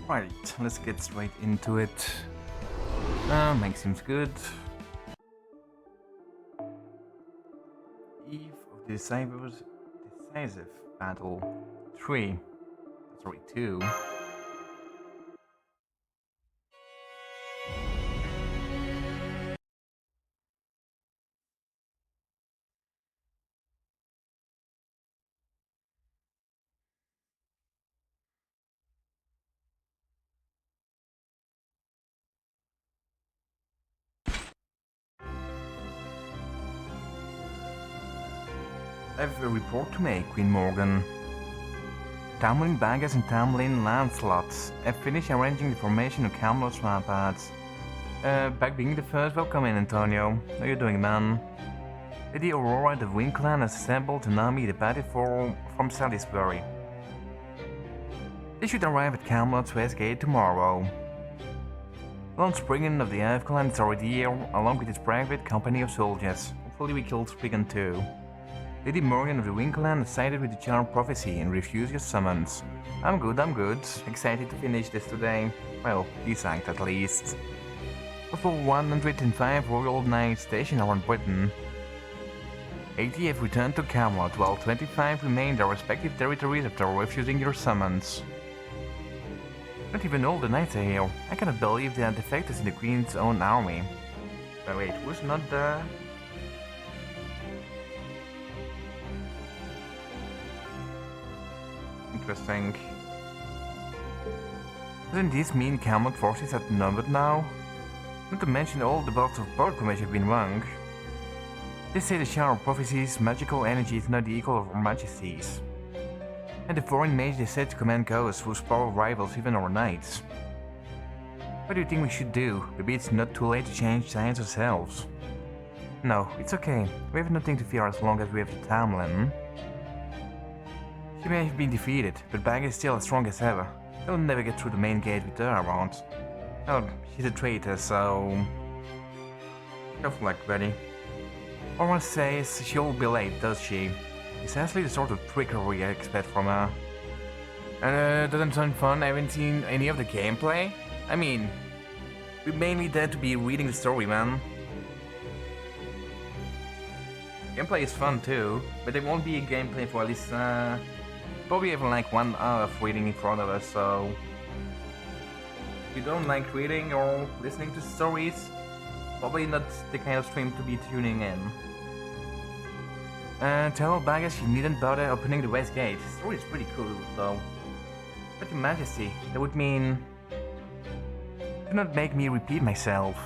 Right, let's get straight into it. Mike seems good. Eve of the decisive battle 3. Sorry, 2. I have a report to make, Queen Morgan. Tamlin Baggers and Tamlin Lancelot have finished arranging the formation of Camelot's ramparts. Back being the first, welcome in, Antonio. How you doing, man? Lady Aurora, the Wind Clan, has assembled an army departed from Salisbury. They should arrive at Camelot's west gate tomorrow. Lord Spriggan of the Elf Clan is already here, along with his private company of soldiers. Hopefully we killed Spriggan too. Lady Morgan of the Wind Clan has sided with the Charm Prophecy and refused your summons. I'm good. Excited to finish this today. Well, this act at least. For 105 Royal Knights stationed around Britain. 80 have returned to Camelot, while 25 remain in their respective territories after refusing your summons. Not even all the knights are here. I cannot believe they are defectors in the Queen's own army. But wait, who's not there? Interesting. Doesn't this mean Camelot forces are outnumbered now? Not to mention all the belts of pilgrimage have been rung. They say the Shower of Prophecy's magical energy is not the equal of Her Majesty's. And the foreign mage they said to command ghosts whose power rivals even our knights. What do you think we should do? Maybe it's not too late to change sides ourselves. No, it's okay. We have nothing to fear as long as we have the Tamlin. She may have been defeated, but Bag is still as strong as ever. They'll never get through the main gate with her around. Well, she's a traitor, so... tough luck, buddy. Aura says she'll be late, does she? Precisely the sort of trickery I expect from her. And doesn't sound fun. I haven't seen any of the gameplay. I mean, we're mainly there to be reading the story, man. Gameplay is fun too, but there won't be a gameplay for at least probably have like 1 hour of reading in front of us, so if you don't like reading or listening to stories, probably not the kind of stream to be tuning in. Tell Baggers you needn't bother opening the west gate. The story is pretty cool though. But Your Majesty, that would mean... do not make me repeat myself.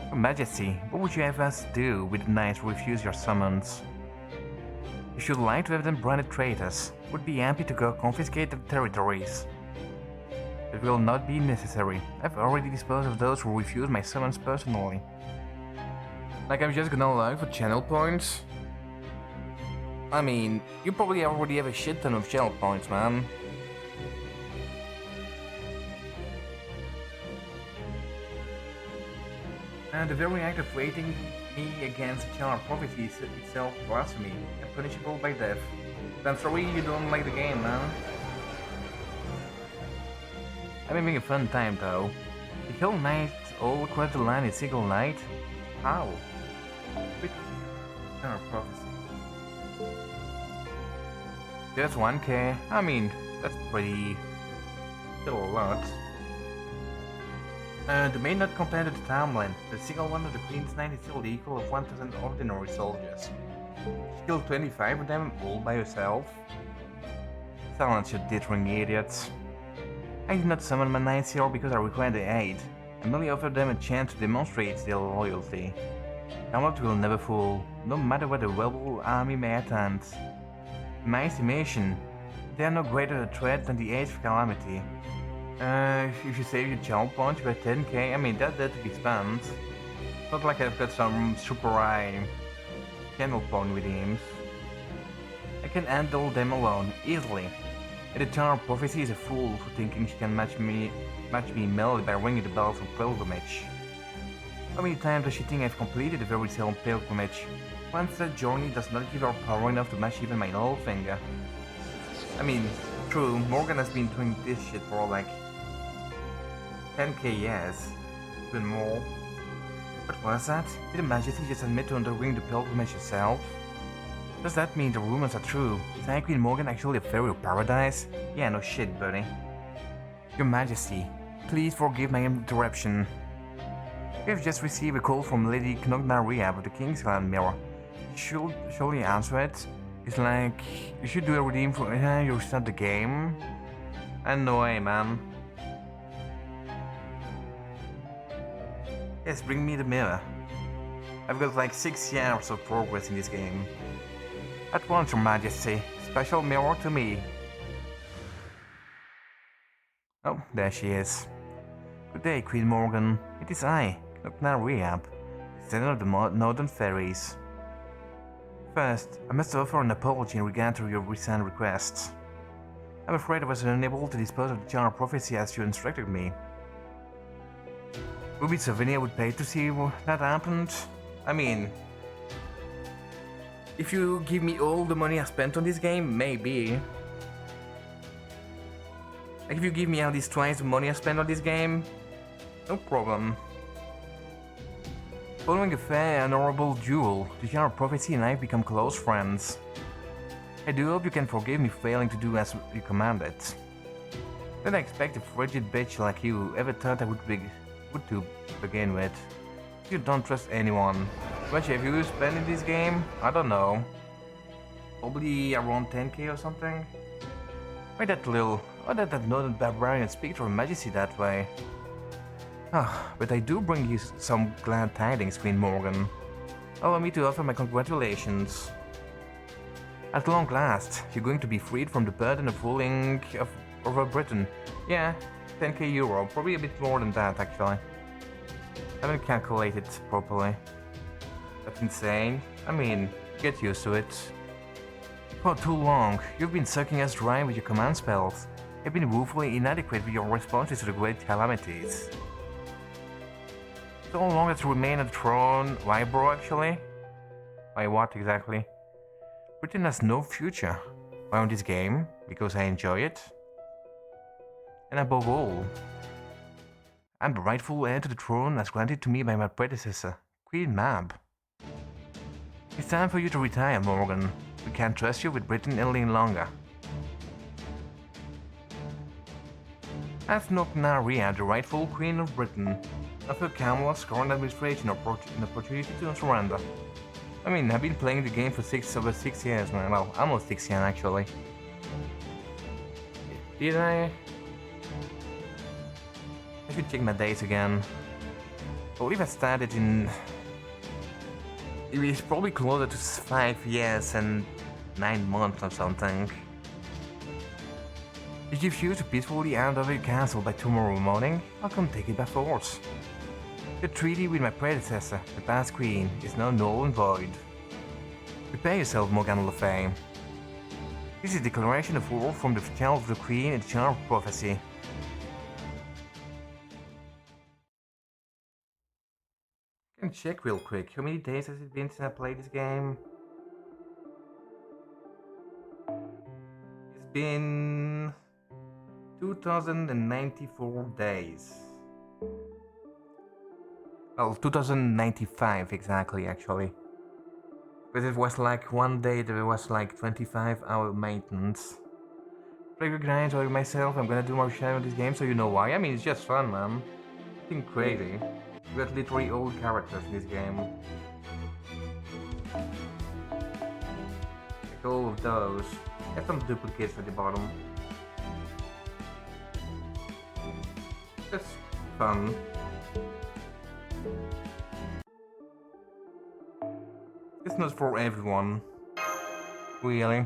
Your Majesty, what would you have us do with the knights who refuse your summons? You should like to have them branded traitors. Would be happy to go confiscate their territories. It will not be necessary. I've already disposed of those who refuse my summons personally. Like I'm just gonna log for channel points? I mean, you probably already have a shit ton of channel points, man. And the very act of rating me against the Channel Prophecy is itself blasphemy and punishable by death. I'm sorry you don't like the game, man. I'm having a fun time though. The whole night all across the line in single night? How? With Channel Prophecy. Just 1k? I mean, that's pretty... still a lot. The may not compare to the Tamlin. The single one of the Queen's Knight is still the equal of 1000 ordinary soldiers. She killed 25 of them all by herself. Silence, you dithering idiots. I did not summon my knights here because I required their aid. I merely offered them a chance to demonstrate their loyalty. Camelot will never fall, no matter what the rebel army may attempt. In my estimation, they are no greater a threat than the Age of Calamity. If you save your channel points, you get 10k, I mean that's there to be spent. Not like I've got some super high channel point redeems. I can handle them alone, easily. And the Tower of Prophecy is a fool for thinking she can match me melee by ringing the bells of pilgrimage. How many times does she think I've completed a very solemn pilgrimage? Once that journey does not give her power enough to match even my little finger. I mean, true, Morgan has been doing this shit for like 10k, yes. Even more. What was that? Did Her Majesty just admit to undergoing the pilgrimage herself? Does that mean the rumors are true? Is Queen Morgan actually a fairy of paradise? Yeah, no shit, buddy. Your Majesty, please forgive my interruption. We have just received a call from Lady Knognaria of the Kingsland Mirror. Shall you answer it? It's like, you should do a redeem for you restart the game. And no way, man. Yes, bring me the mirror. I've got like 6 years of progress in this game. At once, Your Majesty. Special mirror to me. Oh, there she is. Good day, Queen Morgan. It is I, Knognaria, descendant of the Northern Fairies. First, I must offer an apology in regard to your recent requests. I'm afraid I was unable to dispose of the Jar of Prophecy as you instructed me. Ruby Souvenir would pay to see that happened. I mean, if you give me all the money I spent on this game, maybe. Like if you give me at least twice the money I spent on this game, no problem. Following a fair and honorable duel, the Jar of Prophecy and I become close friends. I do hope you can forgive me failing to do as you commanded. Didn't expect a frigid bitch like you ever thought I would to begin with. You don't trust anyone. How much have you spent in this game? I don't know. Probably around 10k or something? Why that little? Why did that northern barbarian speak to Her Majesty that way? But I do bring you some glad tidings, Queen Morgan. Allow me to offer my congratulations. At long last, you're going to be freed from the burden of ruling over Britain. Yeah, 10k euro, probably a bit more than that actually. I haven't calculated properly. That's insane. I mean, get used to it. For too long, you've been sucking us dry with your command spells. You've been woefully inadequate with your responses to the great calamities. So long as you remain on the throne, why bro actually? Why what exactly? Britain has no future. Why on this game? Because I enjoy it? And above all, I'm the rightful heir to the throne as granted to me by my predecessor, Queen Mab. It's time for you to retire, Morgan. We can't trust you with Britain any longer. As Knognaria, the rightful Queen of Britain, offer Camelot's current administration an opportunity to surrender. I mean, I've been playing the game for over 6 years now. Well, almost 6 years actually. Did I should check my dates again. I believe I started in... It is probably closer to 5 years and 9 months or something. If you choose to peacefully hand over your castle by tomorrow morning, I'll come take it by force. The treaty with my predecessor, the past queen, is now null and void. Prepare yourself, Morgan Le Fay. This is a declaration of war from the child of the queen and the Jar of Prophecy. I can check real quick. How many days has it been since I played this game? It's been 2094 days. Well, 2095 exactly, actually. But it was like one day there was like 25-hour maintenance. Recognize or myself, I'm gonna do more share on this game so you know why. I mean, it's just fun, man. Nothing crazy. We got literally old characters in this game. Like all of those. Have some duplicates at the bottom. Just fun. It's not for everyone. Really.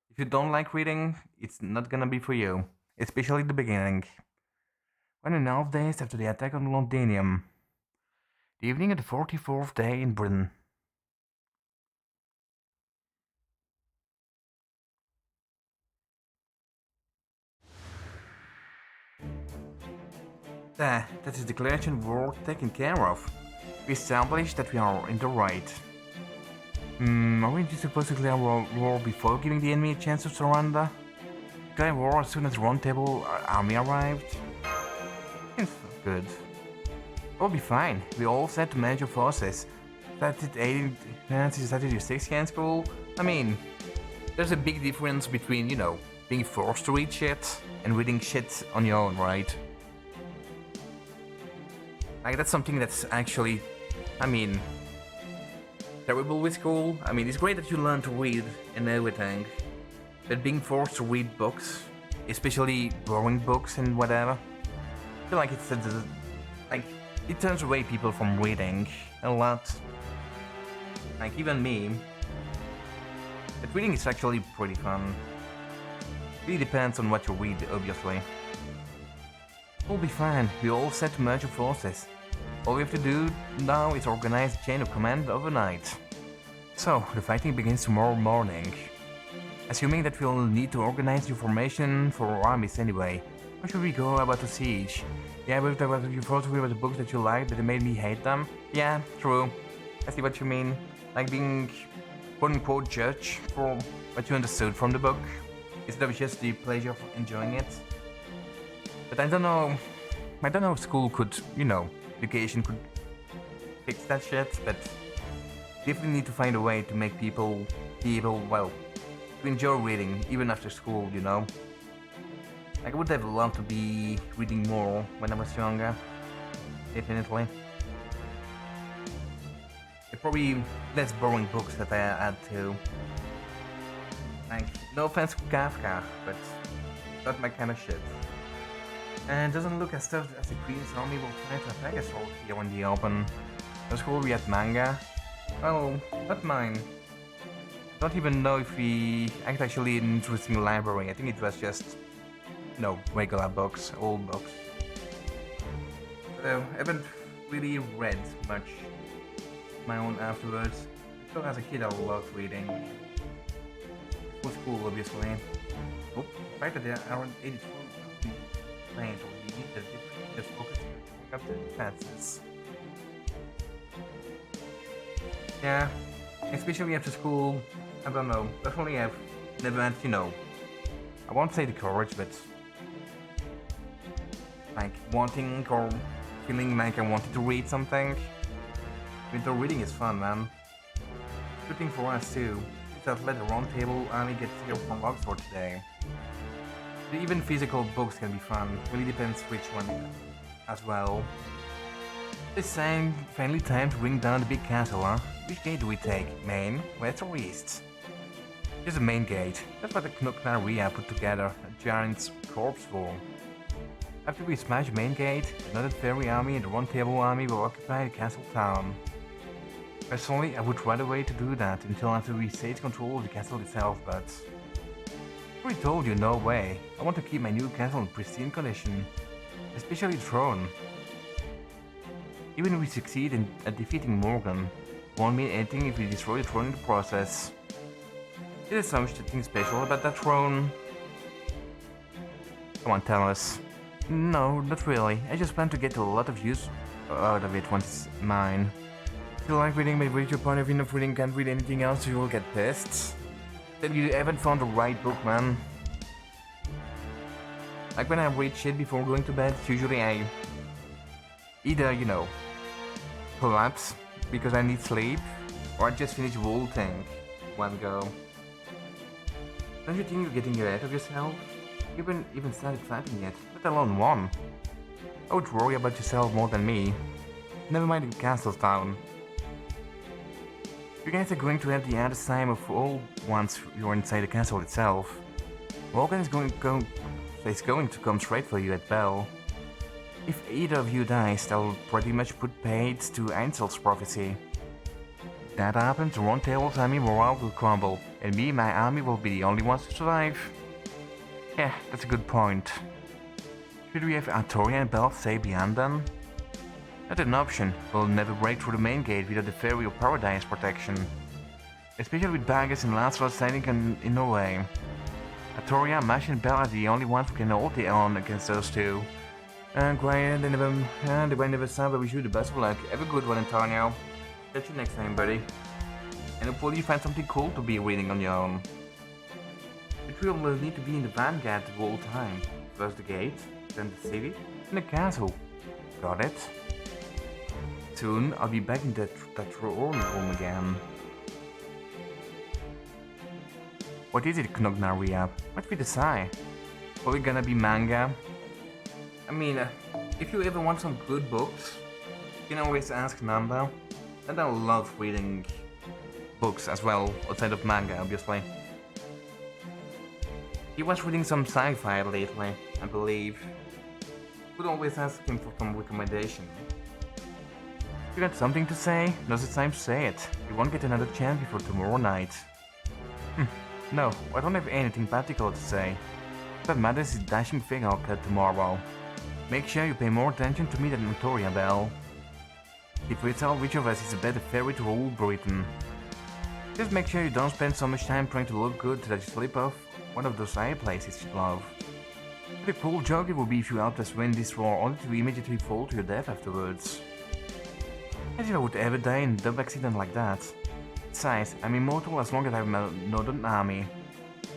If you don't like reading, it's not gonna be for you. Especially the beginning. 1.5 days after the attack on Londinium. The evening of the 44th day in Britain. That is declaration of war taken care of. We established that we are in the right. Are we supposed to declare war before giving the enemy a chance to surrender? declare war as soon as the Round Table army arrived? Seems good. We'll be fine. We're all set to manage your forces. Started 6 years in school. I mean, there's a big difference between, you know, being forced to read shit and reading shit on your own, right? Like, that's something that's actually, I mean, terrible with school. I mean, it's great that you learn to read and everything, but being forced to read books, especially boring books and whatever, I feel like like, it turns away people from reading a lot. Like, even me. But reading is actually pretty fun. It really depends on what you read, obviously. We'll be fine. We're all set to merge our forces. All we have to do now is organize a chain of command overnight. So, the fighting begins tomorrow morning. Assuming that we'll need to organize your formation for our armies anyway. How should we go about the siege? Yeah, but you thought we were the books that you liked, but it made me hate them? Yeah, true. I see what you mean. Like being quote-unquote judge for what you understood from the book, instead of just the pleasure of enjoying it. But I don't know if school could, you know, education could fix that shit, but definitely need to find a way to make people be able, well, to enjoy reading, even after school, you know? Like, I would have loved to be reading more when I was younger, definitely. There probably less boring books that I add to. Like, no offense to Kafka, but not my kind of shit. And it doesn't look as tough as the Queen's army will try to attack us all here in the open. Does will we at manga? Well, not mine. Don't even know if we actually an interesting library. I think it was just, you know, regular books, old books. So, I haven't really read much my own afterwards. So as a kid I loved reading. For school, obviously. Oh, the fact that there aren't 84 planes or you need to just focus up the defenses. Yeah, especially after school, I don't know. Definitely I've never had, you know, I won't say the courage, but like wanting or feeling like I wanted to read something. Winter reading is fun, man. Good thing for us too. Just let the Round Table army get here from Oxford today. But even physical books can be fun. Really depends which one as well. This time, finally time to bring down the big castle, huh? Which gate do we take? Main, west or east? Here's the main gate. That's what the Knoknaria put together, a giant's corpse for. After we smash the main gate, another fairy army and the Round Table army will occupy the castle town. Personally, I would rather wait to do that until after we take control of the castle itself, but I already told you, no way. I want to keep my new castle in pristine condition, especially the throne. Even if we succeed at defeating Morgan, it won't mean anything if we destroy the throne in the process. Is there something special about that throne? Come on, tell us. No, not really. I just plan to get a lot of use out of it once it's mine. If you like reading, but with your point of view of reading can't read anything else, you will get pissed. Then you haven't found the right book, man. Like when I read shit before going to bed, usually I either, you know, collapse because I need sleep, or I just finish the whole thing one go. Don't you think you're getting ahead of yourself? You haven't even started fighting yet, let alone won. I would worry about yourself more than me. Never mind the castle town. You guys are going to have the hardest time of all once you're inside the castle itself. Morgan is going to come straight for you at Bell. If either of you dies, that'll pretty much put paid to Einzel's prophecy. If that happens, the Round Table's army morale will crumble, and me and my army will be the only ones to survive. Yeah, that's a good point. Should we have Artoria and Bell stay behind then? Not an option. We'll never break through the main gate without the Fairy of Paradise protection. Especially with Baggers and Lancelot standing in our way. Artoria, Mash and Bell are the only ones who can hold their own against those two. Quiet, they never stop, but we wish you the best of luck. Have a good one, Antonio. Catch you next time, buddy. And hopefully you find something cool to be reading on your own. But we'll need to be in the vanguard the whole time. First the gate, then the city, and the castle. Got it? Soon I'll be back in that throne room again. What is it, Knognaria? What we decide? Are we gonna be manga? I mean, if you ever want some good books, you can always ask Nanda. And I love reading books as well, outside of manga, obviously. He was reading some sci-fi lately, I believe. Could always ask him for some recommendation. You got something to say? Now's the time to say it. You won't get another chance before tomorrow night. No, I don't have anything particular to say. What matters is dashing thing I'll cut tomorrow. Make sure you pay more attention to me than Notoria Bell. If we tell which of us is a better fairy to rule Britain. Just make sure you don't spend so much time trying to look good that you slip off one of those fireplaces you love. What a cool joke it would be if you helped us win this war only to immediately fall to your death afterwards. As if I would ever die in a dumb accident like that. Besides, I'm immortal as long as I have a northern army.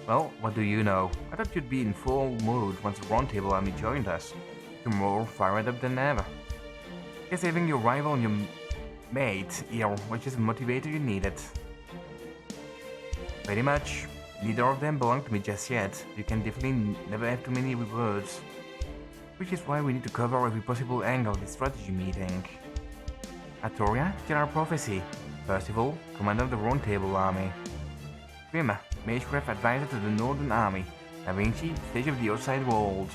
Well, what do you know? I thought you'd be in full mood once the Round Table army joined us. You're more fired up than ever. Guess having your rival and your mate here was just the motivator you needed. Pretty much. Neither of them belong to me just yet. You can definitely never have too many words. Which is why we need to cover every possible angle of this strategy meeting. Atoria, General Prophecy. Percival, Commander of the Round Table Army. Grima, Magecraft Advisor to the Northern Army. Da Vinci, Stage of the Outside World.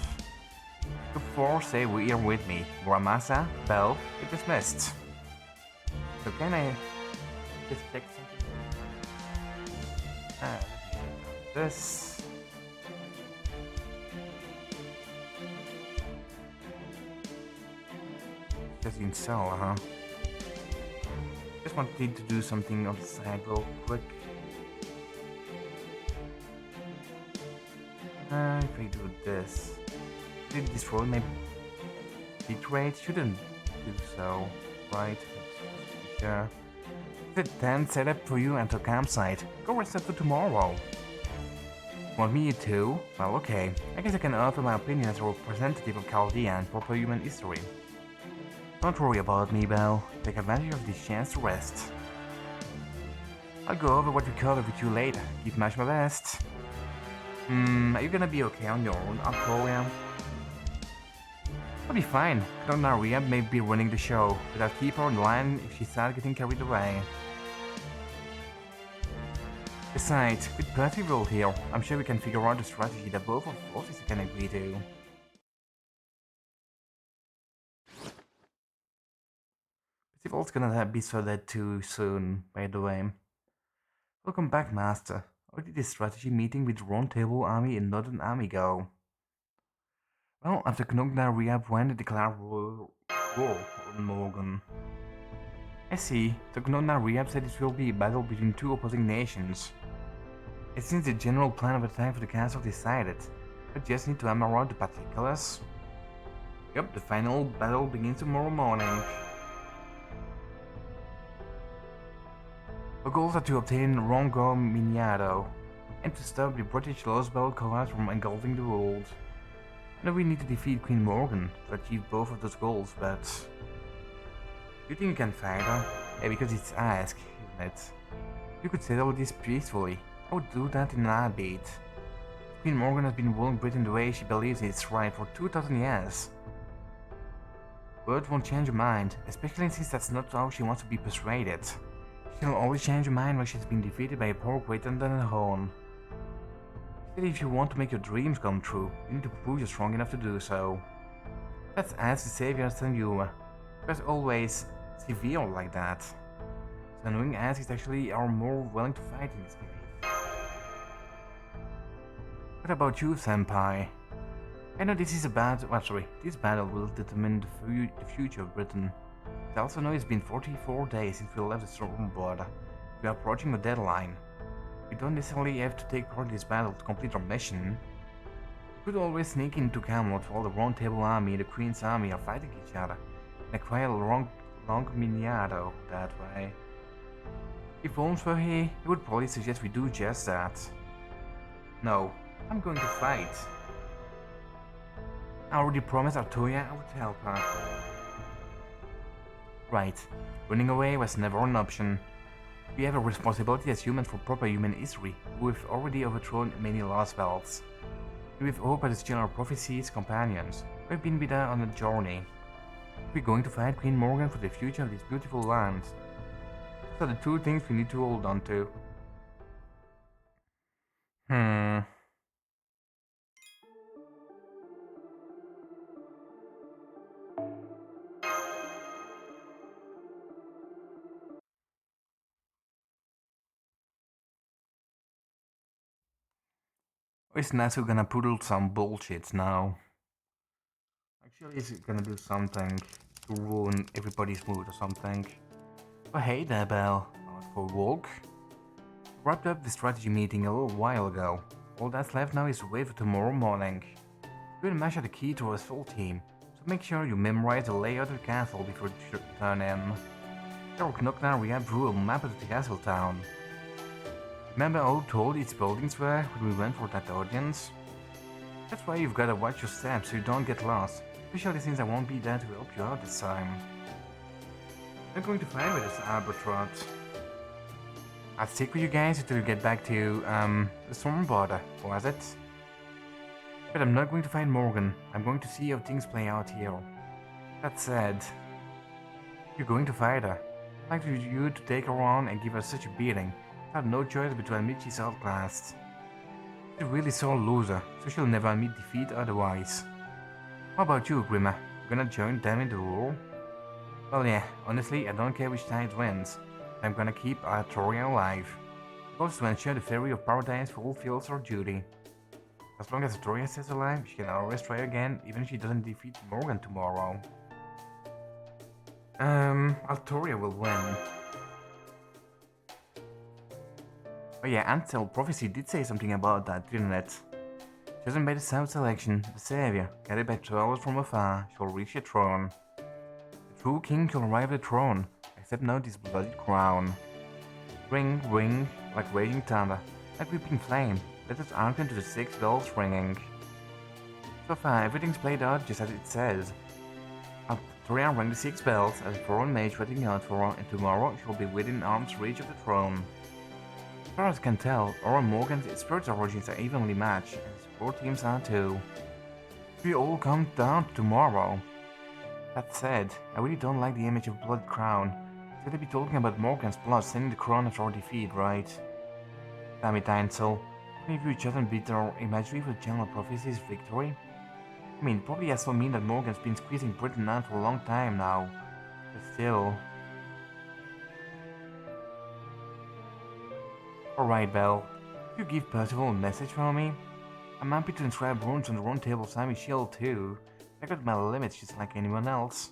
Group 4, stay here with me. Muramasa, Bell, get dismissed. So can I just check something? This. Just in cell, huh? Just wanted to do something on the side real quick. If I do this, did it destroy my bitrate? Shouldn't do so, right? Sure. The tent set up for you until campsite. Go rest up for tomorrow. Want me to? Well, okay. I guess I can offer my opinion as a representative of Chaldea and proper human history. Don't worry about me, Belle. Take advantage of this chance to rest. I'll go over what we covered with you later. Keep much my best. Are you gonna be okay on your own, Artoria? I'll be fine. Donaria may be running the show, but I'll keep her in line if she starts getting carried away. Besides, with Percival here, I'm sure we can figure out a strategy that both of forces can agree to. Percival's gonna be so dead too soon, by the way. Welcome back, Master. How did this strategy meeting with the Round Table Army and Northern Army go? Well, after Knogna Rehab went to declare war on Morgan. I see, so Knogna Rehab said it will be a battle between two opposing nations. It seems the general plan of attack for the castle decided, but just need to hammer out the particulars. Yup, the final battle begins tomorrow morning. Our goals are to obtain Rongo Miniado, and to stop the British Lostbelt collapse from engulfing the world. I know we need to defeat Queen Morgan to achieve both of those goals, but... Do you think you can fight her? Yeah, because it's ask, isn't it? You could settle this peacefully. I would do that in a heartbeat. Queen Morgan has been ruling Britain the way she believes it's right for 2000 years. Words won't change her mind, especially since that's not how she wants to be persuaded. She'll always change her mind when she's been defeated by a power greater than her own. She said if you want to make your dreams come true, you need to prove you're strong enough to do so. That's as the saviors than you. There's always severe like that. So knowing as is actually are more willing to fight in this case. What about you, Senpai? I know this is a this battle will determine the future of Britain. I also know it's been 44 days since we left the Storm border. We are approaching the deadline. We don't necessarily have to take part in this battle to complete our mission. We could always sneak into Camelot while the Round Table Army and the Queen's Army are fighting each other, and acquire a long miniado that way. If Holmes were here, he would probably suggest we do just that. No, I'm going to fight. I already promised Artoya I would help her. Right. Running away was never an option. We have a responsibility as humans for proper human history. We've already overthrown many Lostbelts. We've opened as General Prophecy's companions. We've been with her on a journey. We're going to fight Queen Morgan for the future of this beautiful land. Those are the two things we need to hold on to. Is Natsu gonna puddle some bullshit now? Actually, is it gonna do something to ruin everybody's mood or something? Oh hey there, Belle. Out for a walk? Wrapped up the strategy meeting a little while ago. All that's left now is to wait for tomorrow morning. We'll measure the key to our full team, so make sure you memorize the layout of the castle before you turn in. General Knocknar ran through a map of the castle town. Remember how tall its buildings were when we went for that audience? That's why you've gotta watch your steps so you don't get lost, especially since I won't be there to help you out this time. I'm going to fight with this Albatrot. I'll stick with you guys until you get back to, the storm border, was it? But I'm not going to find Morgan. I'm going to see how things play out here. That said, you're going to fight her. I'd like you to take her on and give her such a beating. I have no choice but to admit she's outclassed. She's a really sore loser, so she'll never admit defeat otherwise. How about you, Grimmer? You gonna join them in the war? Well yeah, honestly, I don't care which side wins. I'm gonna keep Artoria alive. Also to ensure the Fairy of Paradise fulfills her duty. As long as Artoria stays alive, she can always try again, even if she doesn't defeat Morgan tomorrow. Artoria will win. Oh yeah, Ansel Prophecy did say something about that, didn't it? Chosen by the South selection, the Savior, guided by travellers from afar, shall reach the throne. The true king shall arrive at the throne, accept now this bloody crown. Ring, ring, like raging thunder, like weeping flame, let us hearken to the 6 bells ringing. So far, everything's played out just as it says. Artoria rang the 6 bells as a foreign mage waiting out for her, and tomorrow she will be within arm's reach of the throne. As far as I can tell, Aura Morgan's spirit origins are evenly matched, and the support teams are too. We all come down tomorrow. That said, I really don't like the image of Blood Crown. Should I be talking about Morgan's blood sending the crown after our defeat, right? Damn it, Ansel. Maybe we shouldn't beat our imagery for General Prophecy's victory? I mean, it probably has to mean that Morgan's been squeezing Britain out for a long time now. But still. Alright, Belle. If you give Percival a message for me, I'm happy to inscribe runes on the round table beside my shield too. I got my limits just like anyone else.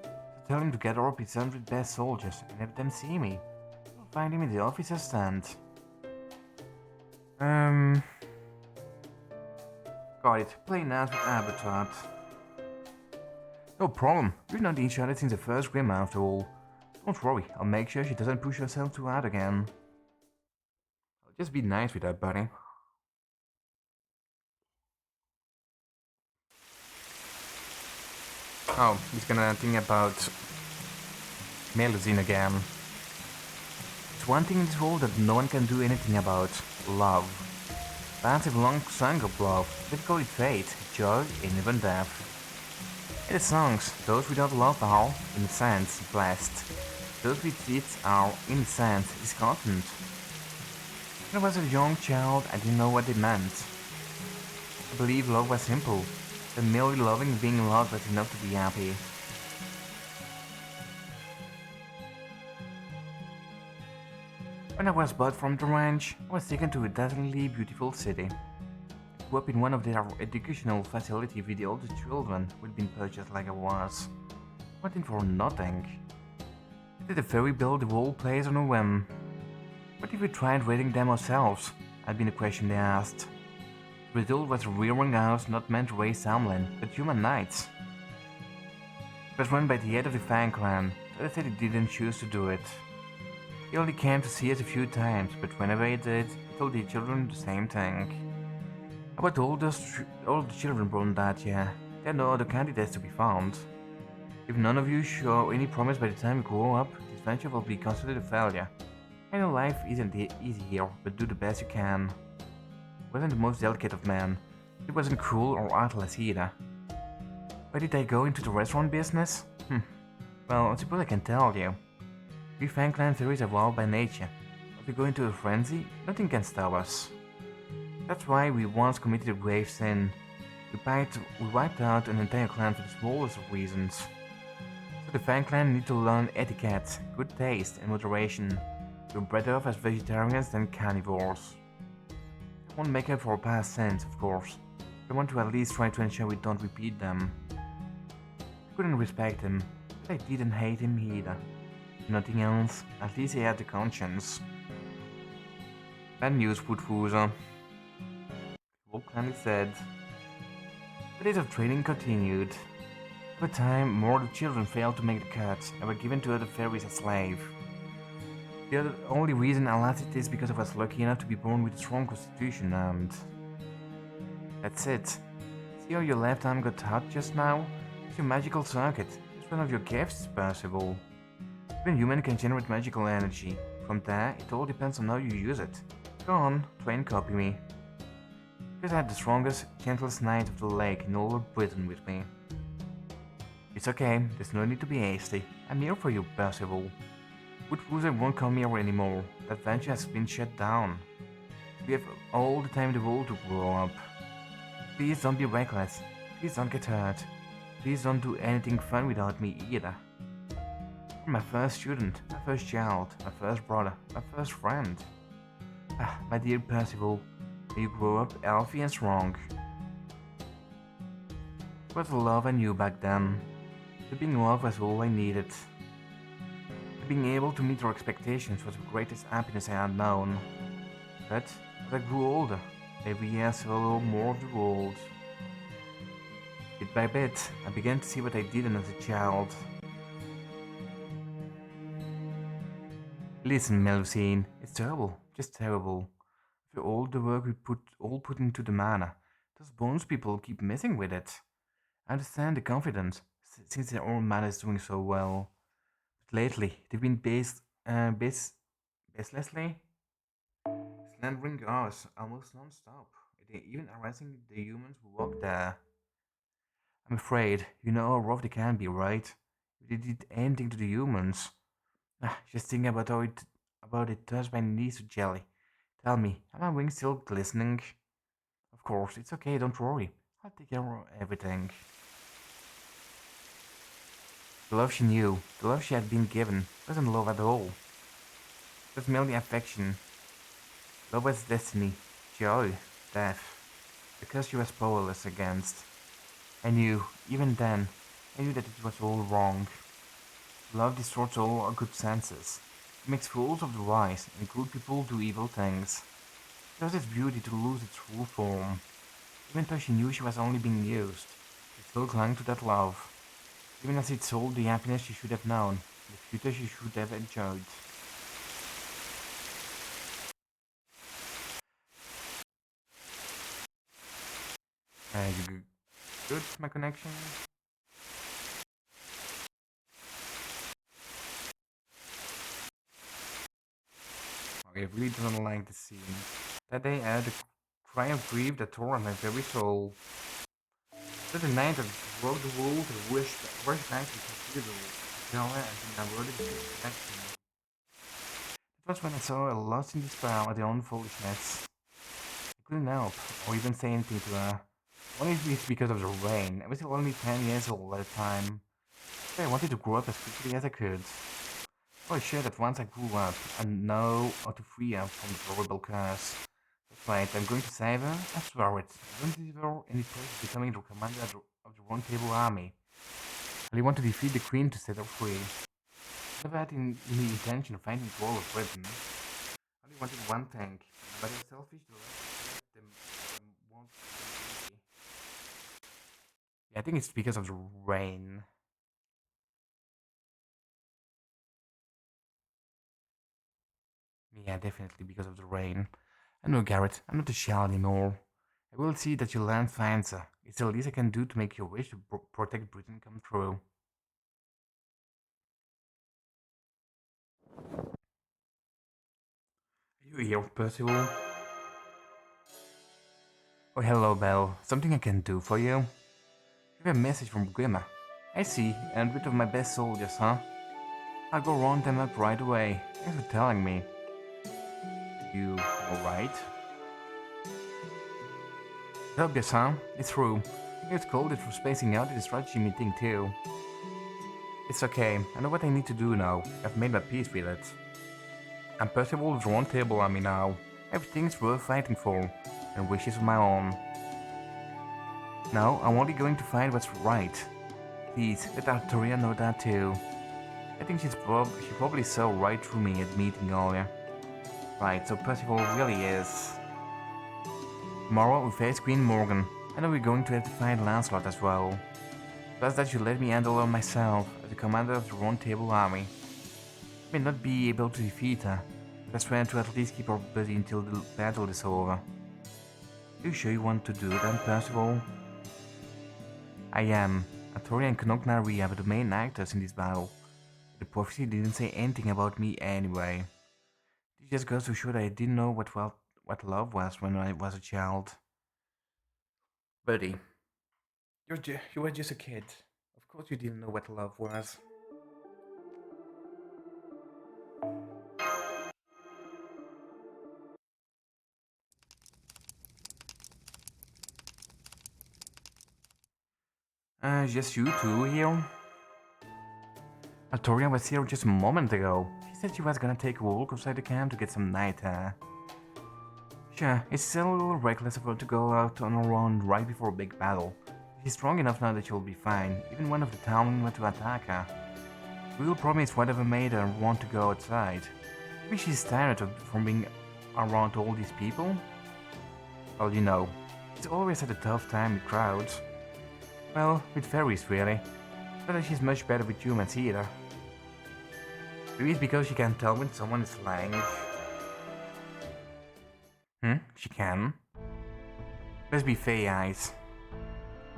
So tell him to gather up his 100 best soldiers and have them see me. You'll find him in the officer's stand. Got it. Play now with Abertart. No problem. We've known each other since the first Grim after all. Don't worry, I'll make sure she doesn't push herself too hard again. I'll just be nice with her, buddy. Oh, he's gonna think about Melusine again. It's one thing in this world that no one can do anything about. Love. Bands have long sung of love, difficult fate, joy, and even death. In the songs, those without love are, in a sense, blessed. Those with it are, in a sense, discontent. When I was a young child, I didn't know what they meant. I believe love was simple, that merely loving and being loved was enough to be happy. When I was brought from the ranch, I was taken to a dazzlingly beautiful city. I grew up in one of their educational facilities with the oldest children who had been purchased like I was. Wanting for nothing. Did the fairy build the whole place on a whim? What if we tried raiding them ourselves? Had been the question they asked. The result was a rearing house not meant to raise Samlin, but human knights. It was run by the head of the Fang clan, so they said he didn't choose to do it. He only came to see us a few times, but whenever he did, he told the children the same thing. About all the children born that year, there are no other candidates to be found. If none of you show any promise by the time you grow up, this venture will be considered a failure. I know life isn't easy here, but do the best you can. He wasn't the most delicate of men. He wasn't cruel or heartless either. Why did I go into the restaurant business? Well, I suppose I can tell you. We Frankland theories are wild by nature. If we go into a frenzy, nothing can stop us. That's why we once committed a grave sin. We wiped out an entire clan for the smallest of reasons. So the Fan Clan need to learn etiquette, good taste, and moderation. We're better off as vegetarians than carnivores. I won't make up for past sins, of course. I want to at least try to ensure we don't repeat them. I couldn't respect him, but I didn't hate him either. If nothing else, at least he had the conscience. Bad news, Footfuser. Wolf kindly said. The days of training continued. Over time, more of the children failed to make the cut and were given to other fairies as slaves. The only reason I lasted is because I was lucky enough to be born with a strong constitution and... That's it. See how your left arm got hot just now? It's your magical circuit. It's one of your gifts, Percival. Even human can generate magical energy. From there, it all depends on how you use it. Go on, try and copy me. Because I had the strongest, gentlest knight of the lake in all of Britain with me. It's okay, there's no need to be hasty. I'm here for you, Percival. Woodwoozer won't come here anymore. That venture has been shut down. We have all the time in the world to grow up. Please don't be reckless. Please don't get hurt. Please don't do anything fun without me either. You're my first student, my first child, my first brother, my first friend. Ah, my dear Percival, may you grow up healthy and strong. It was the love I knew back then. The being loved was all I needed. Being able to meet your expectations was the greatest happiness I had known. But as I grew older, every year I saw more of the world. Bit by bit, I began to see what I didn't as a child. Listen, Melusine, it's terrible, just terrible. For all the work we put into the mana, those bones people keep messing with it. I understand the confidence, since their own mana is doing so well. But lately, they've been baselessly slandering us almost non-stop. They're even harassing the humans who walk there. I'm afraid you know how rough they can be, right? If they did anything to the humans. Just thinking about it turns my knees to jelly. Tell me, are my wings still glistening? Of course, it's okay, don't worry. I'll take care of everything. The love she knew, the love she had been given, wasn't love at all. It was merely affection. Love was destiny, joy, death. Because she was powerless against. I knew, even then, I knew that it was all wrong. Love distorts all our good senses. It makes fools of the wise, and good people do evil things. It was its beauty to lose its true form. Even though she knew she was only being used, she still clung to that love. Even as it sold the happiness she should have known, the future she should have enjoyed. You good, my connection? I really don't like the scene. That day I had a cry of grief that tore at my very soul. That the night that broke the world, the worst night we considered Bella and I wrote it to It was when I saw her lost in despair at their own foolishness. I couldn't help, or even say anything to her. One is because of the rain. I was still only 10 years old at the time. So I wanted to grow up as quickly as I could. I was sure that once I grew up, I know how to free her from the horrible curse. That's right, I'm going to save her, I swear it. I don't give her any place of becoming the commander of the Round Table Army. I only want to defeat the Queen to set her free. I never had the intention of finding the wall of Britain. I only wanted one thing, but I'm selfish to let them want to. Yeah, I think it's because of the rain. Yeah, definitely because of the rain. I know, Garrett, I'm not a shell anymore. I I will see that you land fine, sir. It's the least I can do to make your wish to protect Britain come true. Are you here, Percival? Oh, hello, Belle. Something I can do for you? You have a message from Grimmer. I see, and rid of my best soldiers, huh? I'll go round them up right away. Thanks for telling me. You alright? Obvious, huh? It's true. I get scolded for spacing out at the strategy meeting too. It's okay, I know what I need to do now. I've made my peace with it. I'm Percival's round table army now. Everything's worth fighting for, and wishes of my own. Now, I'm only going to find what's right. Please, let Arturia know that too. I think she probably saw right through me at the meeting earlier. Right, so Percival really is. Tomorrow we face Queen Morgan. I know we're going to have to find Lancelot as well. Plus that you let me handle her myself as the commander of the Round Table Army. I may not be able to defeat her, but I swear to at least keep her busy until the battle is over. Are you sure you want to do that, Percival? I am. Arturia and Knognari are the main actors in this battle. The prophecy didn't say anything about me anyway. It just goes to show that I didn't know what love was when I was a child. Buddy, you were just a kid. Of course you didn't know what love was. Just you two here? Arturia was here just a moment ago. She said she was gonna take a walk outside the camp to get some night air. Sure, it's still a little reckless of her to go out on her own right before a big battle. She's strong enough now that she'll be fine, even one of the town went to attack her. The real problem is whatever made her want to go outside. Maybe she's tired from being around all these people? Well, you know, she's always had a tough time with crowds. Well, with fairies really. Not that she's much better with humans either. Maybe it's because she can tell when someone is lying. She can. Must be Fey eyes.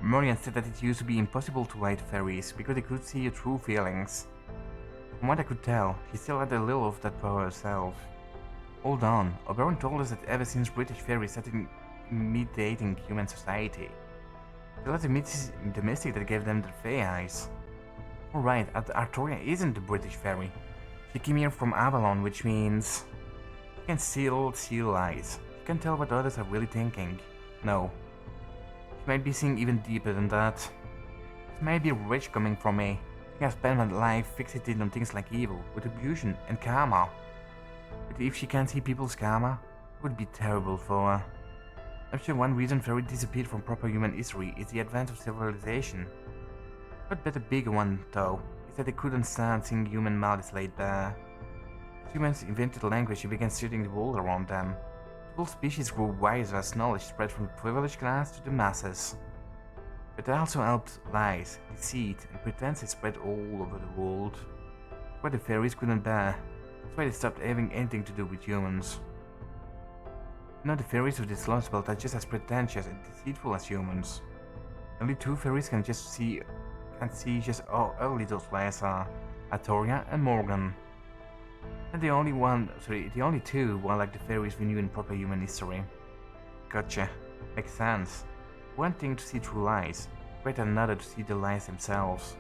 Morian said that it used to be impossible to lie to fairies because they could see your true feelings. From what I could tell, she still had a little of that power herself. Hold on, Oberon told us that ever since British fairies started imitating human society, it was the mystic that gave them the Fey eyes. Alright, Arturia isn't a British fairy. She came here from Avalon, which means she can still see lies. She can tell what others are really thinking. No. She might be seeing even deeper than that. This might be rich coming from me. I think I've spent my life fixated on things like evil, retribution, and karma. But if she can't see people's karma, it would be terrible for her. I'm sure one reason fairy disappeared from proper human history is the advance of civilization. But better bigger one, though, is that they couldn't stand seeing human malice laid bare. As humans invented language and began studying the world around them, the whole species grew wiser as knowledge spread from the privileged class to the masses. But it also helped lies, deceit, and pretense spread all over the world. That's what the fairies couldn't bear. That's why they stopped having anything to do with humans. You know, the fairies of this Lostbelt are just as pretentious and deceitful as humans. Only two fairies can see just how ugly those lies are, Arturia and Morgan. And the only two who are like the fairies we knew in proper human history. Gotcha. Makes sense. One thing to see through lies, quite another to see the lies themselves.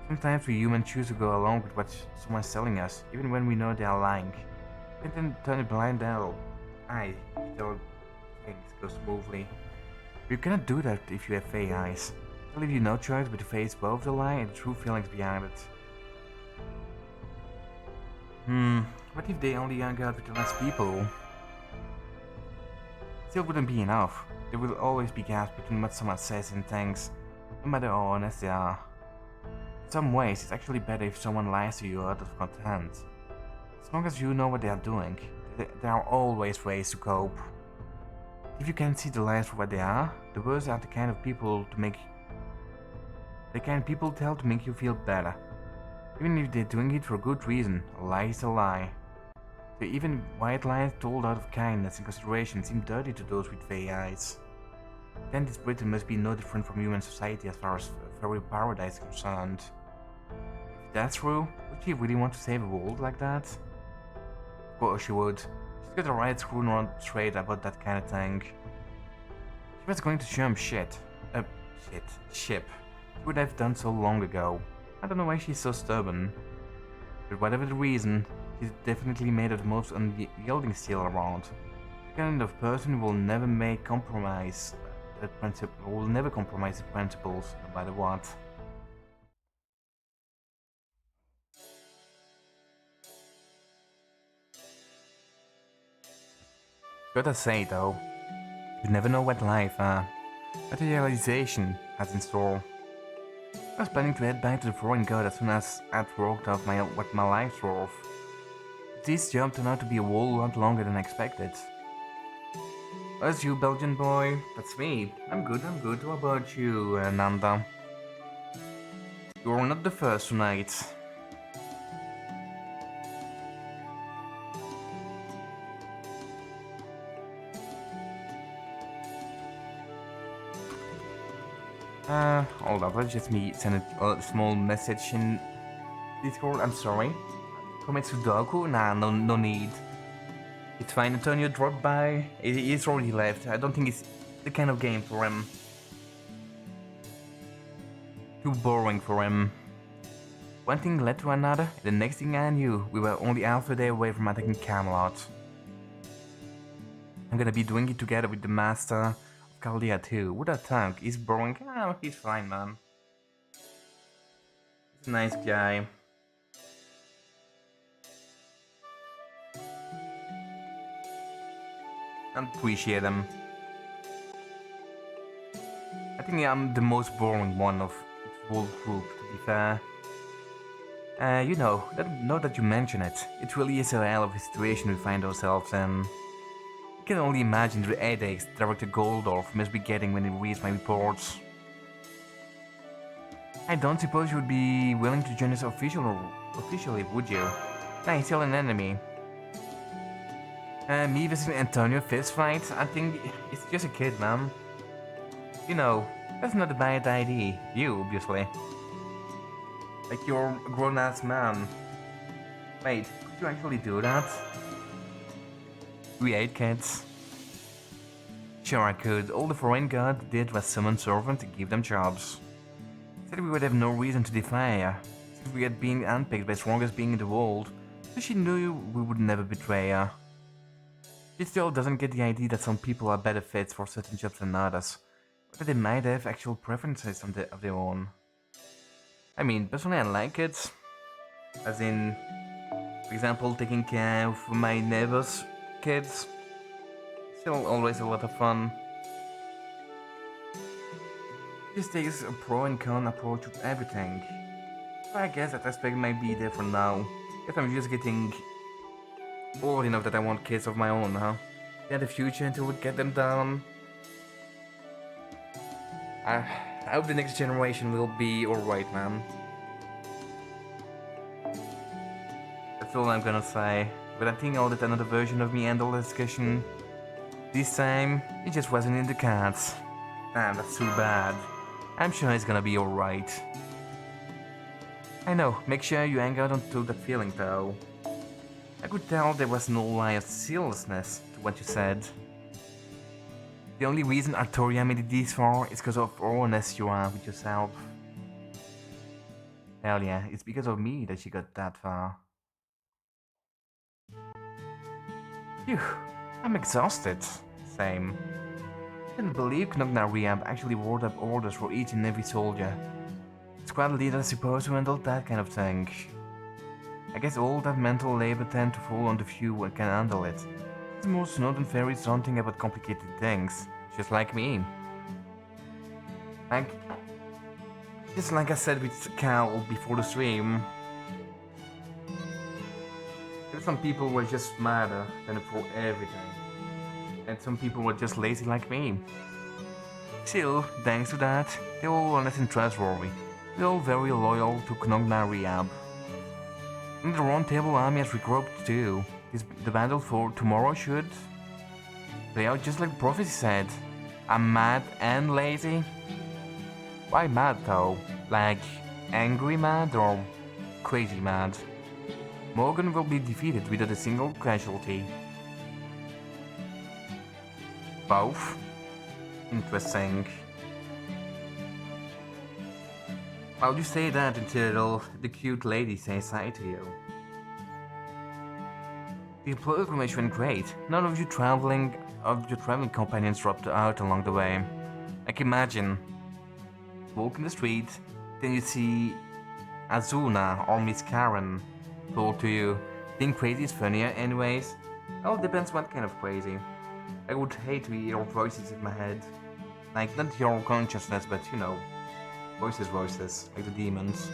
Sometimes we humans choose to go along with what someone's telling us, even when we know they are lying. And then turn a blind eye until things go smoothly. But you cannot do that if you have Fey eyes. It'll leave you no choice but to face both the lie and the true feelings behind it. What if they only hung out with the last people? Still wouldn't be enough. There will always be gaps between what someone says and thinks, no matter how honest they are. In some ways, it's actually better if someone lies to you out of content. As long as you know what they are doing, there are always ways to cope. If you can't see the lies for what they are, the worst are the kind of people tell to make you feel better. Even if they're doing it for a good reason, a lie is a lie. So even white lies told out of kindness and consideration seem dirty to those with Fey eyes. then this Britain must be no different from human society as far as fairy paradise is concerned. If that's true, would she really want to save a world like that? Of course she would. She's got the right screwing around straight about that kind of thing. She was going to show him shit. Ship. She would have done so long ago. I don't know why she's so stubborn. But whatever the reason, she's definitely made her the most unyielding steel around. The kind of person who will never compromise the principles, no matter what. Gotta say though, you never know what life, materialization has in store. I was planning to head back to the foreign god as soon as I'd worked out what my life's worth. This job turned out to be a whole lot longer than expected. That's you, Belgian boy. That's me. I'm good. What about you, Nanda? You're not the first tonight. Hold up, let's just me send a small message in Discord. I'm sorry. Commit Sudoku? Nah, no need. It's fine, Antonio dropped by. He's already left. I don't think it's the kind of game for him. Too boring for him. One thing led to another. The next thing I knew, we were only half a day away from attacking Camelot. I'm gonna be doing it together with the master of Chaldea too. Would I think? He's boring? Oh, he's fine, man. He's a nice guy. I appreciate him. I think I'm the most boring one of the whole group, to be fair. You know, now that you mention it, it really is a hell of a situation we find ourselves in. I can only imagine the headaches Director Goldorf must be getting when he reads my reports. I don't suppose you would be willing to join us officially, would you? Nah, he's still an enemy. Me versus Antonio fistfight? I think it's just a kid, man. You know, that's not a bad idea. You, obviously. Like you're a grown-ass man. Wait, could you actually do that? We ate kids. Sure I could. All the foreign god did was summon servants to give them jobs. Said we would have no reason to defy her, since we had been handpicked by the strongest being in the world, so she knew we would never betray her. She still doesn't get the idea that some people are better fits for certain jobs than others, or that they might have actual preferences of their own. I mean, personally I like it. As in, for example, taking care of my neighbors' kids. Still always a lot of fun. This takes a pro and con approach to everything. So I guess that aspect might be there for now. If I'm just getting old enough that I want kids of my own, huh? Yeah, the future until we get them down. I hope the next generation will be alright, man. That's all I'm gonna say. But I think I'll let another version of me handle the discussion. This time, it just wasn't in the cards. Damn, that's too bad. I'm sure it's gonna be alright. I know, make sure you hang out onto that feeling though. I could tell there was no lie of seriousness to what you said. The only reason Artoria made it this far is because of how honest you are with yourself. Hell yeah, it's because of me that she got that far. Phew, I'm exhausted. Same. I can't believe Knogna Rehab actually wrote up orders for each and every soldier. Squad leaders supposed to handle that kind of thing. I guess all that mental labor tend to fall on the few who can handle it. It's more snowed and very daunting about complicated things, just like me. Just like I said with Cal before the stream. Some people were just smarter than for everything. And some people were just lazy like me. Still, thanks to that, they're all honest and trustworthy. They're all very loyal to Knogna Rehab. And the Round Table army has regrouped too. The battle for tomorrow should play out just like prophecy said. I'm mad and lazy? Why mad though? Like angry mad or crazy mad? Morgan will be defeated without a single casualty. Both? Interesting. Well, you say that until the cute lady says hi to you. The pilgrimage went great. None of your traveling companions dropped out along the way. Like imagine, walk in the street, then you see Azuna or Miss Karen told to you, think crazy is funnier anyways? Well, it depends what kind of crazy. I would hate to hear voices in my head. Like, not your consciousness, but you know, voices, like the demons.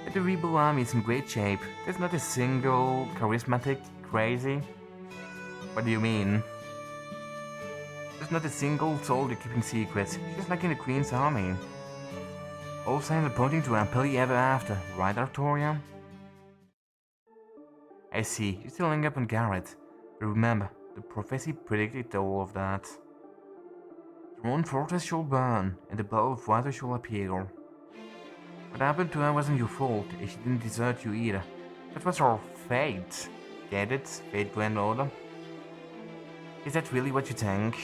But the Rebel army is in great shape. There's not a single charismatic crazy. What do you mean? There's not a single soldier keeping secrets, just like in the Queen's army. All signs are pointing to happily ever after, right Artoria? I see, you're still hung up on Garrett. But remember, the prophecy predicted all of that. The Roan fortress shall burn, and the bow of water shall appear. What happened to her wasn't your fault, and she didn't desert you either. That was her fate. Get it, fate Grand Order? Is that really what you think?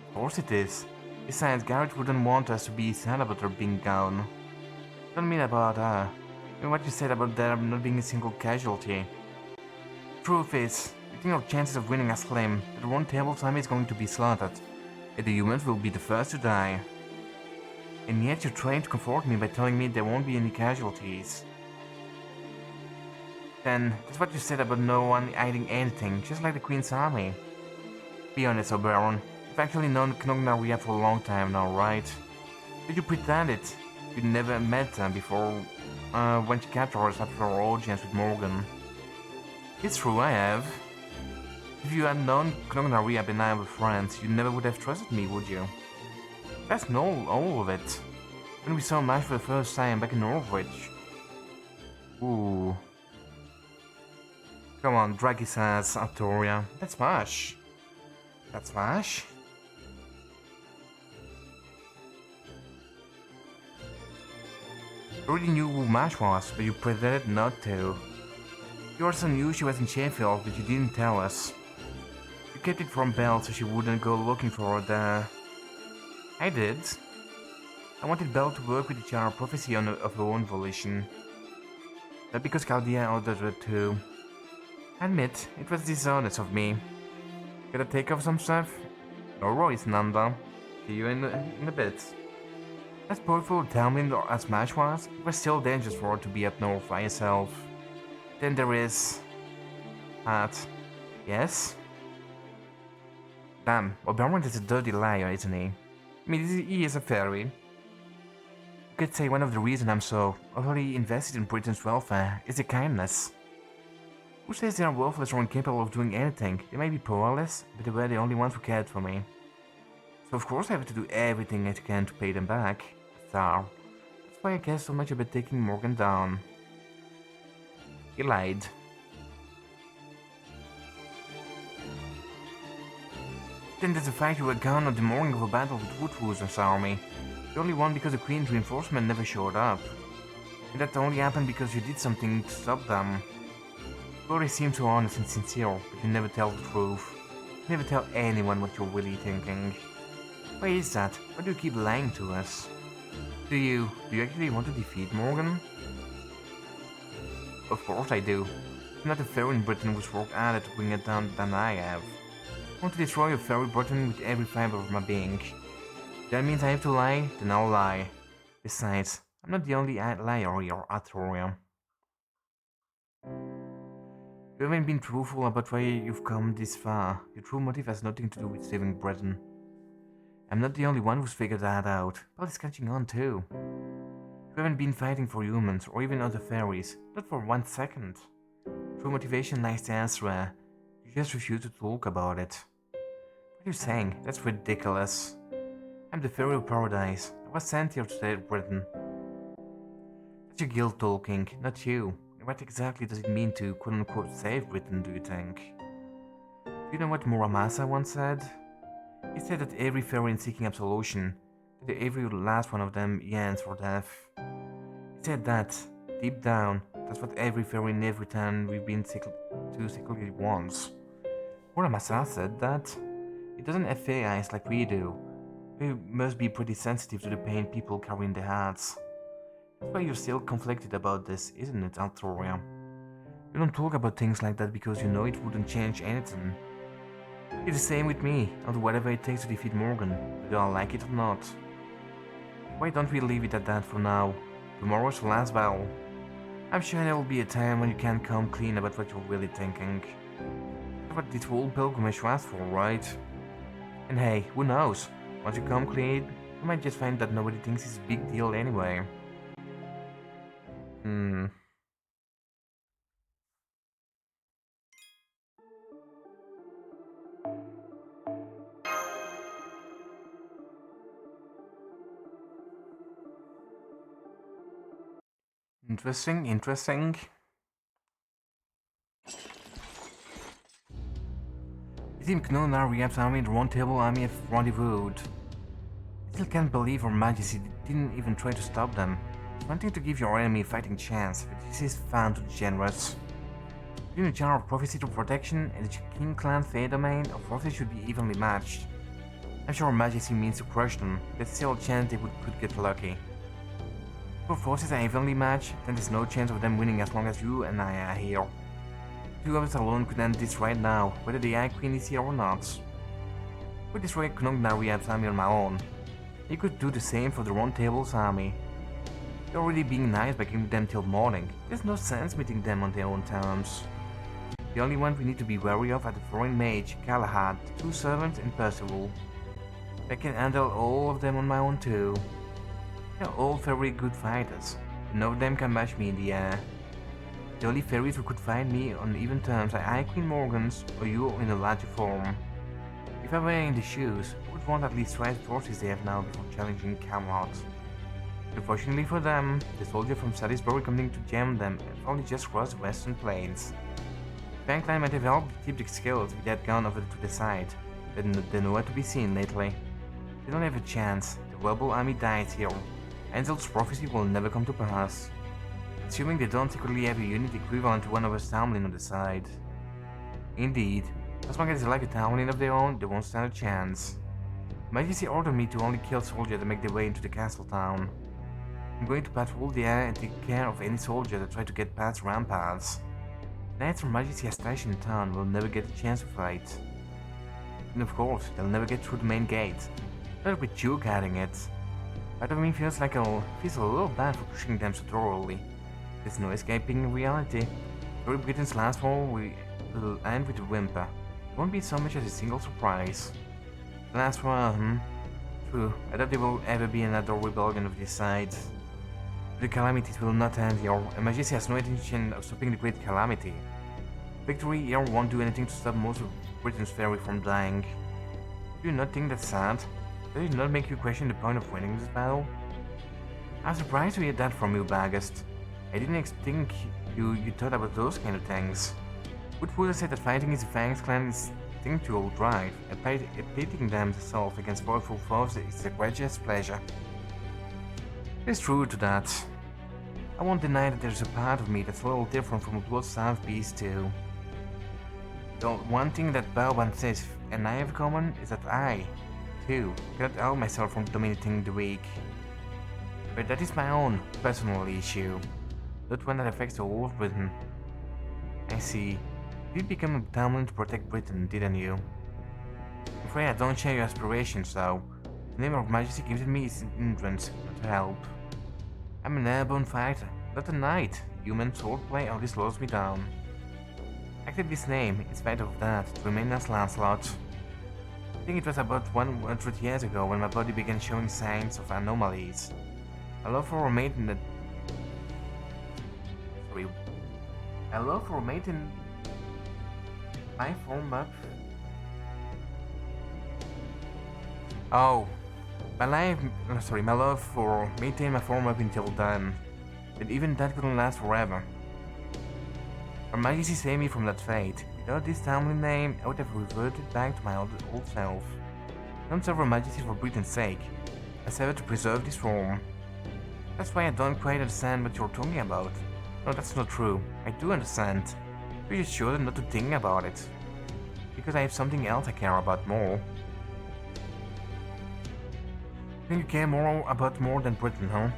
Of course it is. Besides, Garrett wouldn't want us to be sad about her being gone. I don't mean about her. I mean what you said about there not being a single casualty. Truth is, we think our chances of winning are slim. The Roan Table's army is going to be slaughtered, and the humans will be the first to die. And yet you're trying to comfort me by telling me there won't be any casualties. Then, that's what you said about no one hiding anything, just like the Queen's army. Be honest, Oberon. You've actually known Knognaria for a long time now, right? Did you pretend it? You never met them before, when she captured us after our audience with Morgan. It's true, I have. If you had known Knognaria and I were friends, you never would have trusted me, would you? That's not all of it. When we saw Mash for the first time back in Norwich. Ooh. Come on, drag his ass, Artoria. That's Mash. That's Mash? You already knew who Mash was, but you pretended not to. You also knew she was in Sheffield, but you didn't tell us. You kept it from Belle so she wouldn't go looking for her there. I did. I wanted Belle to work with each other prophecy of her own volition. Not because Chaldea ordered her to. Admit, it was dishonest of me. Gotta take off some stuff? No worries, Nanda. See you in a bit. As powerful tell me as Mash was, it was still dangerous for her to be up north by herself. Then there is... Hat. Yes? Damn, Oberon is a dirty liar, isn't he? I mean, he is a fairy. You could say one of the reasons I'm so utterly invested in Britain's welfare is the kindness. Who says they are worthless or incapable of doing anything? They may be powerless, but they were the only ones who cared for me. So of course I have to do everything I can to pay them back. That's why I care so much about taking Morgan down. He lied. Then there's the fact you were gone on the morning of a battle with Woodwooser's army. The only one because the Queen's reinforcement never showed up. And that only happened because you did something to stop them. You always seem so honest and sincere, but you never tell the truth. You never tell anyone what you're really thinking. Why is that? Why do you keep lying to us? Do you actually want to defeat Morgan? Of course I do. I'm not a fairy in Britain who's worked harder to bring it down than I have. I want to destroy a fairy Britain with every fiber of my being. If that means I have to lie, then I'll lie. Besides, I'm not the only liar here, Artoria. You haven't been truthful about why you've come this far. Your true motive has nothing to do with saving Britain. I'm not the only one who's figured that out. Belle is catching on too. You haven't been fighting for humans or even other fairies, not for 1 second. True motivation lies elsewhere. You just refuse to talk about it. What are you saying? That's ridiculous. I'm the fairy of paradise. I was sent here to save Britain. That's your guild talking, not you. What exactly does it mean to quote-unquote save Britain, do you think? Do you know what Muramasa once said? He said that every fairy is seeking absolution, that every last one of them yearns for death. He said that, deep down, that's what every fairy in every town we've been to secretly wants. Muramasa said that it doesn't have fair eyes like we do. We must be pretty sensitive to the pain people carry in their hearts. That's why you're still conflicted about this, isn't it, Altoria? You don't talk about things like that because you know it wouldn't change anything. It's the same with me. I'll do whatever it takes to defeat Morgan, whether I like it or not. Why don't we leave it at that for now? Tomorrow's the last battle. I'm sure there will be a time when you can come clean about what you're really thinking. That's what this whole pilgrimage was for, right? And hey, who knows? Once you come clean, you might just find that nobody thinks it's a big deal anyway. Interesting, interesting. You seem to know now Rehab's army and the Round Table army have rendezvoused. I still can't believe Her Majesty didn't even try to stop them. It's one thing to give your enemy a fighting chance, but this is far too generous. Between the General Prophecy to Protection and the King Clan Fae Domain, our forces should be evenly matched. I'm sure Her Majesty means to crush them, but there's still a chance they could get lucky. If our forces are evenly matched, then there's no chance of them winning as long as you and I are here. Two of us alone could end this right now, whether the Eye Queen is here or not. I could destroy Knoghnariab's army on my own. You could do the same for the Round Table's army. You're already being nice by giving them till morning. There's no sense meeting them on their own terms. The only one we need to be wary of are the foreign mage, Galahad, the two servants, and Percival. I can handle all of them on my own too. They're all very good fighters, and none of them can match me in the air. The only fairies who could fight me on even terms are Eye Queen Morgans or you in a larger form. If I were in the shoes, I would want at least twice the forces they have now before challenging Camelot. Unfortunately for them, the soldier from Salisbury coming to jam them have only just crossed the western plains. Bankline might have helped keep the skills if they had gone over to the side, but they're nowhere to be seen lately. They don't have a chance. The rebel army dies here. Ansel's prophecy will never come to pass. Assuming they don't secretly have a unit equivalent to one of us townlin on the side. Indeed, as long as they like a townlin of their own, they won't stand a chance. Majesty ordered me to only kill soldiers that make their way into the castle town. I'm going to patrol the air and take care of any soldier that try to get past ramparts. Knights from Majesty has stashed in town will never get a chance to fight. And of course, they'll never get through the main gate. Not with you guarding it. Part of me feels a little bad for pushing them so thoroughly. There's no escaping reality. Great Britain's last war will end with a whimper. It won't be so much as a single surprise. The last war, True, I doubt there will ever be another rebellion of this side. The calamities will not end here, and Majesty has no intention of stopping the Great Calamity. Victory here won't do anything to stop most of Britain's fairy from dying. Do you not think that's sad? Does it not make you question the point of winning this battle? I'm surprised to hear that from you, Bagast. I didn't think you thought about those kind of things. Would have said that fighting is a Fangs clan's instinctual drive, and pitting themselves against powerful foes is a greatest pleasure. It's true to that. I won't deny that there's a part of me that's a little different from a blood-starved beast too. The one thing that Balban says and I have in common is that I, too, cannot help myself from dominating the weak. But that is my own personal issue, not one that affects the whole of Britain. I see. You did become a townman to protect Britain, didn't you? I'm afraid I don't share your aspirations, though. The name of Majesty gives me is an hindrance, not help. I'm an airborne fighter, not a knight. Human swordplay only slows me down. I acted this name, in spite of that, to remain as Lancelot. I think it was about 100 years ago when my body began showing signs of anomalies. My love for a mate in my form up. Oh, my love for maintain my form up until then. But even that couldn't last forever. Her Majesty saved me from that fate. Without this timely name, I would have reverted back to my old self. Don't serve Her Majesty for Britain's sake. I serve to preserve this form. That's why I don't quite understand what you're talking about. No, that's not true. I do understand. You're just sure not to think about it. Because I have something else I care about more. Think you care more than Britain, huh?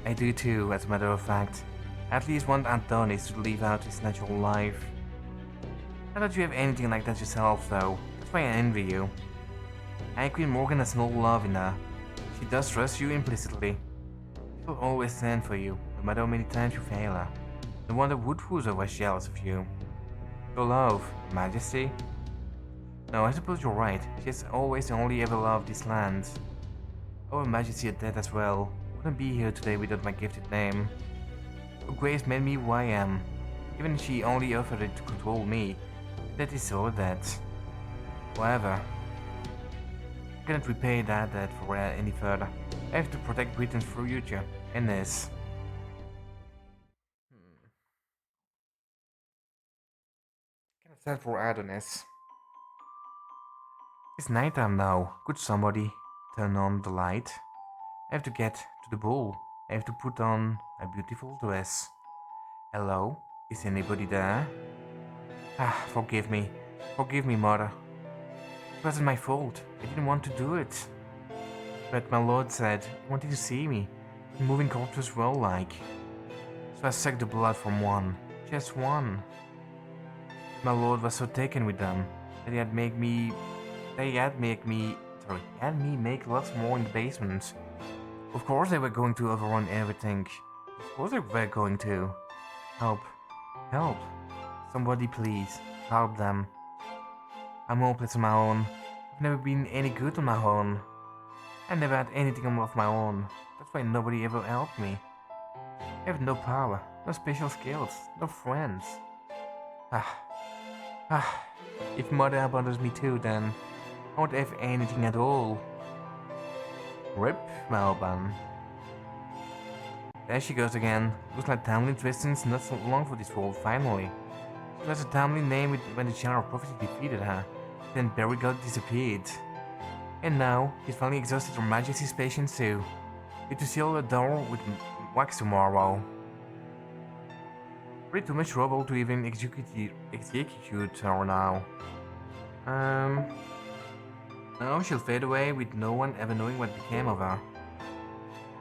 I do too, as a matter of fact. I at least want Antonis to live out his natural life. Not that you have anything like that yourself, though. That's why I envy you. Queen Morgan has no love in her. She does trust you implicitly. She'll always stand for you, no matter how many times you fail her. No wonder Woodwoozer was jealous of you. Your love, Majesty? No, I suppose you're right. She has always only ever loved this land. Oh, Her Majesty at that as well. Wouldn't be here today without my gifted name. Her Grace made me who I am. Even if she only offered it to control me, that is all that. However, I cannot repay that debt for any further. I have to protect Britain's future, and this. Can I stand for Adonis? It's nighttime now. Could somebody turn on the light? I have to get to the ball. I have to put on a beautiful dress. Hello? Is anybody there? Forgive me. Forgive me, Mother. It wasn't my fault. I didn't want to do it. But my lord said he wanted to see me. Moving corpses well like. So I sucked the blood from one. Just one. My lord was so taken with them that he had me make lots more in the basement. Of course they were going to overrun everything. Of course they were going to. Help. Help. Somebody please. Help them. I'm hopeless on my own. I've never been any good on my own. I never had anything of my own. That's why nobody ever helped me. I have no power, no special skills, no friends. If Mother abandons me too, then I won't have anything at all. Rip Melbourne. There she goes again. Looks like Tamlin Tristan's not so long for this world, finally. She was a Tamlin name when the Channel of Prophecy defeated her. Then Barry God disappeared. And now, he's finally exhausted Her Majesty's patience too. Need to seal the door with wax tomorrow. Pretty too much trouble to even execute her now. Now she'll fade away with no one ever knowing what became of her.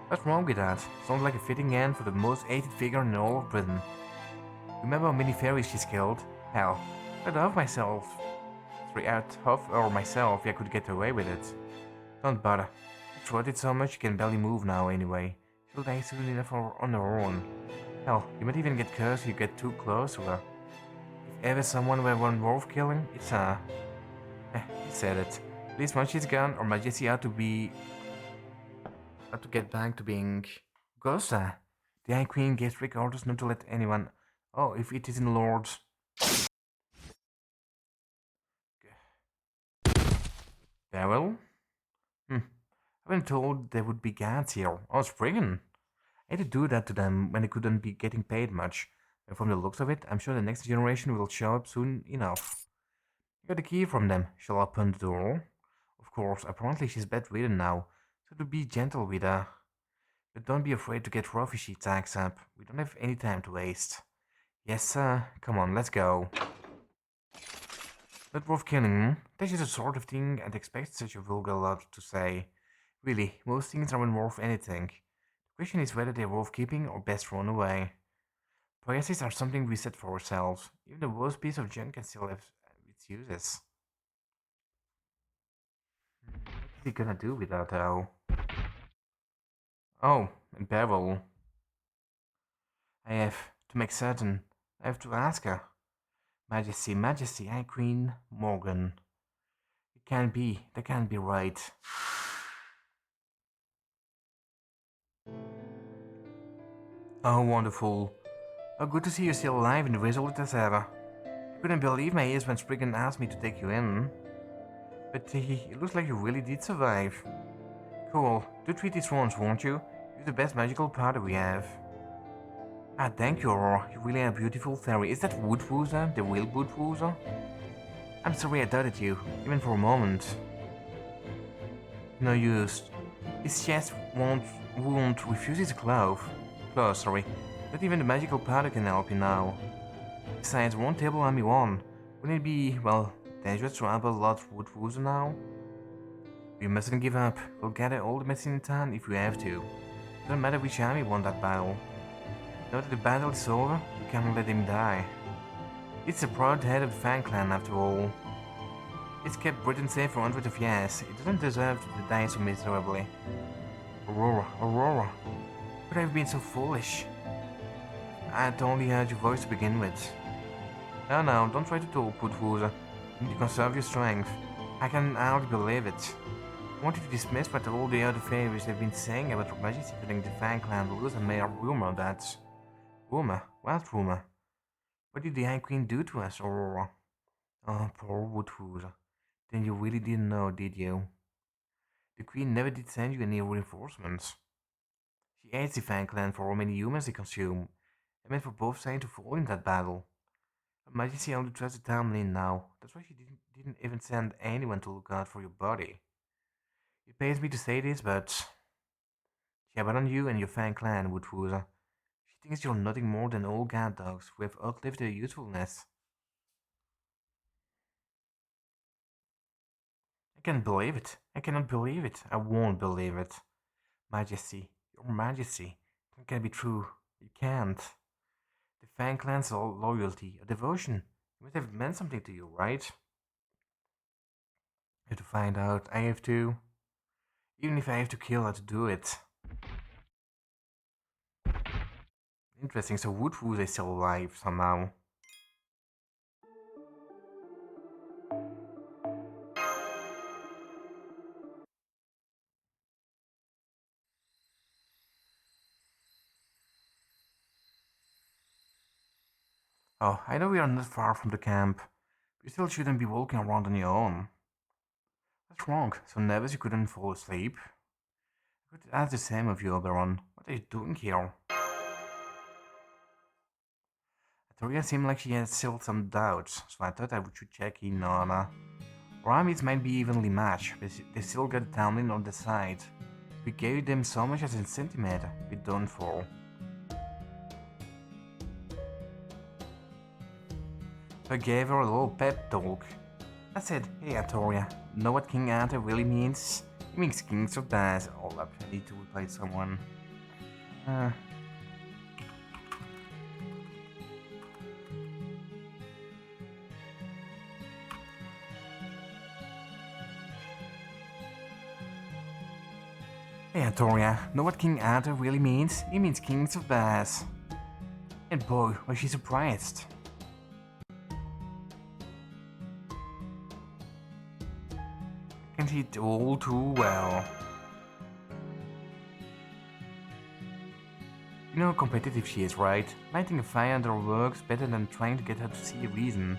What's wrong with that? Sounds like a fitting end for the most hated figure in all of Britain. Remember how many fairies she's killed? Hell, I'd love myself. Myself, I could get away with it. Don't bother. She's rotted so much she can barely move now anyway. She'll die soon enough on her own. Hell, you might even get cursed if you get too close to her. If ever someone were one worth killing, it's her. You said it. At least once she's gone, Her Majesty ought to get back to being Gosa. The High Queen gave strict orders not to let anyone. Oh, if it isn't Lord. Daryl? I've been told there would be guards here. Oh, Spriggan. I had to do that to them when they couldn't be getting paid much. And from the looks of it, I'm sure the next generation will show up soon enough. I got the key from them. Shall I open the door? Of course, apparently she's bedridden now, so to be gentle with her. But don't be afraid to get rough if she attacks up. We don't have any time to waste. Yes, sir. Come on, let's go. Not worth killing, This is the sort of thing I'd expect such a vulgar lot to say. Really, most things aren't worth anything. The question is whether they're worth keeping or best thrown away. Priorities are something we set for ourselves. Even the worst piece of junk can still have its uses. What is he gonna do with that, though? Oh, and Beryl. I have to make certain. I have to ask her. Majesty, High Queen Morgan. It can't be. That can't be right. Oh, wonderful. Oh, good to see you still alive and resolute as ever. I couldn't believe my ears when Spriggan asked me to take you in. But it looks like you really did survive. Cool. Do treat these ones, won't you? You're the best magical powder we have. Thank you, Aurora. You really are a beautiful fairy. Is that Woodwoozer? The real Woodwoozer? I'm sorry I doubted you, even for a moment. No use. His chest won't refuse his glove. Close, sorry. Not even the magical powder can help you now. Besides, one table on me one. Wouldn't it be, well, dangerous to elbow a lot of wood woozer now? We mustn't give up. We'll gather all the medicine in town if we have to. Doesn't matter which army won that battle. Now that the battle is over, we can't let him die. It's the proud head of the Fan Clan after all. It's kept Britain safe for hundreds of years. It doesn't deserve to die so miserably. Aurora, Aurora. Could I have been so foolish? I'd only heard your voice to begin with. No, don't try to talk, Putwoozer. You need to conserve your strength. I can hardly believe it. I want you to dismiss what all the other fairies have been saying about Her Majesty putting the Fan Clan rules and made a rumor that... Rumor? What rumor? What did the High Queen do to us, Aurora? Oh, poor Woodwoozer. Then you really didn't know, did you? The Queen never did send you any reinforcements. She hates the Fan Clan for how many humans they consume. I meant for both sides to fall in that battle. Her Majesty only trusts the Tamlin now. That's why she didn't even send anyone to look out for your body. It pains me to say this, but she abandoned you and your Fan Clan, Woodwoozer. She thinks you're nothing more than old guard dogs who have outlived their usefulness. I can't believe it. I cannot believe it. I won't believe it. Majesty, your Majesty, it can't be true. You can't. The Fan Clan's loyalty, a devotion, it must have meant something to you, right? I have to find out. I have to. Even if I have to kill her to do it. Interesting, so Woodwoozer is still alive somehow. Oh, I know we are not far from the camp. But you still shouldn't be walking around on your own. What's wrong? So nervous you couldn't fall asleep? I could ask the same of you, Oberon. What are you doing here? Atoria seemed like she had still some doubts, so I thought I should check in on her. Our armies might be evenly matched, but they still got the Tamlin on the side. If we gave them so much as a centimeter, we'd done for. So I gave her a little pep talk. I said, hey Atoria, know what King Arthur really means? He means kings of bass. Hold up, I need to replace someone. Hey Atoria, know what King Arthur really means? He means kings of bass. And boy, was she surprised. I can see it all too well. You know how competitive she is, right? Lighting a fire under her works better than trying to get her to see a reason.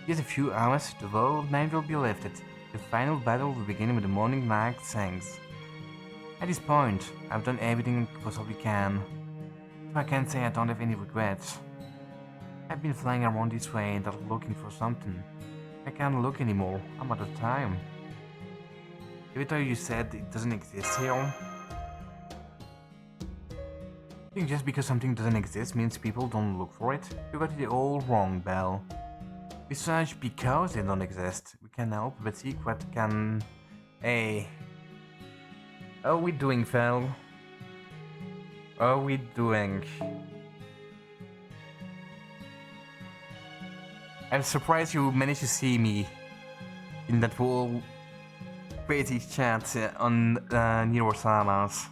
Just a few hours, the world night will be lifted. The final battle will begin with the morning light sanks. At this point, I've done everything I possibly can. So I can't say I don't have any regrets. I've been flying around this way and looking for something. I can't look anymore, I'm out of time. Every time you said it doesn't exist here. I think just because something doesn't exist means people don't look for it. You got it all wrong, Belle. Besides, because they don't exist, we can help but seek what can... Hey. How are we doing, Fel? How are we doing? I'm surprised you managed to see me in that whole crazy chat on Neurosamas.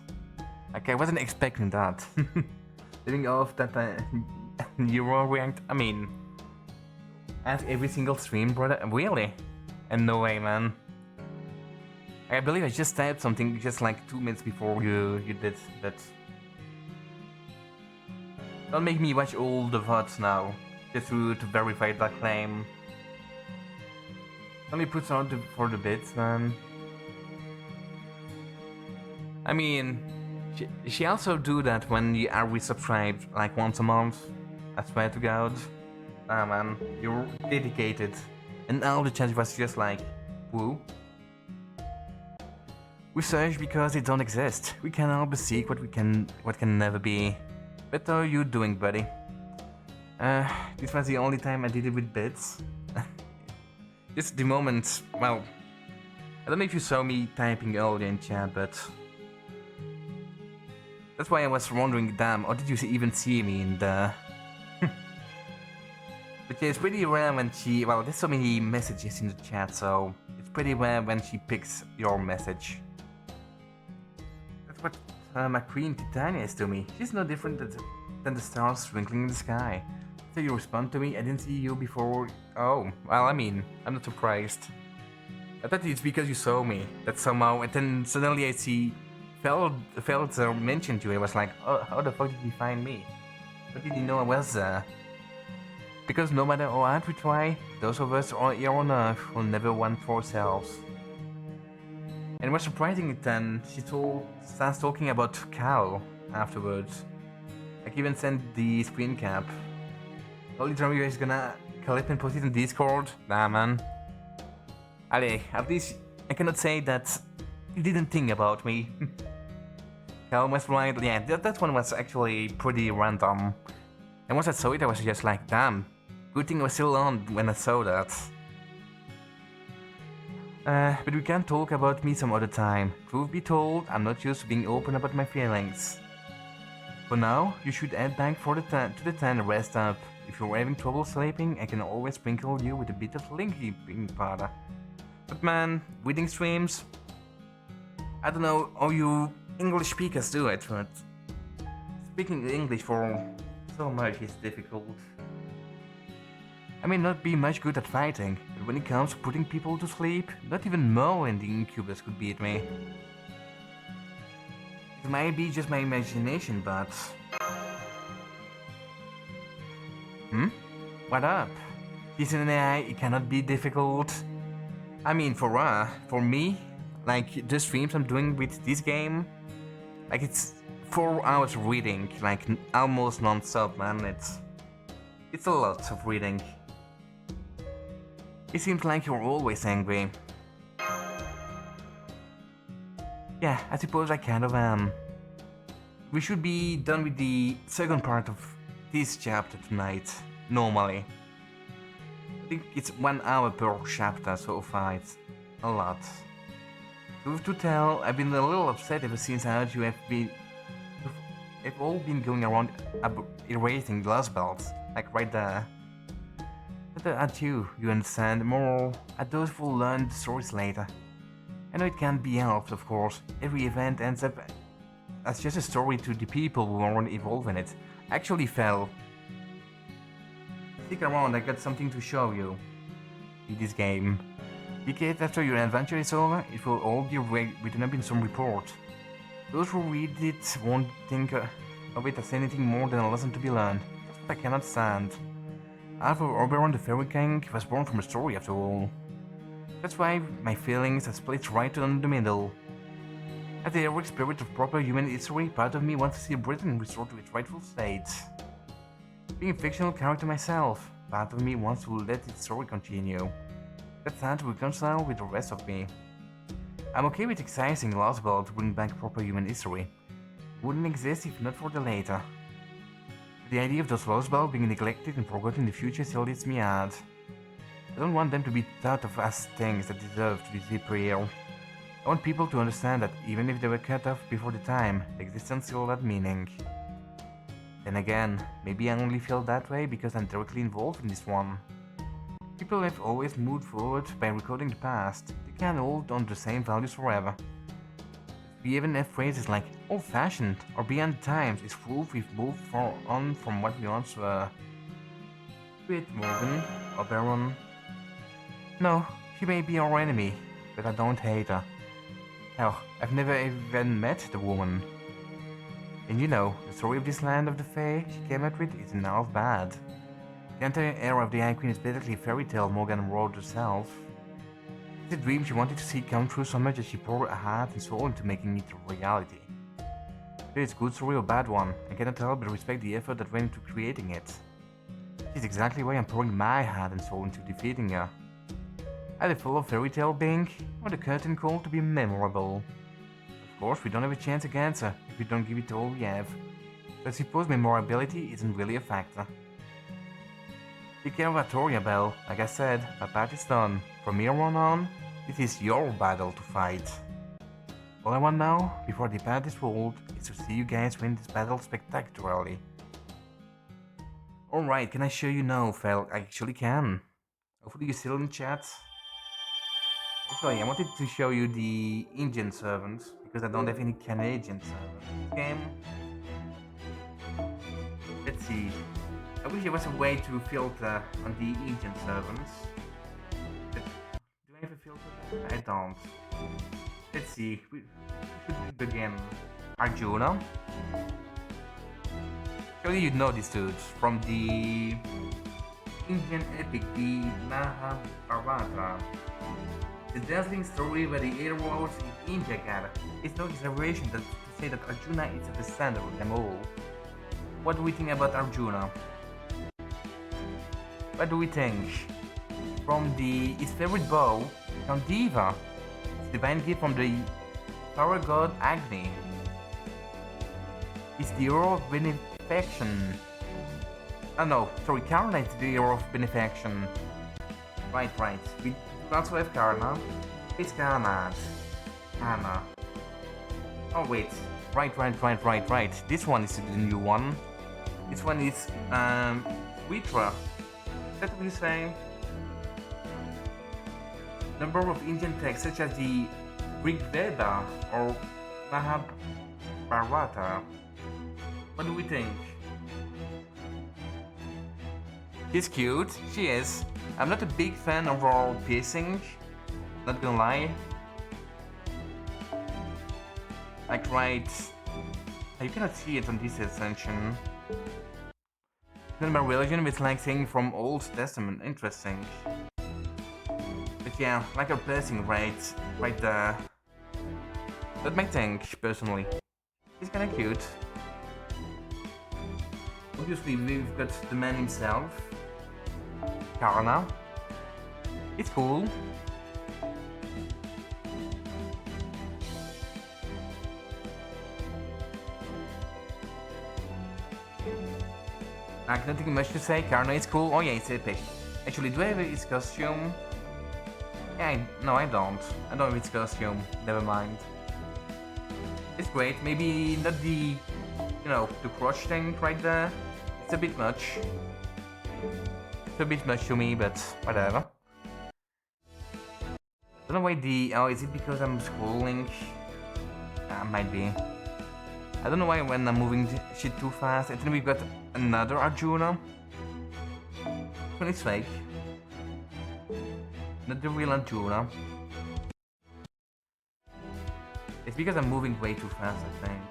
Like, I wasn't expecting that. Living off that Neuro react. I mean, at every single stream, brother. Really? And no way, man. I believe I just typed something just like 2 minutes before you did that. Don't make me watch all the VODs now, just to verify that claim. Only puts on for the bits, man. I mean, she also do that when you are resubscribed like once a month. I swear to God. Ah man, you're dedicated. And all the chat was just like, woo. We search because they don't exist. We can always seek what can never be. But how are you doing, buddy? This was the only time I did it with bits. Just the moment, well, I don't know if you saw me typing earlier in chat, but that's why I was wondering, damn, or did you even see me in the... But yeah, it's pretty rare when she, well, there's so many messages in the chat, so it's pretty rare when she picks your message. That's what my queen Titania is to me. She's no different than the stars twinkling in the sky. So you respond to me, I didn't see you before. Oh, well, I mean, I'm not surprised. I thought it's because you saw me, that somehow, and then suddenly I see Feltzer mentioned you. I was like, oh, how the fuck did he find me? How did he know I was there? Because no matter how hard we try, those of us here on Earth will never want for ourselves. And what's surprising then, she starts talking about Cal afterwards. Like even sent the screen cap. Only time you guys gonna clip and post it in Discord? Nah, man. Allez, at least I cannot say that you didn't think about me. Cal was right, yeah, that one was actually pretty random. And once I saw it, I was just like, damn, good thing I was still on when I saw that. But we can talk about me some other time. Truth be told, I'm not used to being open about my feelings. For now, you should head back to the tent and rest up. If you're having trouble sleeping, I can always sprinkle you with a bit of linky powder. But man, reading streams, I don't know how you English speakers do it, but speaking English for so much is difficult. I may not be much good at fighting, but when it comes to putting people to sleep, not even Mo and the Incubus could beat me. It might be just my imagination, but... What up? She's an AI, it cannot be difficult. I mean, for her, for me, like the streams I'm doing with this game, like it's 4 hours of reading, like almost non-stop, man. It's a lot of reading. It seems like you're always angry. Yeah, I suppose I kind of am. We should be done with the second part of this chapter tonight, normally. I think it's 1 hour per chapter so far, it's a lot. Truth to tell, I've been a little upset ever since I heard you've all been going around erasing Lostbelt, like right there. But at you understand, more at those who will learn the stories later. I know it can't be helped, of course. Every event ends up as just a story to the people who aren't involved in it. Actually, Fel, stick around, I got something to show you in this game. Decades after your adventure is over, it will all be written up in some report. Those who read it won't think of it as anything more than a lesson to be learned. That's what I cannot stand. Arthur Oberon the Fairy King was born from a story after all. That's why my feelings are split right down the middle. As the heroic spirit of proper human history, part of me wants to see Britain restored to its rightful state. Being a fictional character myself, part of me wants to let its story continue. That's hard to reconcile with the rest of me. I'm okay with excising Lostbelt to bring back proper human history. It wouldn't exist if not for the later. The idea of those Lostbelt being neglected and forgotten in the future still leaves me hard. I don't want them to be thought of as things that deserve to disappear. I want people to understand that even if they were cut off before the time, their existence still had meaning. Then again, maybe I only feel that way because I'm directly involved in this one. People have always moved forward by recording the past. They can't hold on to the same values forever. We even have phrases like old-fashioned or beyond the times is proof we've moved on from what we once were. Be it Morgan or Baron. No, she may be our enemy, but I don't hate her. Hell, I've never even met the woman. And you know, the story of this land of the Fae she came up with isn't half bad. The entire era of the Eye Queen is basically a fairy tale Morgan wrote herself. It's a dream she wanted to see come true so much that she poured her heart and soul into making it a reality. Whether it's a good story or a bad one, I cannot help but respect the effort that went into creating it. She's exactly why I'm pouring my heart and soul into defeating her. Either full of fairy tale being, or the curtain call to be memorable. course, we don't have a chance against her if we don't give it all we have. So I suppose memorability isn't really a factor. Take care of Artoria, Belle. Like I said, my part is done. From here on, this is your battle to fight. All I want now, before I depart this world, is to see you guys win this battle spectacularly. Alright, can I show you now, Fel? I actually can. Hopefully you're still in chat. Actually, I wanted to show you the Indian servants, because I don't have any Canadian servants in this game. Let's see. I wish there was a way to filter on the Indian servants. But do I have a filter? I don't. Let's see. We should begin. Arjuna. Surely you know these dudes from the Indian epic, the Mahabharata. The dazzling story where the heroes in India gather. It's no exaggeration to say that Arjuna is at the center of them all. What do we think about Arjuna? What do we think? From his favorite bow, Kandiva, it's divine gift from the power god Agni. It's the hero of benefaction. Oh no, sorry, Karna is the hero of benefaction. Right. We also have Karna. It's Karna. Oh wait. Right. This one is the new one. This one is Vitra. Is that what you say? Number of Indian texts such as the Rig Veda or Mahabharata. What do we think? She's cute, she is. I'm not a big fan of her piercing, not gonna lie. Like right... You cannot see it on this ascension. Not my religion, it's like saying from Old Testament, interesting. But yeah, like her piercing right there. That might think, personally. He's kinda cute. Obviously we've got the man himself. Karna. It's cool. Like, nothing much to say. Karna is cool. Oh yeah, it's epic. Actually, do I have his costume? Yeah, no, I don't. I don't have his costume. Never mind. It's great. Maybe not the, the crotch thing right there. It's a bit much. It's a bit much to me, but whatever. Don't know why is it because I'm scrolling? Might be. I don't know why when I'm moving shit too fast. And then we've got another Arjuna. This one is fake. Not the real Arjuna. It's because I'm moving way too fast, I think.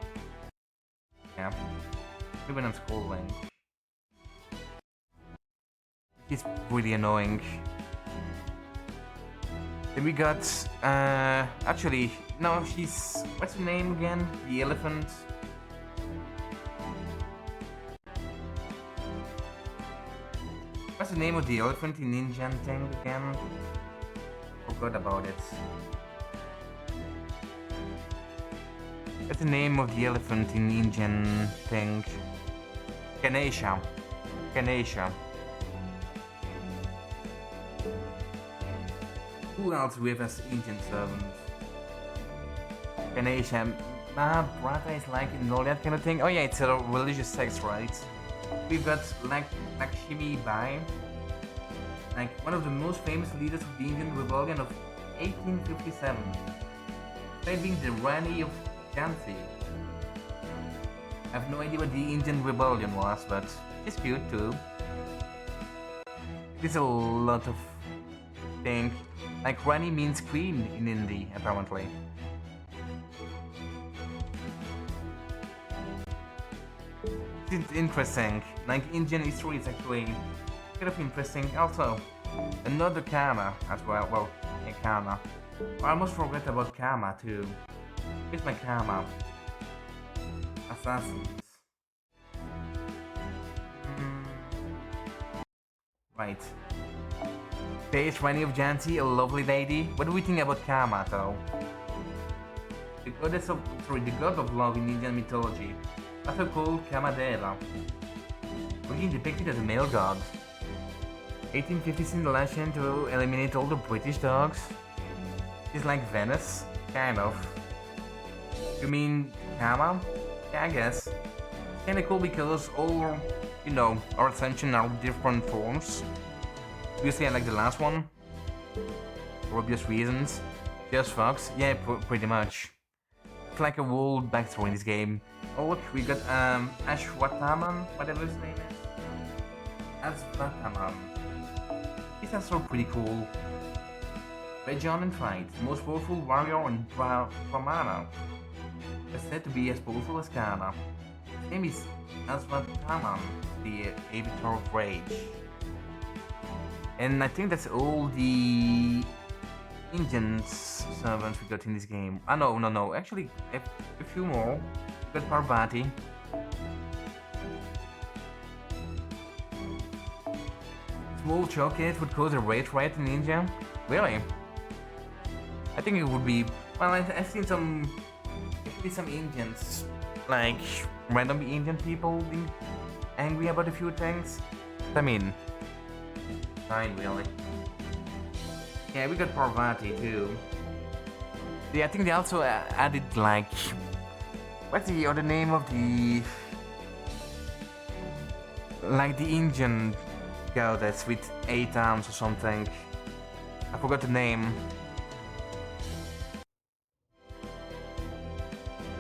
Yeah. Maybe when I'm scrolling. It's really annoying. Then we got, actually, no, she's, what's her name again? The elephant. What's the name of the elephant in Indian thing again? Forgot about it. What's the name of the elephant in Indian thing? Ganesha. Who else we have as Indian servant? Ganesha. Mahabharata is like and all that kind of thing. Oh yeah, it's a religious text, right? We've got Lakshmi Bai, like one of the most famous leaders of the Indian Rebellion of 1857, being the Rani of Jhansi. I have no idea what the Indian Rebellion was, but she's cute too. There's a lot of things. Like Rani means queen in Hindi, apparently. It's interesting. Like Indian history is actually kind of interesting. Also, another Karma as well. Well, a Karma. I almost forgot about Karma too. Here's my Karma. Assassins. Right. Page Rani of Jhansi, a lovely lady. What do we think about Karma though? The god of love in Indian mythology, also called Kamadeva, originally depicted as a male god. 1850s in the legend to eliminate all the British dogs. It's like Venice, kind of. You mean Kama? Yeah, I guess. It's kinda cool because all, our ascension are different forms. Obviously, I like the last one. For obvious reasons. Just Fox? Yeah, pretty much. It's like a whole backstory in this game. Oh look, we got Ashwataman, whatever his name is. Ashwataman. He's also pretty cool. Rajan and Fight, the most powerful warrior in Brahmana. Is said to be as powerful as Kana. His name is Ashwataman, the Avatar of Rage. And I think that's all the Indian servants we got in this game. Ah, no. Actually, a few more. We got Parvati. Small chocolate would cause a rage riot in India? Really? I think it would be. Well, I've seen some Indians, like random Indian people being angry about a few things. I mean, fine, really. Yeah, we got Parvati too. Yeah, I think they also added like, what's the other name of the Indian goddess with 8 arms or something? I forgot the name.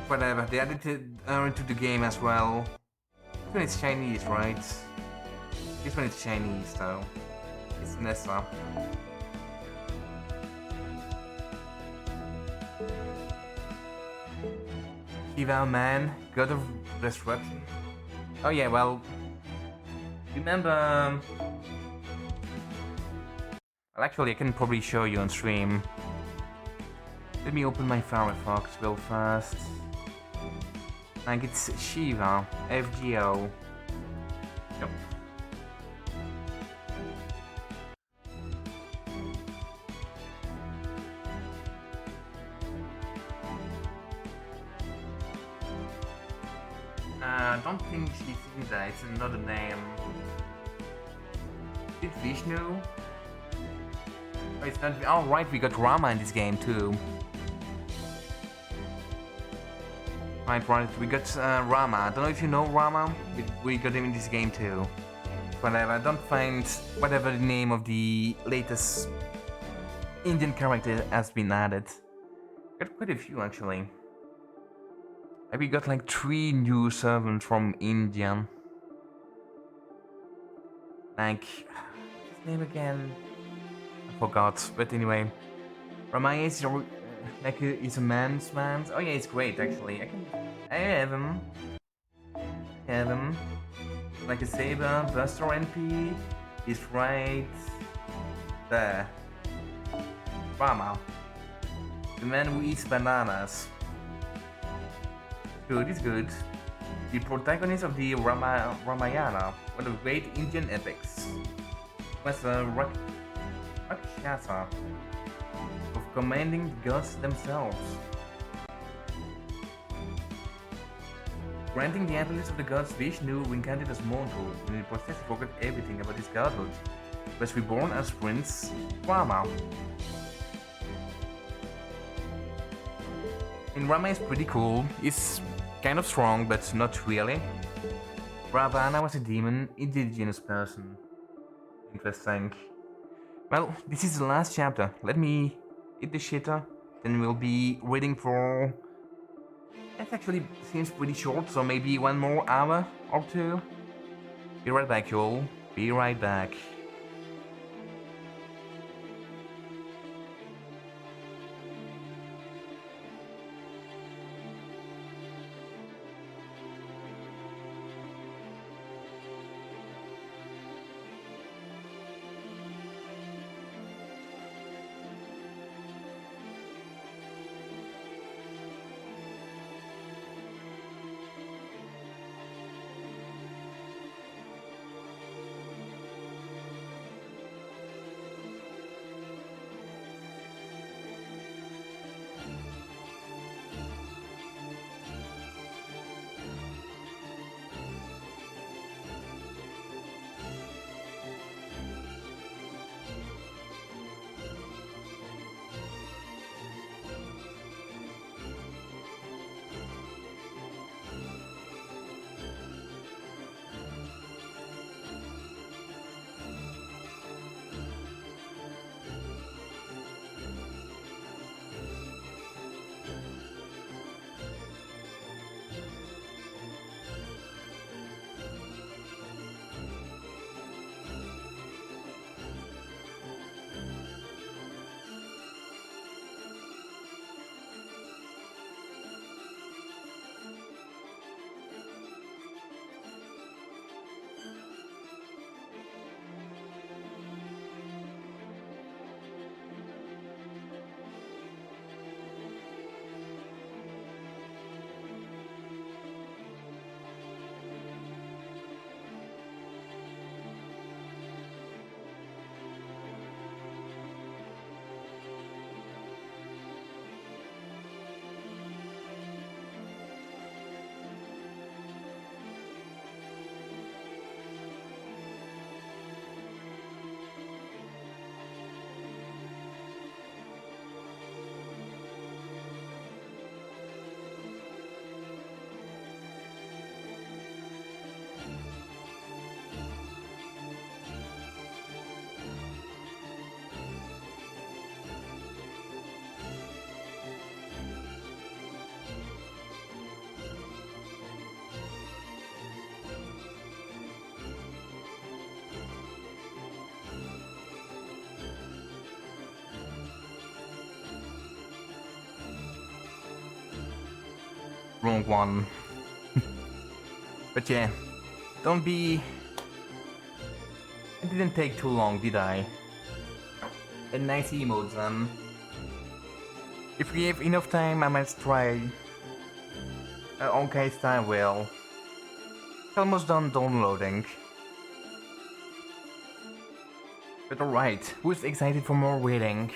Whatever, they added it into the game as well. This one is Chinese, right? This one is Chinese though. It's Nessa. Shiva man, god of destruction. Oh yeah, well, remember. Well, actually, I can probably show you on stream. Let me open my Firefox real fast. Like it's Shiva, FGO. Yep. I don't think she's Sita, it's another name. Is it Vishnu? Oh, it's not. Oh, right, we got Rama in this game too. Right, we got Rama. I don't know if you know Rama, but we got him in this game too. Whatever, I don't find whatever the name of the latest Indian character has been added. Got quite a few actually. We got like 3 new servants from India. Like, what's his name again? I forgot, but anyway. Ramaya is like he's a man's man. Oh yeah, it's great actually. I have him. Like a saber, Buster NP. He's right there. Rama. The man who eats bananas. Good, it's good. The protagonist of the Ramayana, one of the great Indian epics, was a Rakshasa of commanding the gods themselves. Granting the abilities of the gods, Vishnu, reincarnated as mortal, and in the process he forgot everything about his godhood. He was reborn as Prince Rama. And Rama is pretty cool. He's kind of strong, but not really. Ravana was a demon, indigenous person. Interesting. Well, this is the last chapter. Let me hit the shitter, then we'll be waiting for... That actually seems pretty short, so maybe 1 more hour or 2. Be right back, y'all. Be right back. Wrong one. But yeah, don't be... It didn't take too long, did I? A nice emote then. If we have enough time, I might try on style will. It's almost done downloading. But alright, who's excited for more waiting?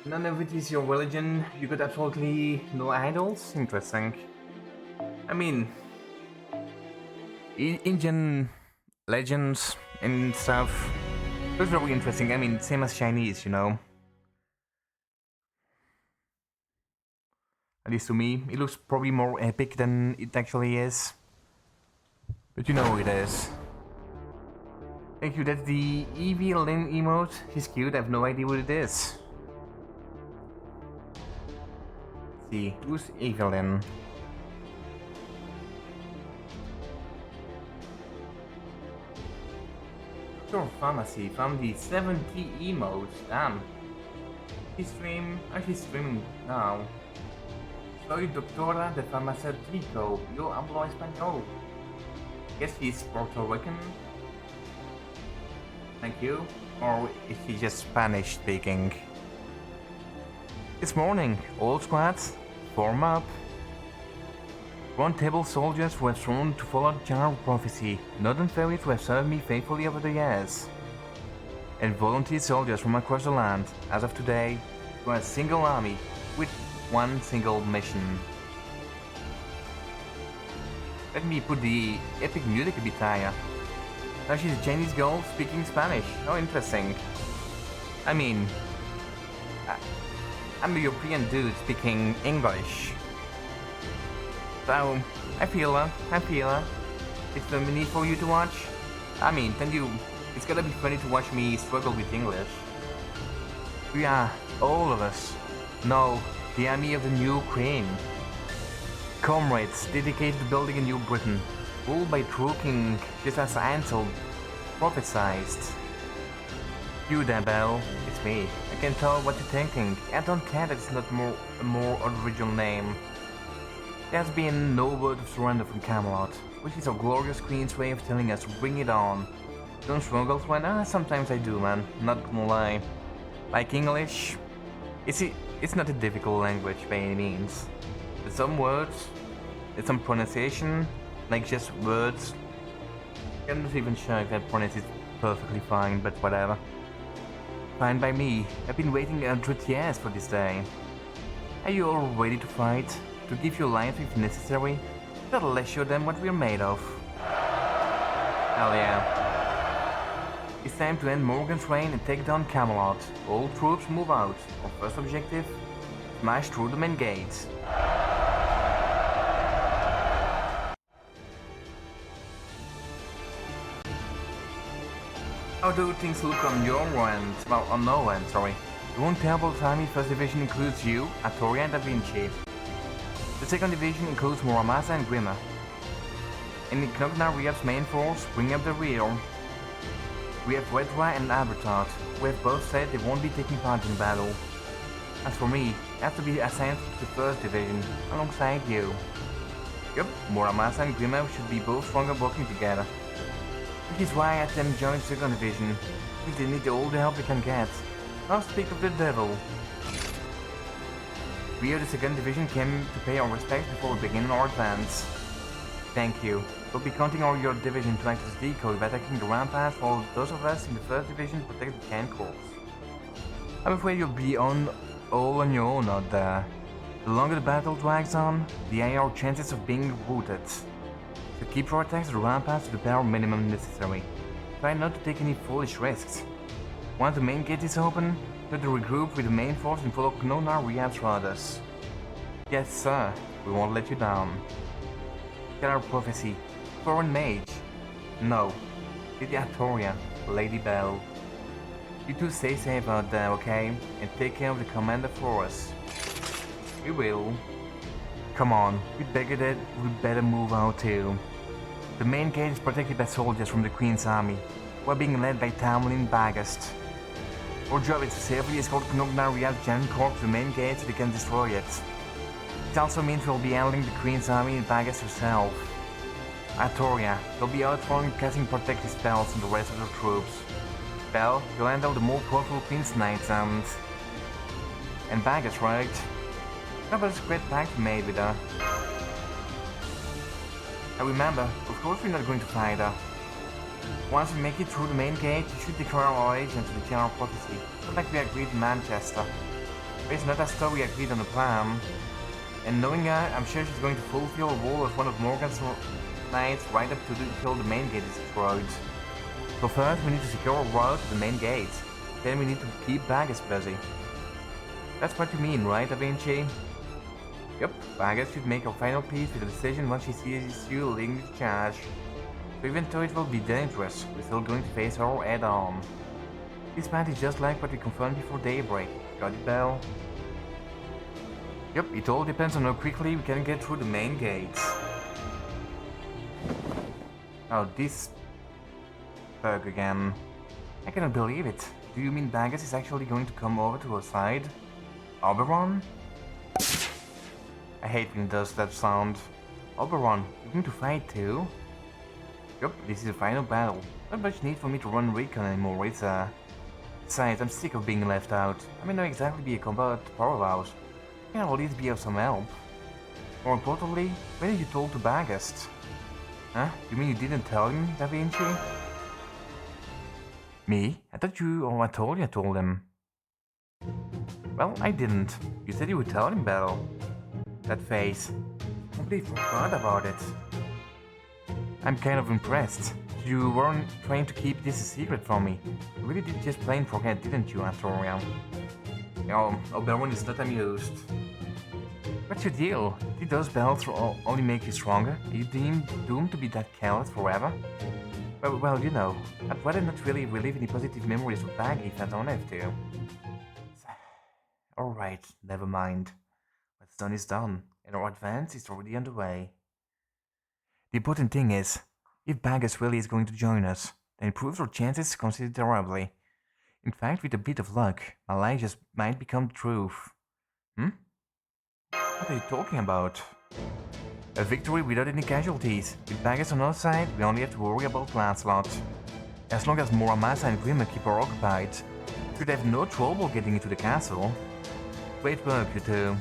None of it is your religion, you got absolutely no idols? Interesting. I mean, Indian legends and stuff, it was very interesting. I mean, same as Chinese, you know. At least to me, it looks probably more epic than it actually is. But you know it is. Thank you, that's the Evie Lynn emote. She's cute, I have no idea what it is. Let's see, who's Evelyn? Doctor Pharmacy found the 70 emotes. Damn. She's streaming now. Soy doctora de farmacéutico. Yo hablo español. Guess she's Puerto Rican. Thank you. Or is she just Spanish speaking? This morning, all squads, form up. Round-table soldiers were thrown to follow general prophecy. Northern fairies who have served me faithfully over the years. And volunteer soldiers from across the land, as of today, were a single army with one single mission. Let me put the epic music a bit higher. Now she's a Chinese girl speaking Spanish. How interesting. I mean, I'm a European dude speaking English. So, I feel her. It's a need for you to watch. I mean, it's gonna be funny to watch me struggle with English. We are, all of us, know the army of the new Queen. Comrades dedicated to building a new Britain, ruled by true king, just as Ansel prophesied. You there, Belle, it's me. I can tell what you're thinking. I don't care that it's not a more original name. There's been no word of surrender from Camelot, which is our glorious queen's way of telling us bring it on. Don't struggle when sometimes I do, man, not gonna lie. Like English, it's not a difficult language by any means. There's some words, there's some pronunciation, like just words. I'm not even sure if that pronounce is perfectly fine, but whatever. Fine by me. I've been waiting 100 years for this day. Are you all ready to fight? To give your life if necessary? That'll show them what we're made of. Hell yeah. It's time to end Morgan's reign and take down Camelot. All troops move out. Our first objective? Smash through the main gates. How do things look on your end? Well, on no end, sorry. The One Terrible Army First Division includes you, Artoria and Da Vinci. The Second Division includes Muramasa and Grimmer. And in Knognar Riab's main force, bring up the rear. We have Redra and Abertard, who have both said they won't be taking part in battle. As for me, I have to be assigned to the First Division, alongside you. Yup, Muramasa and Grimmer should be both stronger working together. Which is why I had them join Second Division. We need all the help we can get. Now speak of the devil. We of the Second Division came to pay our respects before we begin our advance. Thank you. We'll be counting on your division to act as decoy by attacking the ramparts while those of us in the First Division protect the can corps. I'm afraid you'll be all on your own out there. The longer the battle drags on, the higher our chances of being routed. So keep your attacks at the ramparts to the bare minimum necessary. Try not to take any foolish risks. Once the main gate is open, try to regroup with the main force and follow Knognar Riab's orders. Yes, sir, we won't let you down. Get our prophecy. Foreign mage. No. Lady Artoria, Lady Belle. You two stay safe out there, okay? And take care of the commander for us. We will. Come on, we better move out too. The main gate is protected by soldiers from the Queen's army. We're being led by Tamlin Bagast. Our job is to safely escort Knognar Riab's Gen Corps to the main gate so they can destroy it. It also means we'll be handling the Queen's army and Bagus herself. Artoria, you'll be out throwing casting protective spells on the rest of the troops. Bell, you'll handle the more powerful Queen's Knights and Bagus, right? That was a great pact we made with her. And remember, of course we're not going to fight her. Once we make it through the main gate, you should declare our allegiance to the General Prophecy, just like we agreed in Manchester. But it's not as though we agreed on the plan. And knowing her, I'm sure she's going to fulfill the role of one of Morgan's knights right up till the main gate is destroyed. So first we need to secure a route to the main gate. Then we need to keep Bagus busy. That's what you mean, right, Da Vinci? Yep, Bagus should make her final peace with the decision once she sees you leading the charge. So even though it will be dangerous, we're still going to face her head on. This plan is just like what we confirmed before daybreak. Got it, Bell? Yep, it all depends on how quickly we can get through the main gates. Oh, this bug again. I cannot believe it. Do you mean Bagus is actually going to come over to our side? Oberon? I hate when it does that sound. Oberon, you're going to fight too? Yup, this is the final battle. Not much need for me to run recon anymore, it's Besides, I'm sick of being left out. I may not exactly be a combat powerhouse. I can at least be of some help. More importantly, when did you told to Bagus? Huh? You mean you didn't tell him, Da Vinci? Me? I thought you, or I told you I told him. Well, I didn't. You said you would tell him, Bell. That face. I completely forgot about it. I'm kind of impressed. You weren't trying to keep this a secret from me. You really did just plain forget, didn't you, Artoria? Oh, Oberon is not amused. What's your deal? Did those bells only make you stronger? Are you doomed to be that careless forever? Well, you know, I'd rather not really relive any positive memories of Baggy if I don't have to. Alright, never mind. What's done is done, and our advance is already underway. The important thing is, if Bagus really is going to join us, then it improves our chances considerably. In fact, with a bit of luck, my lie just might become the truth. What are you talking about? A victory without any casualties. With Bagus on our side, we only have to worry about Lancelot. As long as Muramasa and Grimmer keep her occupied, we should have no trouble getting into the castle. Great work, you two.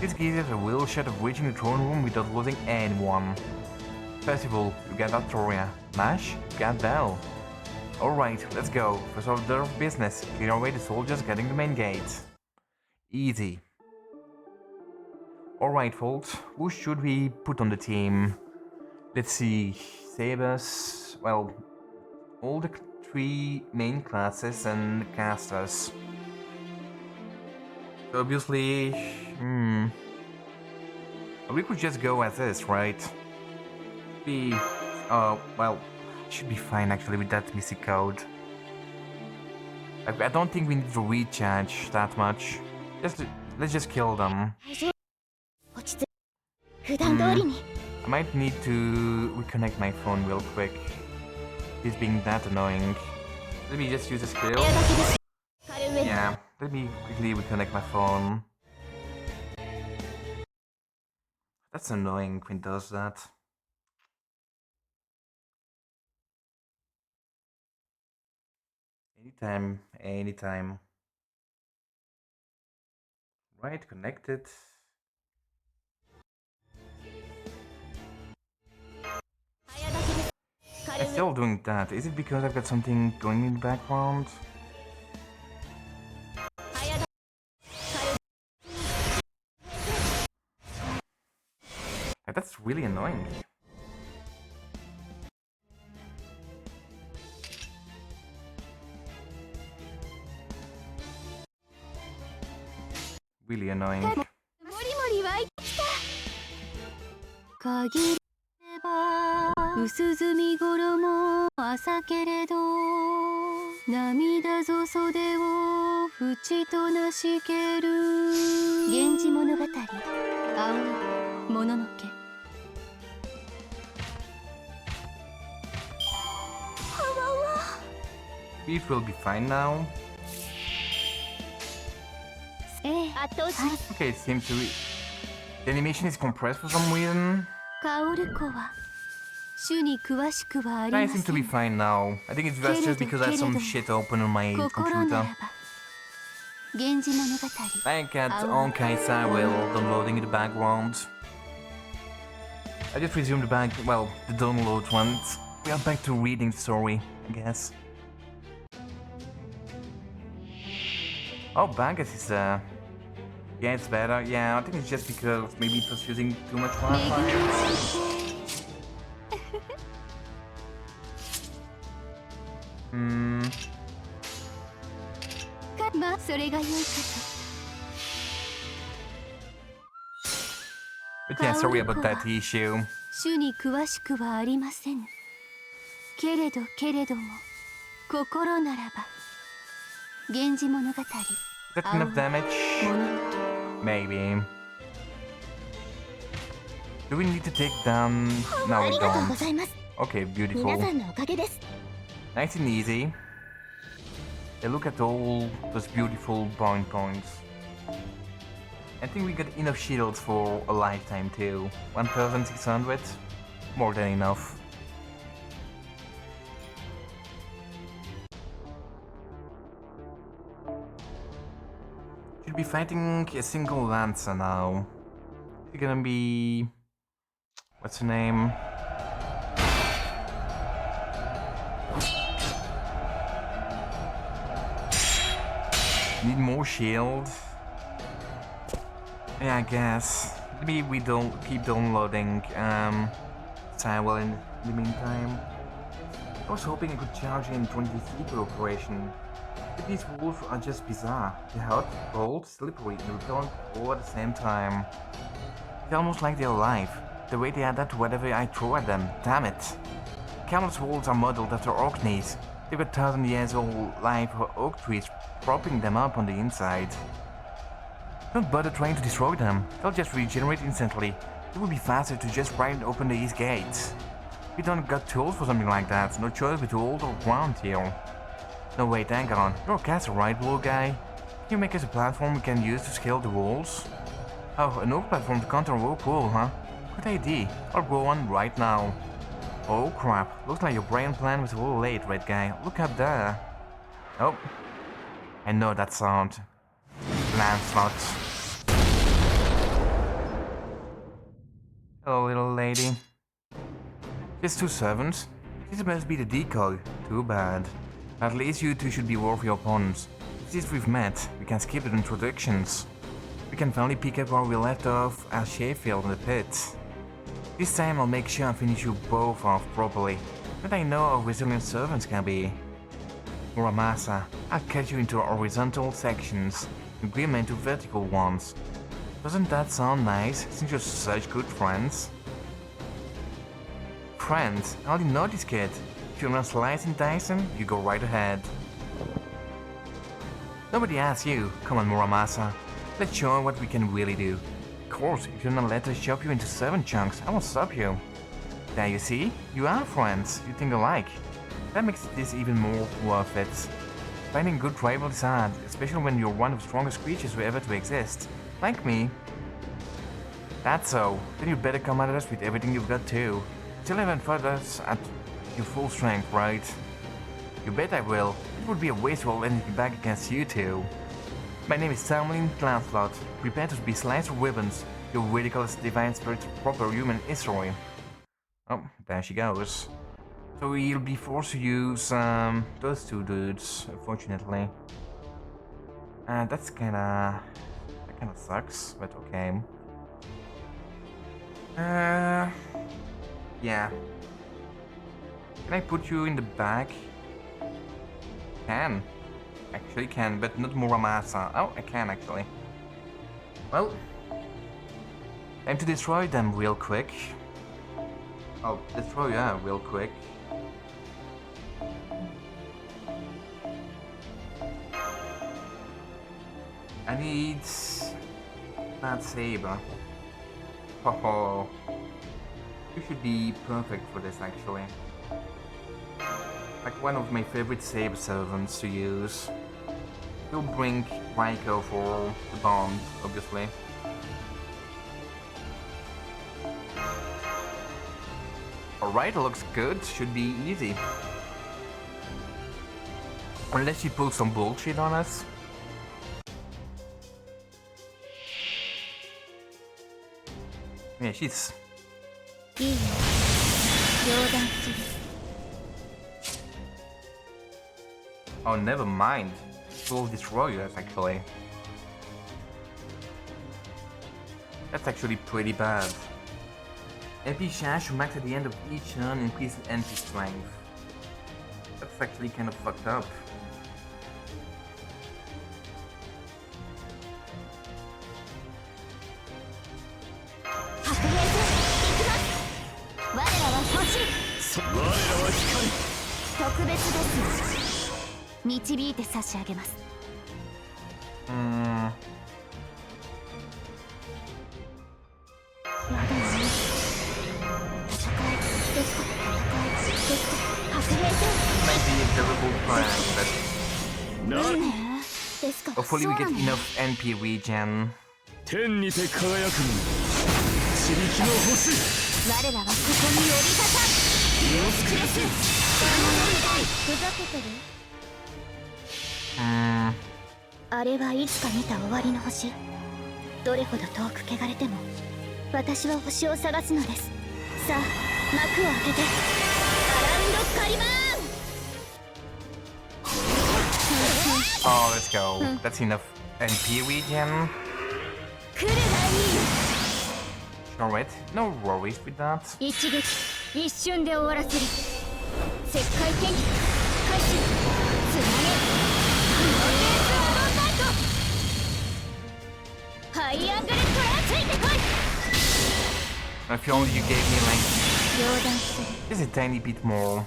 This gives us a real shot of reaching the throne room without losing anyone. Percival, you got Artoria. Nash, you got Bell. Alright, let's go. First order of business, clear away the soldiers getting the main gate. Easy. Alright, folks, who should we put on the team? Let's see, Sabers, well, all the three main classes and casters. So obviously, we could just go as is, right? Well, should be fine actually with that missing code. I don't think we need to recharge that much. Let's just kill them. I might need to reconnect my phone real quick. It's being that annoying. Let me just use a skill. Yeah, let me quickly reconnect my phone. That's annoying when it does that. Anytime. Right, connected. I'm still doing that. Is it because I've got something going in the background? That's really annoying. Really annoying. It will be fine now. Okay, it seems to be. The animation is compressed for some reason. I seem to be fine now. I think it's just because I have some shit open on my computer. I got Onkai Cyril downloading in the background. I just resumed the the download once. We are back to reading the story, I guess. Oh, Bagus is yeah, it's better. Yeah, I think it's just because maybe it was using too much Wi-Fi. But yeah, sorry about that issue. Is that enough damage? Maybe. Do we need to take down? No, we don't. Okay, beautiful. Nice and easy. Hey, look at all those beautiful bond points. I think we got enough shields for a lifetime too. 1600? More than enough. Should be fighting a single Lancer now. It's gonna be... what's her name? Need more shield. Yeah, I guess. Maybe we don't keep downloading Tyrell in the meantime. I was hoping I could charge in 23 operation. But these wolves are just bizarre. They're hot, cold, slippery, and repellent all at the same time. It's almost like they're alive. The way they adapt to whatever I throw at them. Damn it. Countless walls are modeled after oak knees. They've got 1,000 years old live oak trees propping them up on the inside. Don't bother trying to destroy them. They'll just regenerate instantly. It would be faster to just pry and open the east gates. We don't got tools for something like that. No choice but to hold our ground here. No wait, hang on. You're a caster, right, little guy? Can you make us a platform we can use to scale the walls? Oh, an oak platform to counter oak cool, huh? Good idea. I'll go on right now. Oh crap, looks like your brain plan was a little late, red guy. Look up there. Oh. I know that sound. Lancelot. Hello, little lady. Just 2 servants? She's supposed to be the decoy. Too bad. At least you two should be worthy opponents. Since we've met, we can skip the introductions. We can finally pick up where we left off at Sheffield in the pit. This time I'll make sure I finish you both off properly. But I know how resilient servants can be. Muramasa, I'll cut you into horizontal sections and Grim into vertical ones. Doesn't that sound nice, since you're such good friends? Friends? I already know this kid. If you wanna slice and dice him, you go right ahead. Nobody asked you. Come on, Muramasa. Let's show what we can really do. Of course, if you're gonna let us chop you into 7 chunks, I won't stop you. There you see? You are friends. You think alike. That makes this even more worth it. Finding good rival is hard, especially when you're one of the strongest creatures ever to exist. Like me. That's so. Then you better come at us with everything you've got too. Still haven't fought us at your full strength, right? You bet I will. It would be a waste of all energy back against you two. My name is Tamlin Lancelot. Prepare to be sliced with ribbons. Your ridiculous divine spirit's proper human history. Oh, there she goes. So we'll be forced to use those 2 dudes, unfortunately. That kinda sucks, but okay. Yeah. Can I put you in the back? Can. Actually can, but not Muramasa. Oh, I can actually. Well, time to destroy them real quick. Oh, destroy, yeah, real quick. I need that saber. Oh, you should be perfect for this actually. Like one of my favorite saber servants to use. You'll bring Raiko for the bomb, obviously. Alright, looks good. Should be easy. Unless she pulls some bullshit on us. Yeah, she's... Oh, never mind. Will destroy us, actually. That's actually pretty bad. MP Shash who max at the end of each turn increases NP strength. That's actually kind of fucked up. Might be a terrible plan, but hopefully we get enough NP regen. Hmm. あれはいつか見た終わりの星。どれほど遠く汚れても私は星を探すのです。さあ、幕を開けてアランドカリマン。 Oh, let's go. That's enough NP regen. Alright, no worries with that. 一撃一瞬で終わらせる。石灰天気開始。つなげ。ハイアングルトラついてこい。 If only you gave me like just a tiny bit more.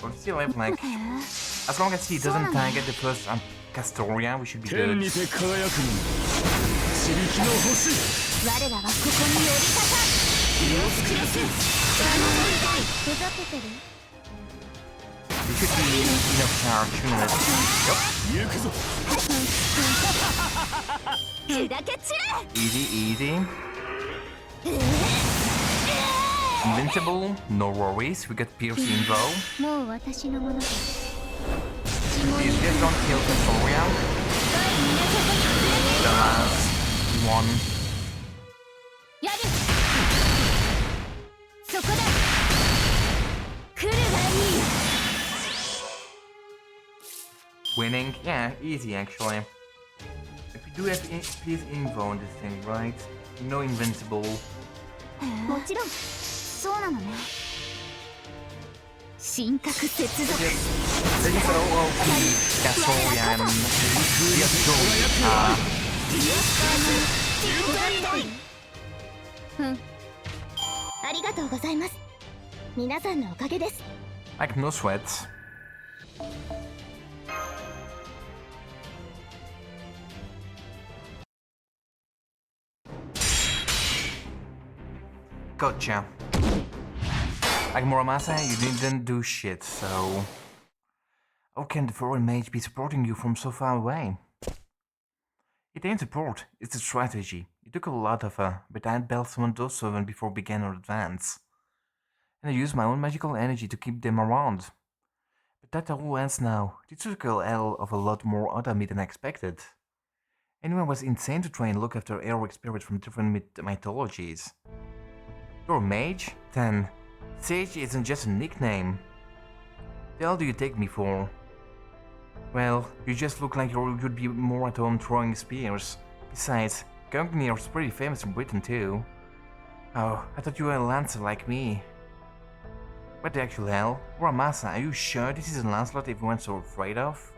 But still have like, as long as he doesn't target the first Castoria, we should be good. We should be enough charge. Easy, easy. Invincible, no worries. We got Pierce Invo. Please just don't kill Castoria. The last one. Winning? Yeah, easy actually. If we do have Pierce Invo on this thing, right? No invincible. もちろんそうなのね。神格接続。This is OOP Castoria and Pierce ありがとうございます。皆さんのおかげです。 Like no sweats. Gotcha. Like Muramasa, you didn't do shit, so... How can the foreign mage be supporting you from so far away? It ain't support, it's a strategy. You took a lot of but I had someone does so even before began our advance. And I used my own magical energy to keep them around. But that all ends now. It took a hell of a lot more out of me than I expected. Anyone was insane to try and look after heroic spirits from different mythologies. You're a mage? Then Sage isn't just a nickname. The hell do you take me for? Well, you just look like you'd be more at home throwing spears. Besides, Gungnir's pretty famous in Britain too. Oh, I thought you were a lancer like me. What the actual hell? Muramasa, are you sure this isn't Lancelot everyone's so afraid of?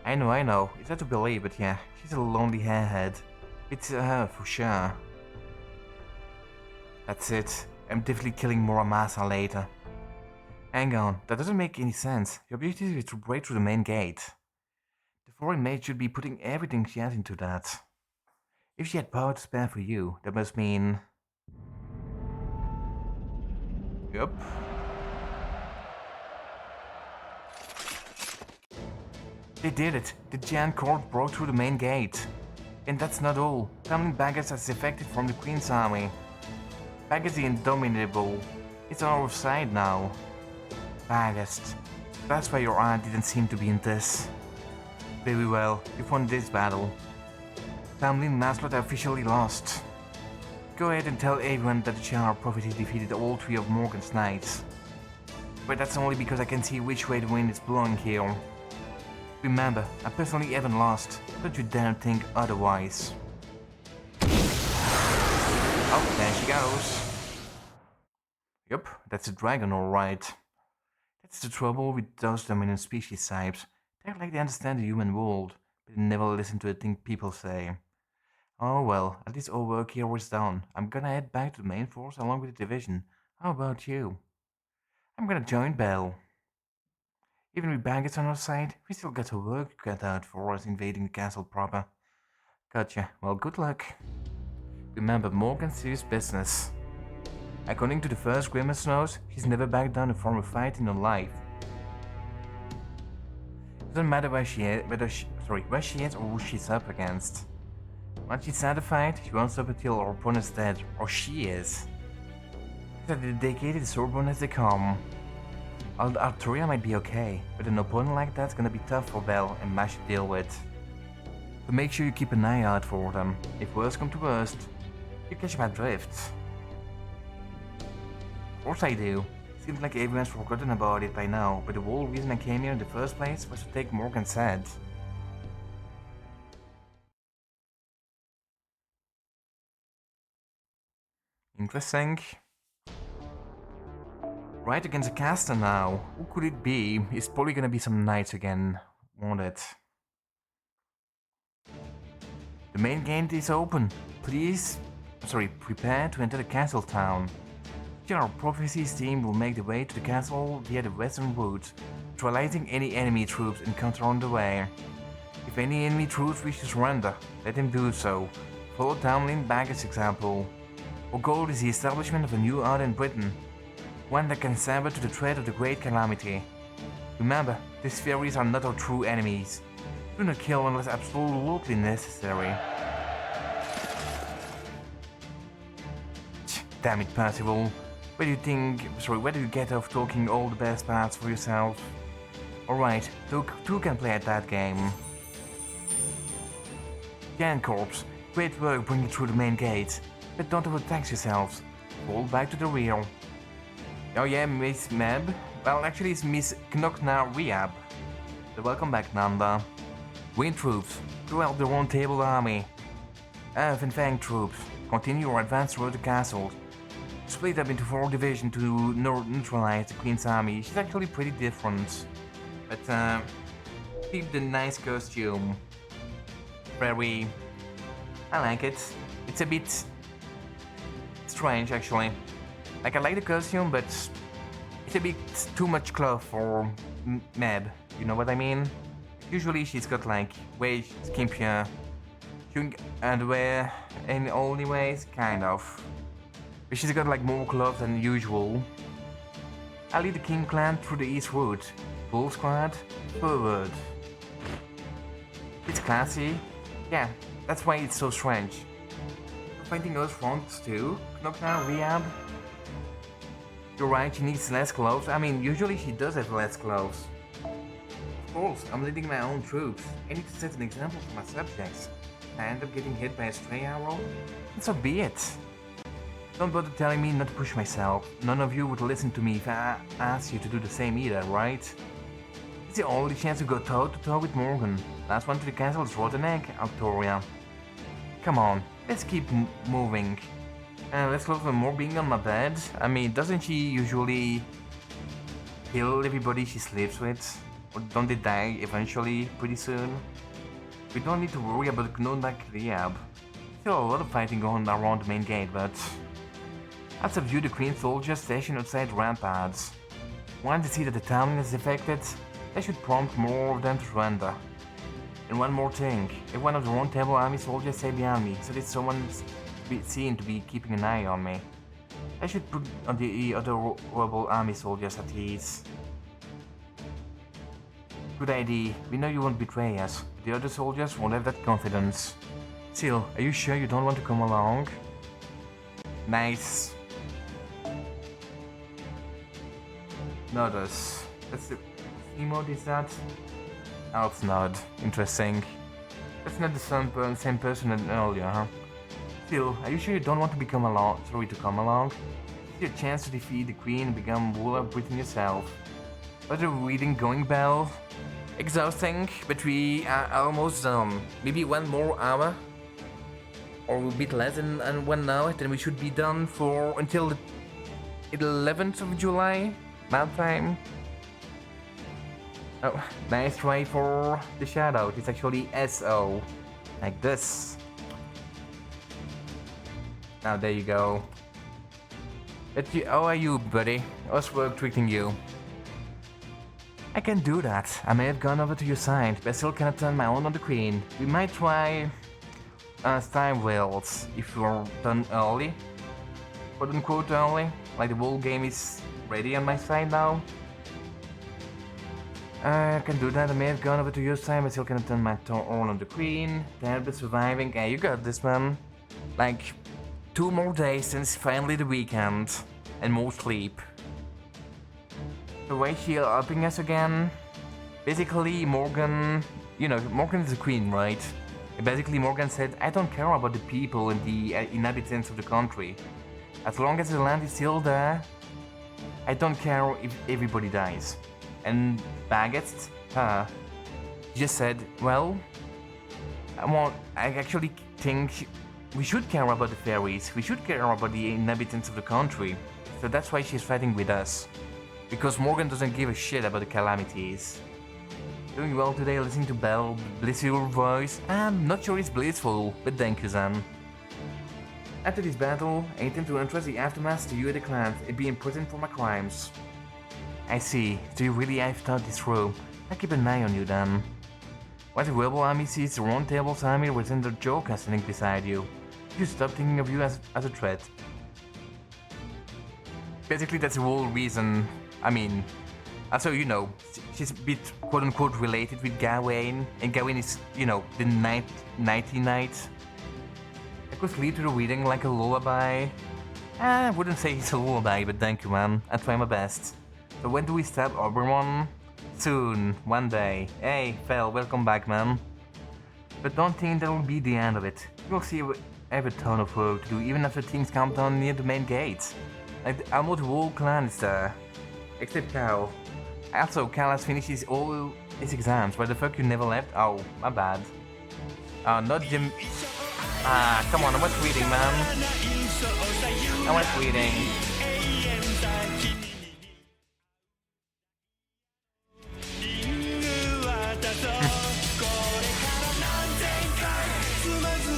I know, it's hard to believe, but yeah, she's a lonely hairhead. It's her, for sure. That's it. I'm definitely killing Muramasa later. Hang on, that doesn't make any sense. Your objective is to break through the main gate. The foreign maid should be putting everything she has into that. If she had power to spare for you, that must mean... Yup. They did it. The giant court broke through the main gate. And that's not all. Tamlin Baggers has defected from the Queen's army. Baggers the Indomitable. It's on our side now. Baggers. That's why your aunt didn't seem to be in this. Very well, you've won this battle. Tamlin and Maslot are officially lost. Go ahead and tell everyone that the Jar of Prophecy defeated all 3 of Morgan's knights. But that's only because I can see which way the wind is blowing here. Remember, I personally haven't lost. Don't you dare think otherwise. Oh, there she goes. Yup, that's a dragon alright. That's the trouble with those dominant species types. They act like they understand the human world, but they never listen to a thing people say. Oh well, at least all work here is done. I'm gonna head back to the main force along with the division. How about you? I'm gonna join Bell. Even with baggage on our side, we still got our work cut out for us invading the castle proper. Gotcha. Well, good luck. Remember, Morgan's serious business. According to the first Grimace knows, she's never backed down from a fight in her life. Doesn't matter where she is, where she is or who she's up against. Once she's had a fight, she won't stop until her opponent's dead, or she is. She's as dedicated swordborn as they come. Arturia might be okay, but an opponent like that's gonna be tough for Bell and Mash to deal with. So make sure you keep an eye out for them. If worst come to worst, you catch my drift. Of course I do. Seems like everyone's forgotten about it by now, but the whole reason I came here in the first place was to take Morgan's head. Interesting. Right against a caster now. Who could it be? It's probably gonna be some knights again, won't it? The main gate is open. Prepare to enter the castle town. Jar Prophecy's team will make the way to the castle via the western route, neutralizing any enemy troops encountered on the way. If any enemy troops wish to surrender, let them do so. Follow Tamlin Baggers' example. Our goal is the establishment of a new art in Britain, one that can saber to the threat of the Great Calamity. Remember, these fairies are not our true enemies. Do not kill unless absolutely necessary. Damn it, Percival. Where do you get off talking all the best parts for yourself? Alright, two can play at that game. Jan Corps, great work bringing through the main gate, but don't overtax yourselves. Fall back to the rear. Oh yeah, Miss Meb? Well, actually it's Miss Knokna Riab. So welcome back, Nanda. Win troops, throughout the Round Table Army. Van Fang troops, continue your advance toward the castle. Split up into 4 divisions to neutralize the Queen's army. She's actually pretty different. But keep the nice costume. Very... I like it. It's a bit... strange, actually. Like, I like the costume, but it's a bit too much cloth for Meb. You know what I mean? Usually she's got, like, way skimpier underwear in only ways, kind of. But she's got, like, more clothes than usual. I lead the King clan through the East Route. Bull Squad, forward. It's classy. Yeah, that's why it's so strange. Fighting those fronts too. Knokna Riab. You're right, she needs less clothes. I mean, usually she does have less clothes. Of course, I'm leading my own troops. I need to set an example for my subjects. I end up getting hit by a stray arrow, and so be it. Don't bother telling me not to push myself. None of you would listen to me if I asked you to do the same either, right? It's the only chance to go toe-to-toe with Morgan. Last one to the castle is rotten egg, Arturia. Come on, let's keep moving. Let's go for more being on my bed. I mean, doesn't she usually kill everybody she sleeps with? Or don't they die eventually, pretty soon? We don't need to worry about Knokna Riab. Still a lot of fighting going on around the main gate, but... I'll subdue the Queen soldiers stationed outside the ramparts. Once they see that the town is affected, they should prompt more of them to surrender. And one more thing, if one of the Round Table Army soldiers stay behind me, so that someone's seen to be keeping an eye on me, I should put on the other rebel army soldiers at ease. Good idea, we know you won't betray us, but the other soldiers won't have that confidence. Still, are you sure you don't want to come along? Nice. Notice. That's the emote, is that? Oh, it's not. Interesting. That's not the same person as earlier, huh? Still, are you sure you don't want to become along? Sorry, to come along? It's your chance to defeat the queen and become ruler of Britain yourself. How's the reading going, Belle? Exhausting, but we are almost done. Maybe 1 more hour? Or a bit less than 1 hour, then we should be done for until the 11th of July, that time. Oh, nice try for the shadow. It's actually SO, like this. Now there you go. How are you, buddy? How's work treating you? I can do that. I may have gone over to your side, but I still cannot turn my own on the queen. We might try Time Whales if you're done early. Quote unquote early. Like the whole game is ready on my side now. I can do that. I may have gone over to your side, but I still cannot turn my own on the queen. There, but surviving. Hey, you got this, man. Like 2 more days since finally the weekend. And more sleep. The way she helping us again. Basically, Morgan, you know, Morgan is the queen, right? And basically, Morgan said, I don't care about the people and the inhabitants of the country. As long as the land is still there, I don't care if everybody dies. And Baggett, just said, well, I actually think we should care about the fairies. We should care about the inhabitants of the country. So that's why she's fighting with us. Because Morgan doesn't give a shit about the calamities. Doing well today, listening to Belle, blissful voice. I'm not sure it's blissful, but thank you, Zan. After this battle, I intend to entrust the aftermath to you and the clans. It'd be important for my crimes. I see. So you really have thought this through. I'll keep an eye on you then. Once the rebel army sees the Round Table's army with the Joker standing beside you, you stop thinking of you as a threat. Basically, that's the whole reason. I mean, also, you know, she's a bit quote-unquote related with Gawain, and Gawain is, you know, the nighty knight. I could sleep to the reading like a lullaby. I wouldn't say it's a lullaby, but thank you, man. I try my best. So when do we stop Oberon? Soon, one day. Hey, Fel, welcome back, man. But don't think that will be the end of it. You'll see I have a ton of work to do, even after things calm down near the main gates. Like, almost the whole clan is there. Except Cal. Also, Cal has finished all his exams. Why the fuck you never left? Oh, my bad. Not Jim. Come on, I was reading, man. I was reading.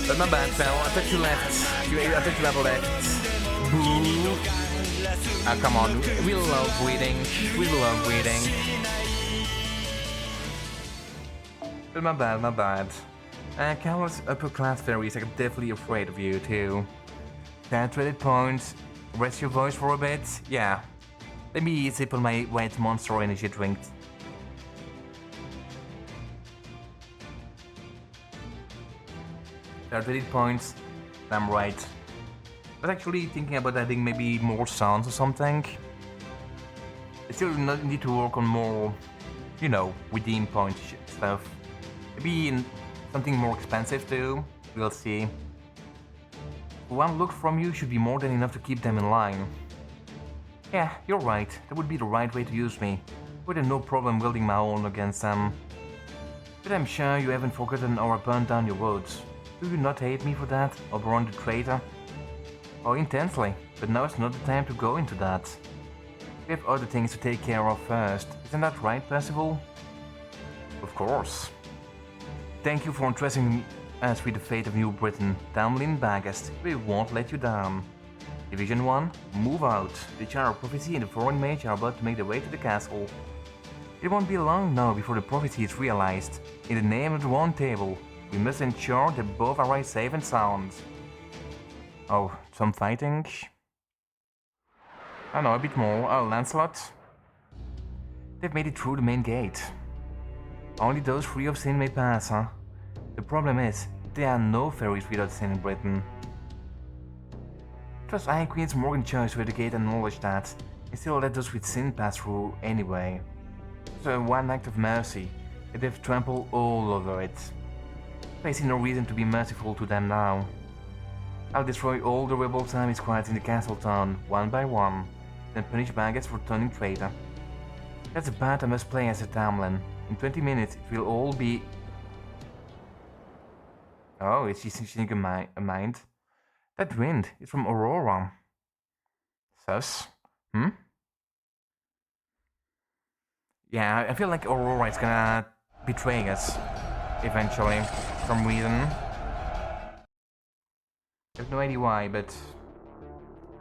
But my bad, pal. I thought you left. I thought you never left. Boo. Come on, we love reading. We love reading. But my bad. Countless upper class fairies are definitely afraid of you too. 10 credit points. Rest your voice for a bit. Yeah. Let me sip on my white monster energy drink. Credit points. I'm right. I was actually thinking about adding maybe more sounds or something. I still need to work on more, you know, redeem point stuff. Maybe something more expensive too. We'll see. One look from you should be more than enough to keep them in line. Yeah, you're right. That would be the right way to use me. I would have no problem wielding my own against them. But I'm sure you haven't forgotten or burned down your woods. Do you not hate me for that, Oberon the traitor? Oh, intensely, but now is not the time to go into that. We have other things to take care of first. Isn't that right, Percival? Of course. Thank you for entrusting us with the fate of New Britain. Tamlin Baggest, we won't let you down. Division 1, move out. The Jar of Prophecy and the Foreign Mage are about to make their way to the castle. It won't be long now before the prophecy is realized. In the name of the Round Table, we must ensure that both arrive safe and sound. Oh, some fighting? I know, a bit more. Oh, Lancelot? They've made it through the main gate. Only those free of sin may pass, huh? The problem is, there are no fairies without sin in Britain. Trust Iron Queen's Morgan chose to educate and acknowledge that, and still let those with sin pass through anyway. So one act of mercy, and they've trampled all over it. I see no reason to be merciful to them now. I'll destroy all the rebel army squads in the castle town, one by one, then punish Baggett for turning traitor. That's a part I must play as a Tamlin. In 20 minutes it will all be... Oh, is she changing a mind? That wind is from Aurora. Sus? Yeah, I feel like Aurora is gonna betray us eventually, for some reason. I have no idea why, but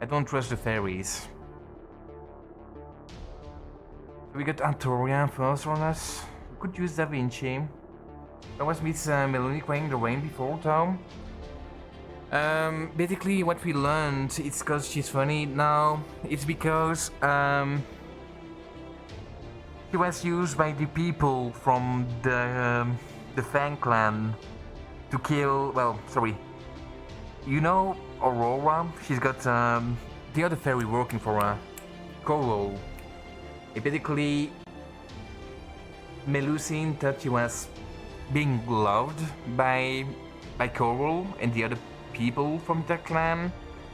I don't trust the fairies. We got Antoria first on us. We could use Da Vinci. That was Miss Melanie playing the rain before, though. Basically, what we learned, it's because she's funny now. It's because she was used by the people from the Fang clan to kill. Well, sorry. You know Aurora? She's got the other fairy working for her, Coral. Basically, Melusine thought she was being loved by Coral and the other people from that clan.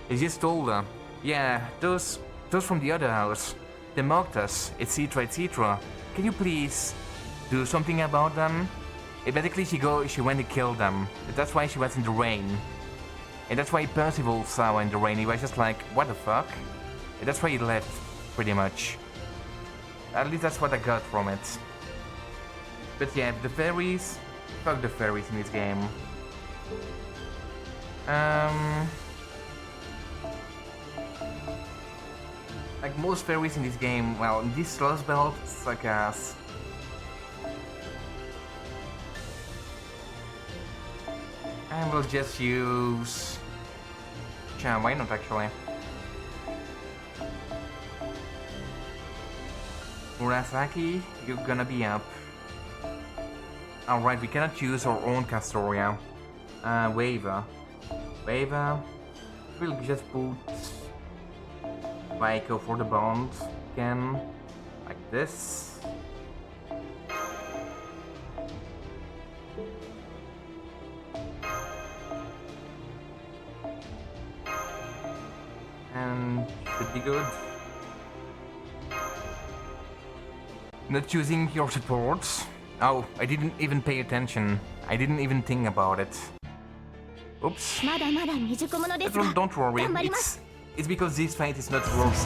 He just told her, yeah, those from the other house, they mocked us, etc, etc. Can you please do something about them? And basically she went to kill them. That's why she was in the rain. And that's why Percival saw her in the rain. He was just like, what the fuck? And that's why he left, pretty much. At least that's what I got from it. But yeah, the fairies... Fuck the fairies in this game. Like most fairies in this game, well, in this Lostbelt, suck ass. And we'll just use... Yeah, why not actually? Murasaki, you're gonna be up. Alright, we cannot use our own Castoria. Waiver. We'll just put Vaiko for the bond again. Like this. And should be good. Not choosing your supports. Oh, I didn't even pay attention. I didn't even think about it. Oops. Don't worry. It's because this fight is not worth it.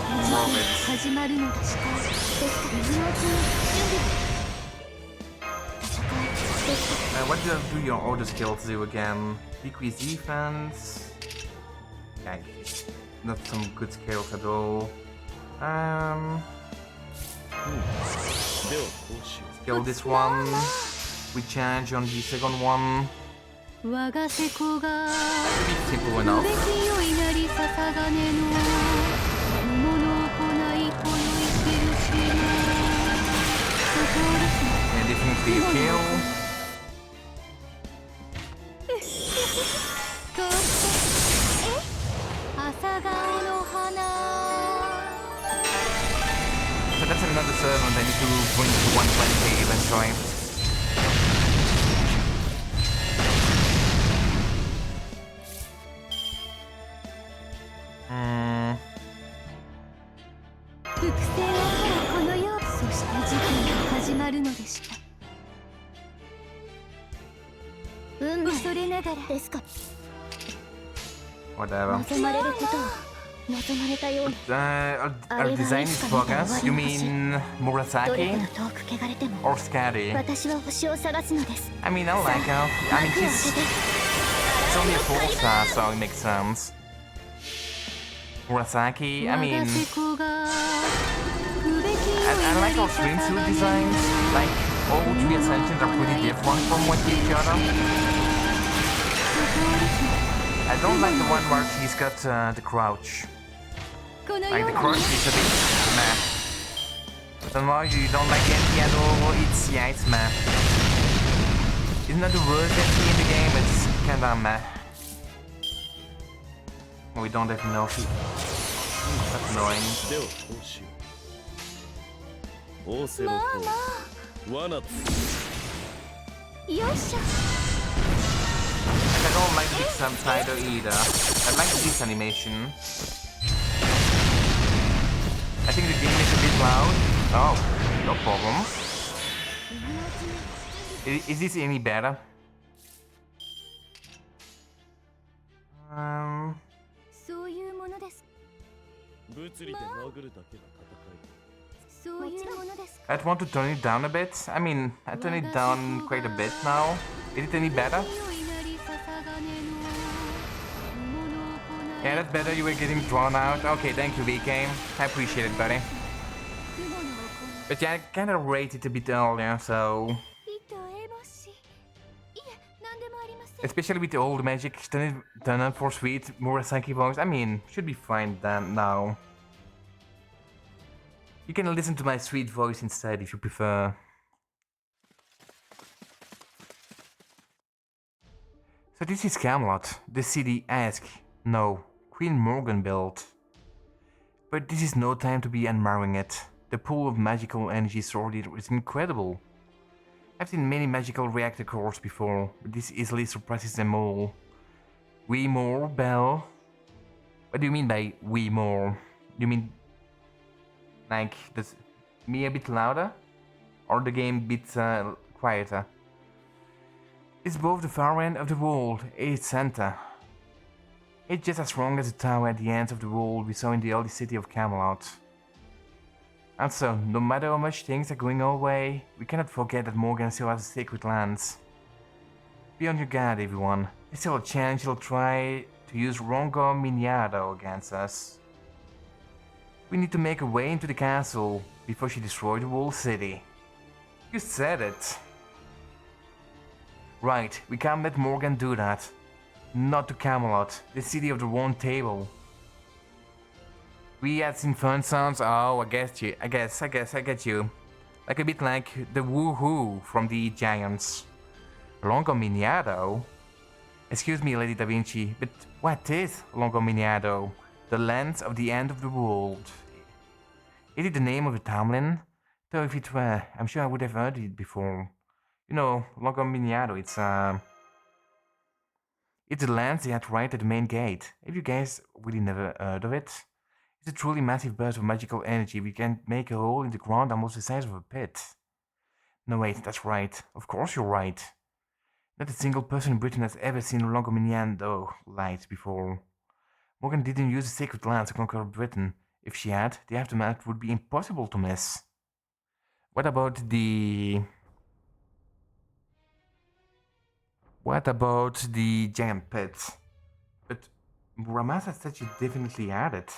What do your other skills do again? Decrease defense. Yeah, not some good skills at all. Kill this one. We change on the second one. Maybe simple enough. Yeah, definitely a kill. So that's another servant I need to bring to 120 eventually. Whatever. Our design is focused. You mean Murasaki? Or Scary? I mean, I like her. I mean, it's only a 4-star, so it makes sense. Murasaki, I mean... I like our swimsuit designs. Like, all 3 Ascensions are pretty different from each other. I don't like the one where she's got the crouch. Like the crouch is a bit meh. But then why you don't like any at all? It's meh. It's not the worst entry in the game, it's kinda meh. We don't have enough. That's annoying. 仰せのとおり罠だ。よいしょ。 I don't like the subtitle either. I like this animation. I think the game is a bit loud. Oh, no problem. Is this any better? そういうものです。物理で殴るだけが戦い。そういうものです。I'd want to turn it down a bit. I mean, I turn it down quite a bit now. Is it any better? Yeah, that's better. You were getting drawn out. Okay, thank you, VK. I appreciate it, buddy. But yeah, I kind of rated it a bit earlier, so... Especially with the old magic, turn up for sweet Murasaki voice. I mean, should be fine then now. You can listen to my sweet voice instead if you prefer. So this is Camelot, the city Ask, no, Queen Morgan built. But this is no time to be admiring it. The pool of magical energy sorted is incredible. I've seen many magical reactor cores before, but this easily surpasses them all. We more, Belle? What do you mean by we more? Do you mean like does me a bit louder? Or the game a bit quieter? It's both the far end of the world and its center. It's just as strong as the tower at the ends of the world we saw in the early city of Camelot. Also, no matter how much things are going our way, we cannot forget that Morgan still has sacred lands. Be on your guard, everyone. There's still a chance she'll try to use Rongo Miniado against us. We need to make a way into the castle before she destroys the whole city. You said it. Right, we can't let Morgan do that. Not to Camelot, the city of the Round Table. We had seen fun sounds. Oh, I get you. I get you. Like a bit like the woohoo from the Giants. Longo Miniado? Excuse me, Lady Da Vinci, but what is Longo Miniado? The lands of the end of the world. Is it the name of a townland? Though if it were, I'm sure I would have heard it before. You know, Longo Miniado, it's the lands they had right at the main gate. Have you guys really never heard of it? It's a truly massive burst of magical energy. We can make a hole in the ground almost the size of a pit. No wait, that's right. Of course you're right. Not a single person in Britain has ever seen Longo Miniado light before. Morgan didn't use the sacred lands to conquer Britain. If she had, the aftermath would be impossible to miss. What about the giant pit? But Muramasa said she definitely had it.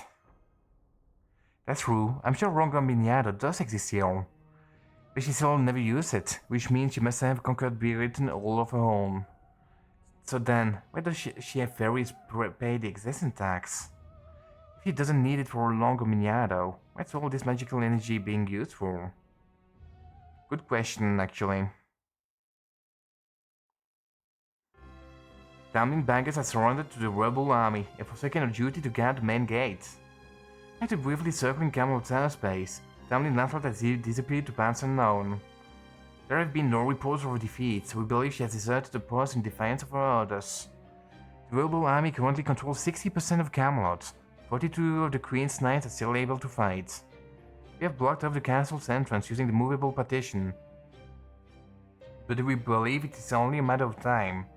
That's true. I'm sure Rongo Miniado does exist here. But she still never used it, which means she must have conquered Britain all of her own. So then, why does she have fairies pay the existence tax? If she doesn't need it for Longo Miniado, what's all this magical energy being used for? Good question, actually. Tamlin baggers are surrendered to the rebel army and forsaken their duty to guard the main gate. After briefly circling Camelot's airspace, Tamlin Lancelot has disappeared to paths unknown. There have been no reports of her defeat, so we believe she has deserted the post in defiance of her orders. The rebel army currently controls 60% of Camelot. 42 of the Queen's Knights are still able to fight. We have blocked off the castle's entrance using the movable partition. But we believe it is only a matter of time,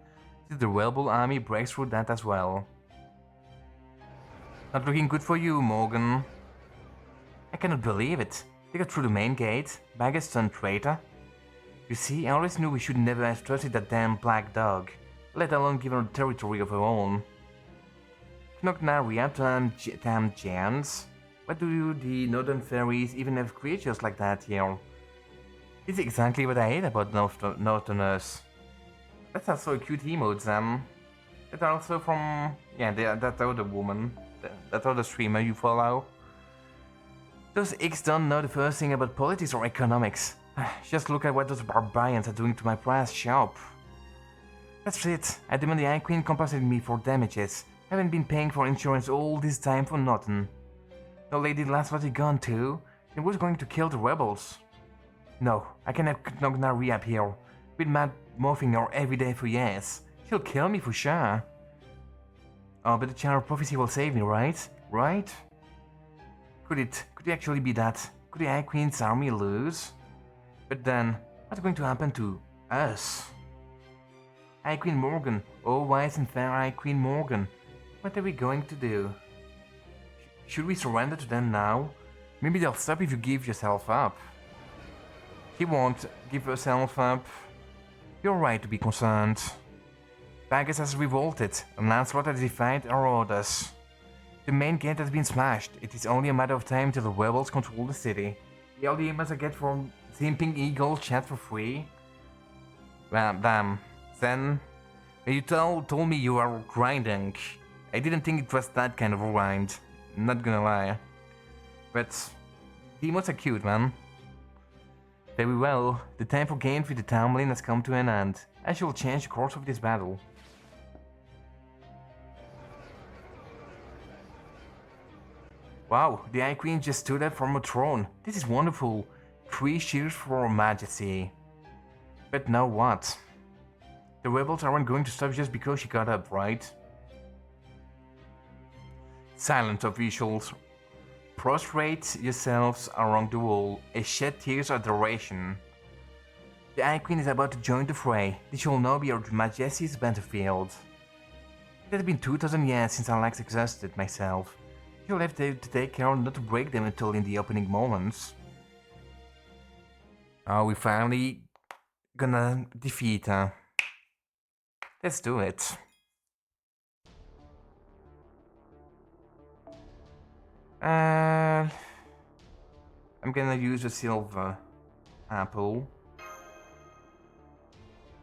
since the rebel army breaks through that as well. Not looking good for you, Morgan. I cannot believe it. They got through the main gate. Baggage turned traitor. You see, I always knew we should never have trusted that damn black dog, let alone give her a territory of her own. Knognaria turned damn giants. Why do the northern fairies even have creatures like that here? This is exactly what I hate about northerners. That's also a cute emote, Sam. That's also from... yeah, that other woman. That other streamer you follow. Those X don't know the first thing about politics or economics. Just look at what those barbarians are doing to my brass shop. That's it. I demand the Eye Queen compensate me for damages. Haven't been paying for insurance all this time for nothing. The lady Lostbelt gone too? It was going to kill the rebels. No, I cannot knock Nari up here. With mad morphing her every day for years. She'll kill me for sure. Oh, but the Channel of Prophecy will save me, right? Right? Could it actually be that? Could the Eye Queen's army lose? But then, what's going to happen to us? Eye Queen Morgan, oh wise and fair Eye Queen Morgan. What are we going to do? Should we surrender to them now? Maybe they'll stop if you give yourself up. She won't give herself up. You're right to be concerned. Bagus has revolted, and Lancelot has defied our orders. The main gate has been smashed. It is only a matter of time till the rebels control the city. The LDMs I get from Zimping Eagle chat for free. Well, damn. Then, when you told me you are grinding, I didn't think it was that kind of a grind. Not gonna lie. But, demons are cute, man. Very well, the time for games with the Tamlin has come to an end. I shall change the course of this battle. Wow, the Eye Queen just stood up from her throne. This is wonderful. 3 cheers for Her Majesty. But now what? The rebels aren't going to stop just because she got up, right? Silence, officials. Prostrate yourselves along the wall and shed tears of adoration. The Eye Queen is about to join the fray. This shall now be Her Majesty's battlefield. It has been 2000 years since I last exhausted myself. You'll have to take care not to break them until in the opening moments. Oh, we finally gonna defeat her. Let's do it. I'm gonna use a silver apple.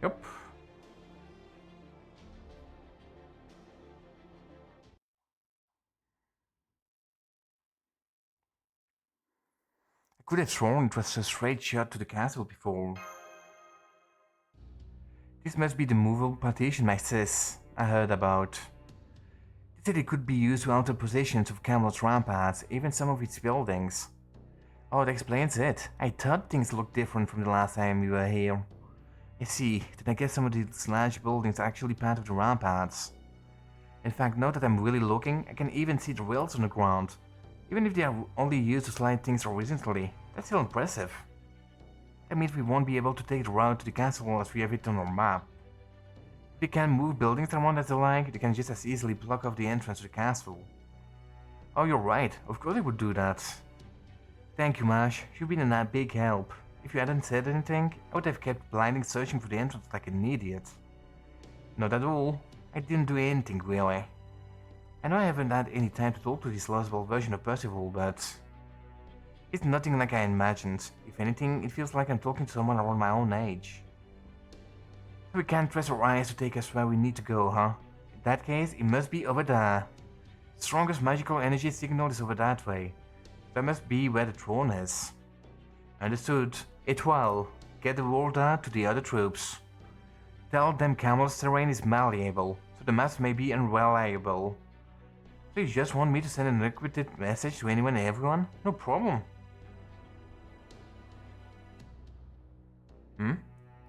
Yup. I could have sworn it was a straight shot to the castle before. This must be the movable partition my sis I heard about. They said it could be used to alter positions of Camelot's ramparts, even some of its buildings. Oh, that explains it. I thought things looked different from the last time we were here. I see, then I guess some of these large buildings are actually part of the ramparts. In fact, now that I'm really looking, I can even see the rails on the ground. Even if they are only used to slide things horizontally, that's still impressive. That means we won't be able to take the route to the castle as we have it on our map. If they can move buildings around as they like, they can just as easily block off the entrance to the castle. Oh, you're right, of course they would do that. Thank you, Marsh, you've been a big help. If you hadn't said anything, I would have kept blindly searching for the entrance like an idiot. Not at all, I didn't do anything really. I know I haven't had any time to talk to this Lostbelt version of Percival, but it's nothing like I imagined. If anything, it feels like I'm talking to someone around my own age. So we can't trust our eyes to take us where we need to go, huh? In that case, it must be over there. The strongest magical energy signal is over that way. That must be where the throne is. Understood. Etoile, get the order to the other troops. Tell them Camelot's terrain is malleable, so the maps may be unreliable. So you just want me to send an encrypted message to anyone and everyone? No problem.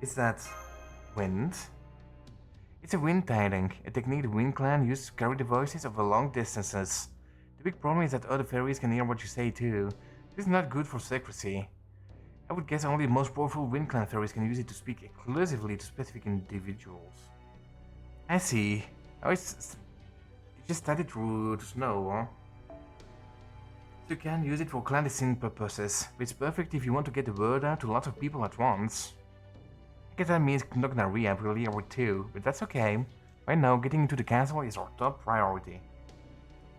Is that wind? It's a wind tiding, a technique the Wind Clan uses to carry the voices over long distances. The big problem is that other fairies can hear what you say too. This is not good for secrecy. I would guess only the most powerful Wind Clan fairies can use it to speak exclusively to specific individuals. I see. Oh, it's just started to snow, huh? So you can use it for clandestine purposes, but it's perfect if you want to get the word out to lots of people at once. I guess that means knocking a re-up really or two, but that's okay. Right now, getting into the castle is our top priority.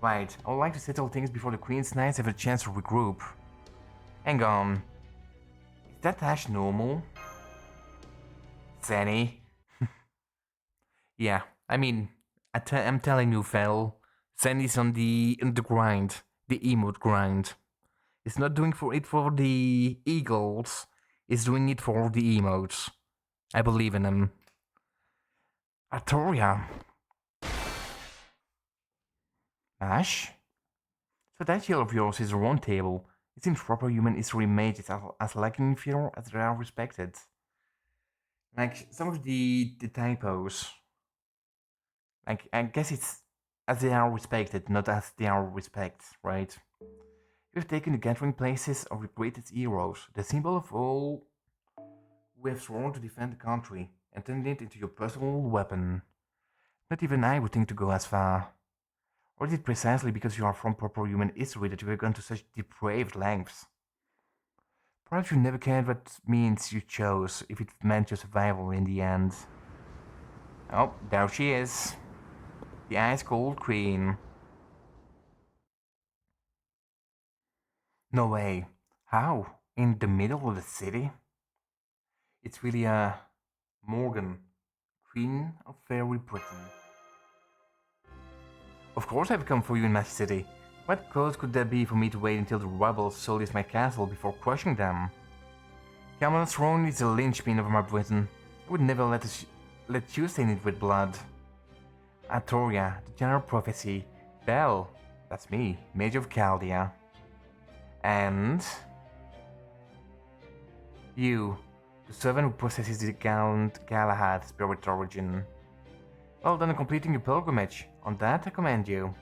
Right, I would like to settle things before the Queen's Knights have a chance to regroup. Hang on. Is that hash normal? Zanny? Yeah, I mean, I'm telling you, Fel. Zanny's on the grind. The emote grind. It's not doing it for the eagles. It's doing it for the emotes. I believe in him. Artoria. Ash? So that yell of yours is a round table. It seems proper human history mages are as lacking in fear as they are respected. Like, some of the typos. Like, I guess it's as they are respected, not as they are respect, right? You've taken the gathering places of your greatest heroes, the symbol of all who have sworn to defend the country, and turned it into your personal weapon. Not even I would think to go as far. Or is it precisely because you are from proper human history that you have gone to such depraved lengths? Perhaps you never cared what means you chose, if it meant your survival in the end. Oh, there she is. The ice-cold queen. No way. How? In the middle of the city? It's really a Morgan, Queen of Fairy Britain. Of course I've come for you in my city. What cause could there be for me to wait until the rebels sullied my castle before crushing them? Camelot's throne is the linchpin of my Britain. I would never let you stain it with blood. Artoria, the General Prophecy, Bell, that's me, Mage of Chaldea. And you, the servant who possesses the gallant Galahad spirit origin. Well done in completing your pilgrimage. On that I commend you.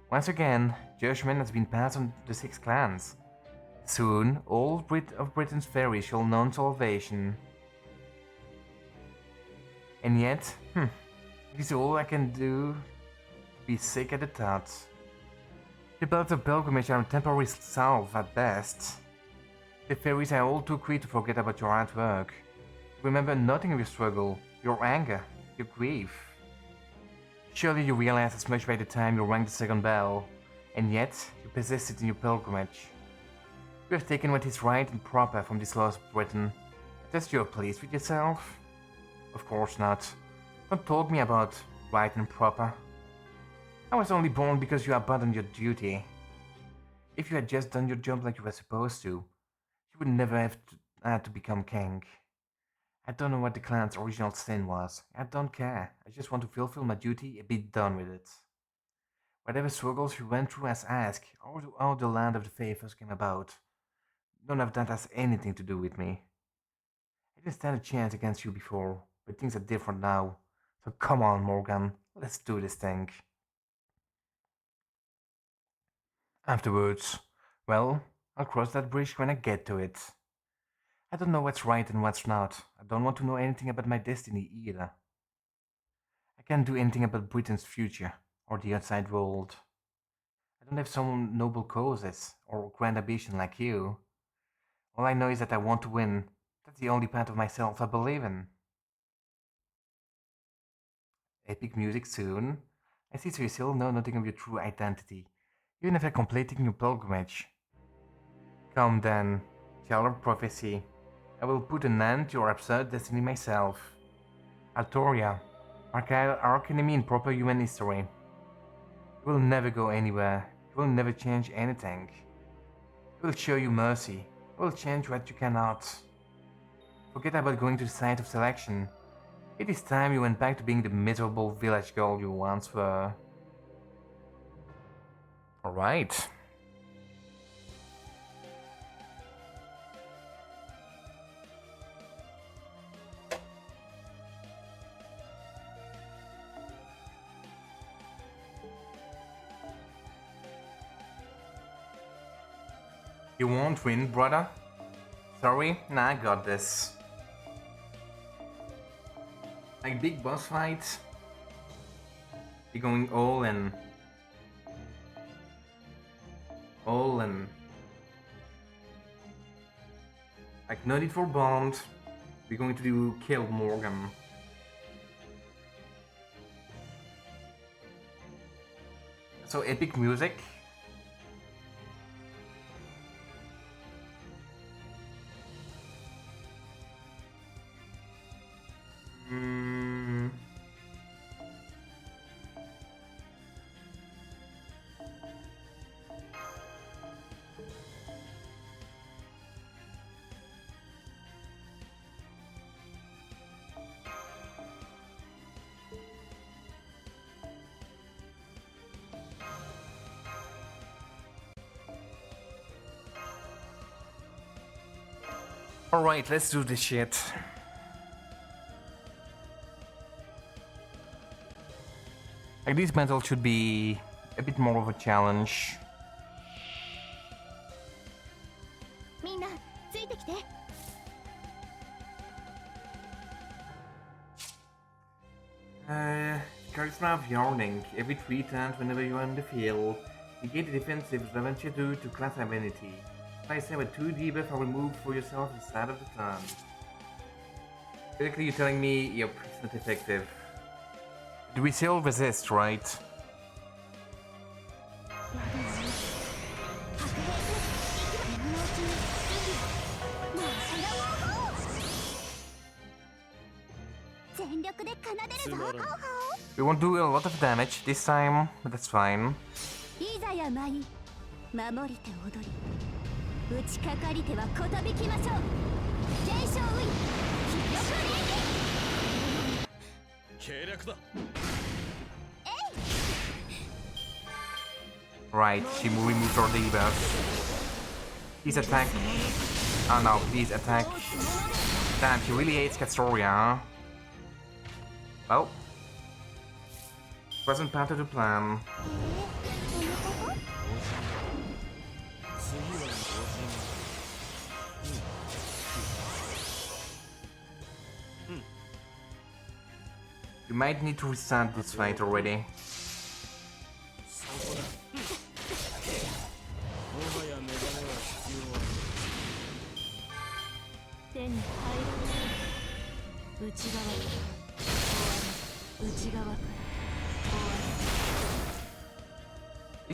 Once again, judgment has been passed on the 6 clans. Soon, all of Britain's fairies shall know salvation. And yet, it is all I can do to be sick at the thought. The belts of pilgrimage are a temporary salve at best. The fairies are all too quick to forget about your hard work. Remember nothing of your struggle, your anger, your grief. Surely you realize as much by the time you rang the second bell, and yet you persisted in your pilgrimage. You have taken what is right and proper from this lost Britain. Just you're pleased with yourself? Of course not. Don't talk me about right and proper. I was only born because you abandoned your duty. If you had just done your job like you were supposed to, you would never have had to become king. I don't know what the clan's original sin was. I don't care. I just want to fulfill my duty and be done with it. Whatever struggles you went through as Ask, or how the land of the Faithers came about, none of that has anything to do with me. I didn't stand a chance against you before, but things are different now. So come on, Morgan, let's do this thing. Afterwards, well, I'll cross that bridge when I get to it. I don't know what's right and what's not. I don't want to know anything about my destiny either. I can't do anything about Britain's future or the outside world. I don't have some noble causes or grand ambition like you. All I know is that I want to win. That's the only part of myself I believe in. Epic music soon. I see, so you still know nothing of your true identity, even after completing your pilgrimage. Come then, child of prophecy. I will put an end to your absurd destiny myself. Altoria, our enemy in proper human history. You will never go anywhere. You will never change anything. He will show you mercy. He will change what you cannot. Forget about going to the site of selection. It is time you went back to being the miserable village girl you once were. Alright. You won't win, brother? Sorry, nah, I got this. Like big boss fights, you're going all in. All in. Like no need for bond. We're going to do kill Morgan. So epic music. Alright, let's do this shit. Like, these battles should be a bit more of a challenge. みんなついてきて。Charisma of Yawning. Every 3 turns whenever you are in the field. You gain the defensive adventure due to class ability. Place them with 2 debuff are removed for yourself at the start of the turn. Basically, you're telling me your priest not effective. Do we still resist, right? We won't do a lot of damage this time, but that's fine. いざやまい守り手踊り打ちかかり手はことびきましょう全勝ウィン気力計略だ Right, she removes our debuff. Please attack. Oh no, please attack. Damn, she really hates Castoria, huh? Well, wasn't part of the plan. We might need to restart this fight already.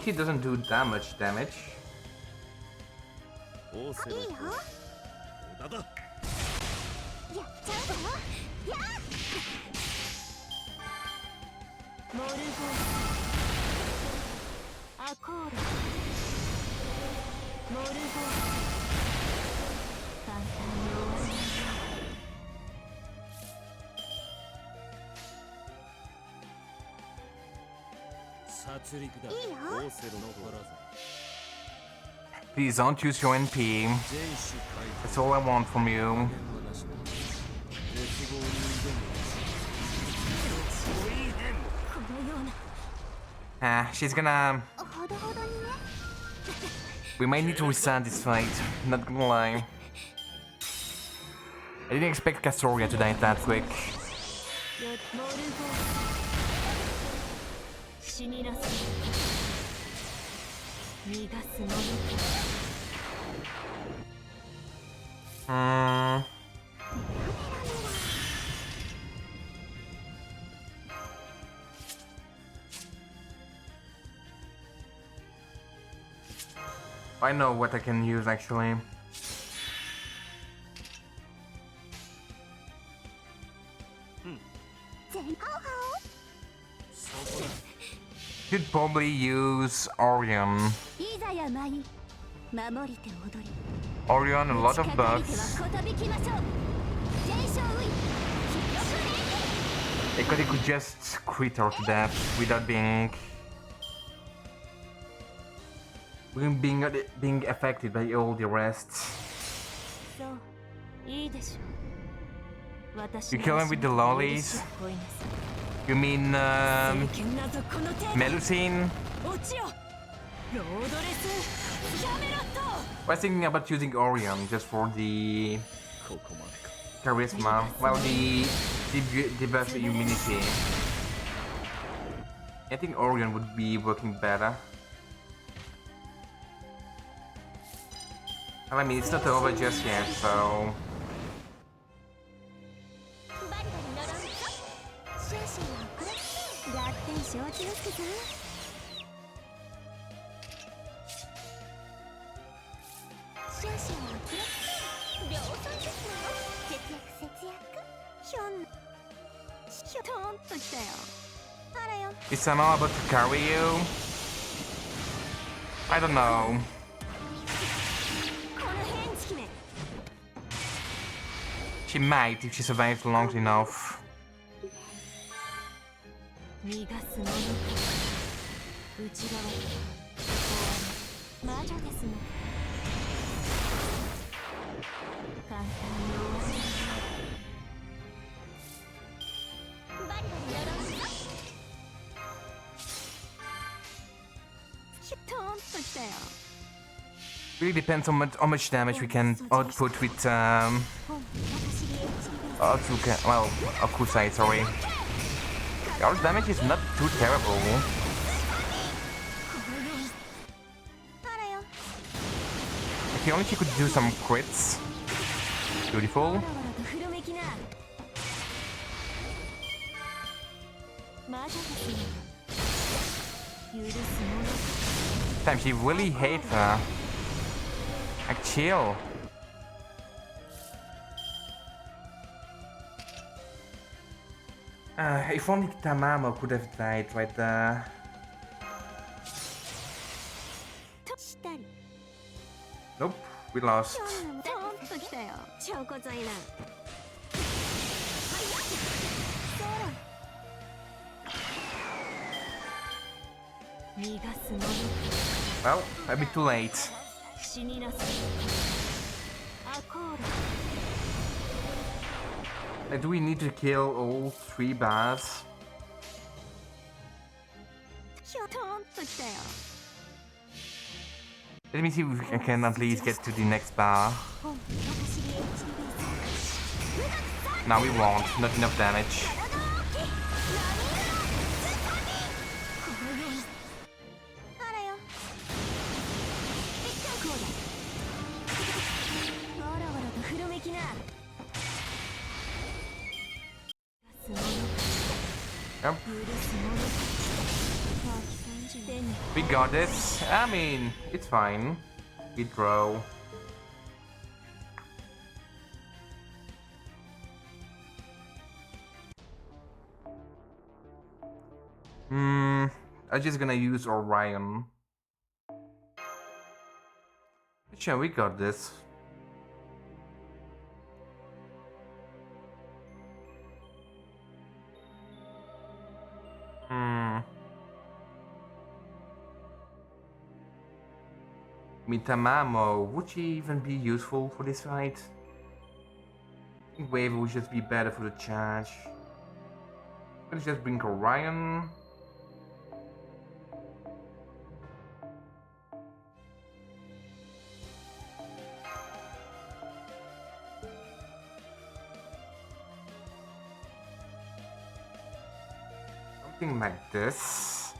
He doesn't do that much damage. オーセロット無駄だやっちゃうぞやっモルゴアコールモルゴ簡単に終わり殺戮だオーセロのバラザ Please don't use your NP. That's all I want from you. She's gonna... We might need to restart this fight, not gonna lie. I didn't expect Castoria to die that quick. I know what I can use actually. Should probably use Orion. Orion, a lot of buffs. Because it could just crit her to death without being affected by all the rest. You kill him with the lollies? You mean Melusine? I was thinking about using Orion just for the charisma, well, the debuff immunity. I think Orion would be working better. I mean, it's not over just yet, so... Is somehow about to carry you? I don't know. She might if she survives long enough. 簡単に終わりバリバリやろうトーンときたよ Really depends on how much damage we can output with Atsuka, well, Akusai, sorry. Our damage is not too terrible. If only she could do some crits. Beautiful. Damn, she really hates her. Like, chill. If only Tamamo could have died right there. Nope, we lost. Well, a bit too late. Do we need to kill all 3 bars? Let me see if we can at least get to the next bar. No, we won't. Not enough damage. Yep. We got this. I mean, it's fine. We draw. I'm just gonna use Orion. Sure, we got this. Tamamo, would she even be useful for this fight? I think Wave would just be better for the charge. Let's just bring Orion. Something like this.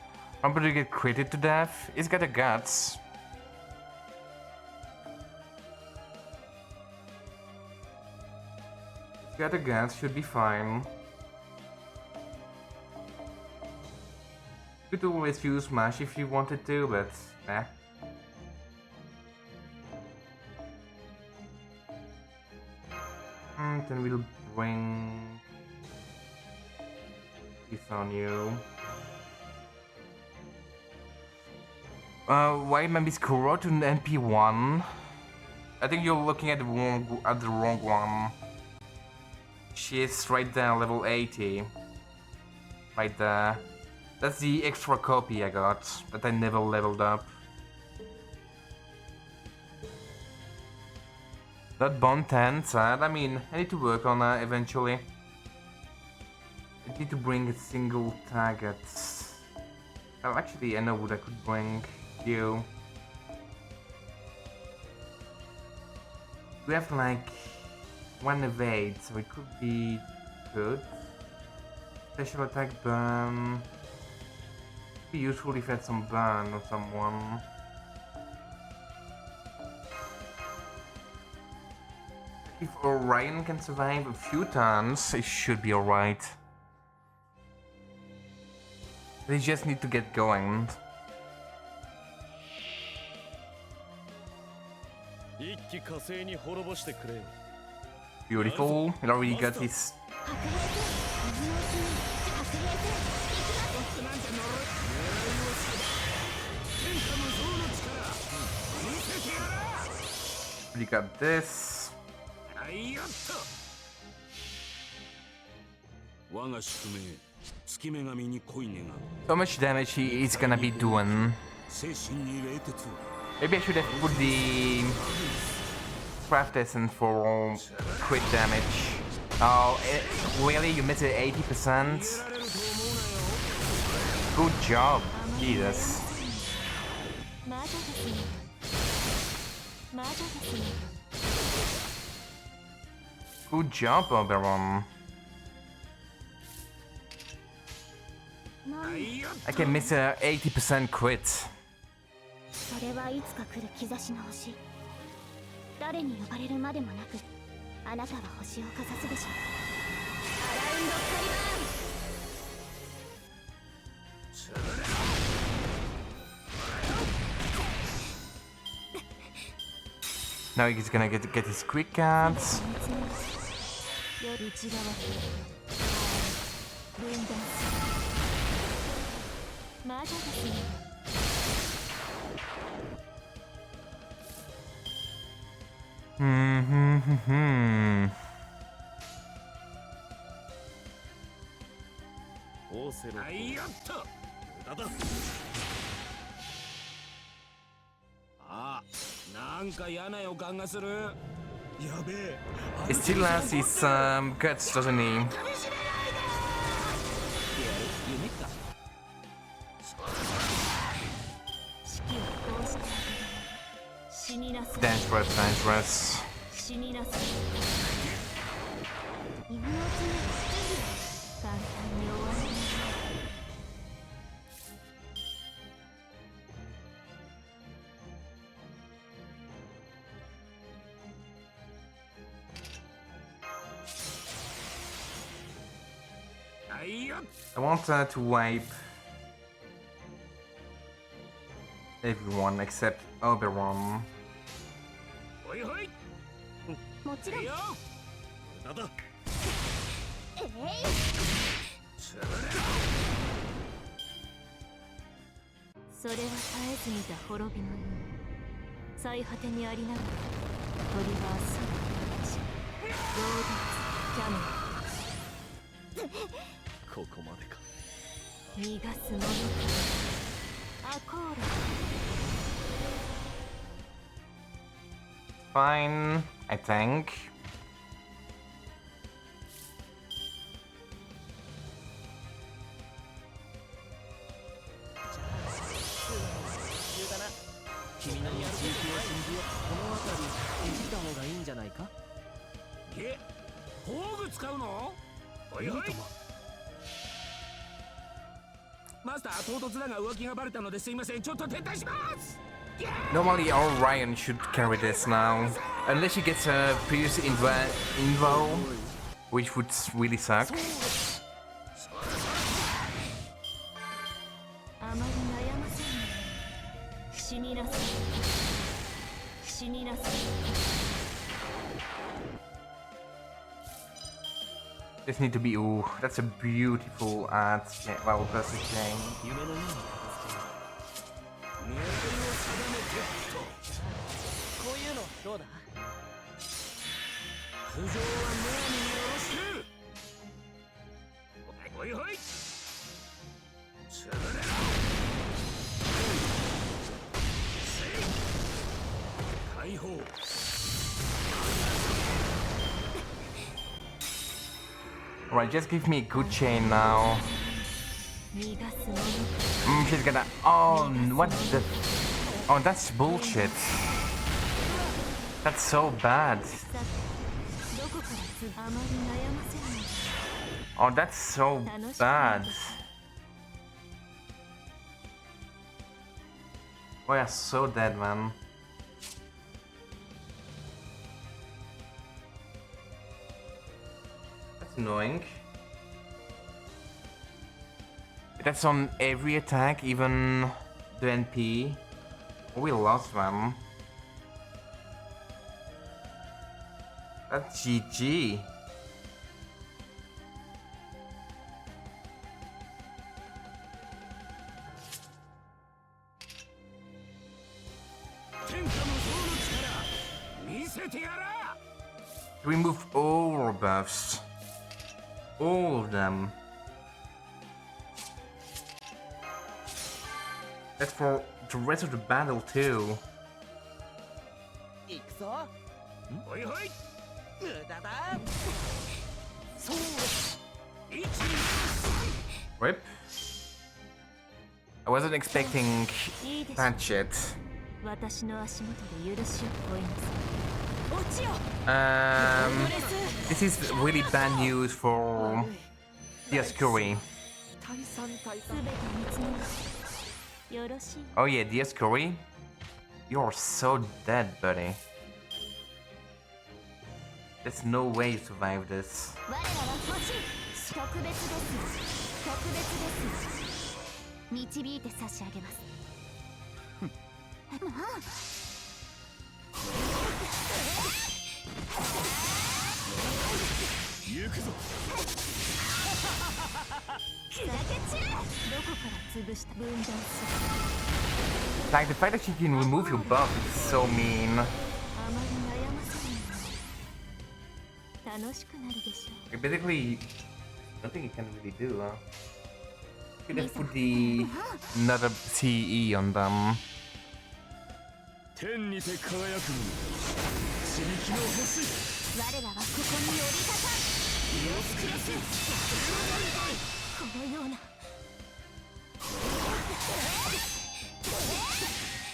I'm going to get critted to death. It's got a guts. Got a gas, should be fine. You could always use Mash if you wanted to, but nah. Then we'll bring this on you. Why maybe Skuro to an NP1? I think you're looking at the wrong one. She is right there, level 80. Right there. That's the extra copy I got, that I never leveled up. That Bond 10, sad. I mean, I need to work on that eventually. I need to bring a single target. Oh, actually, I know what I could bring. You. We have like 1 evade, so it could be good. Special attack burn. It'd be useful if I had some burn or someone. If Orion can survive a few turns, it should be alright. They just need to get going. Beautiful, he already got his... We got this. So much damage he is gonna be doing. Maybe I should have put the craft essence for crit damage. Oh, really? You missed it 80%? Good job. Jesus. Good job, Oberon. I can miss a 80% crit. それはいつか来る兆しの星。誰に呼ばれるまでもなく、あなたは星をかざすでしょう。アラウンドカリバーン。 Now he's gonna get his quick cards. Hmm. オーセロットやった無駄だあ、なんか嫌な予感がするやべえ He still has his guts, doesn't he? 夢か Dangerous. 死になさい。今のうちに簡単に終わらない。I want to wipe everyone except Oberon. ほいほいもちろん。無駄だそれは絶えず見た滅びのよう最果てにありながらトリガースロードキャメここまでか逃がすものかアコール Fine, I think. 君の道行きを信じようこの辺りいじった方がいいんじゃないか工具使うのおいおいマスター唐突だが浮気がバレたのですいませんちょっと撤退します Normally, Orion should carry this now. Unless he gets a previous invo, which would really suck. あまり悩ませない死になさい死になさい Just need to be. Ooh, that's a beautiful art. Well, that's a shame. 夢のような狙いを定めてとこういうのどうだ苦情はむやみによろしくおいおいつぶれろ解放 Alright, just give me a good chain now. 逃がすもの She's gonna. Oh, what the. Oh, that's bullshit. That's so bad. どこからあまり悩ませない Oh, that's so bad. Oh, yeah, so dead, man. That's annoying. That's on every attack, even the NP. Oh, we lost them. That's GG. Remove all buffs. All of them. That's for the rest of the battle too. 行くぞほいほい。無駄だ。そう。1、2、3。 Rip. I wasn't expecting that shit. 私の足元で許しを請います落ちよ This is really bad news for Diascuri. よろしい Oh yeah, Diascuri. You're so dead, buddy. There's no way you survive this. 我らは欲しい特別です特別です導いて差し上げます行くぞ。砕け散れどこから潰した分断する Like the fact that you can remove your buff is so mean. あまり悩ませない楽しくなるでしょう Basically, nothing you can really do, huh? You could have put the another CE on them. 天にて輝くもの。刺激の星。我らはここに寄りかかるよしクロスこのような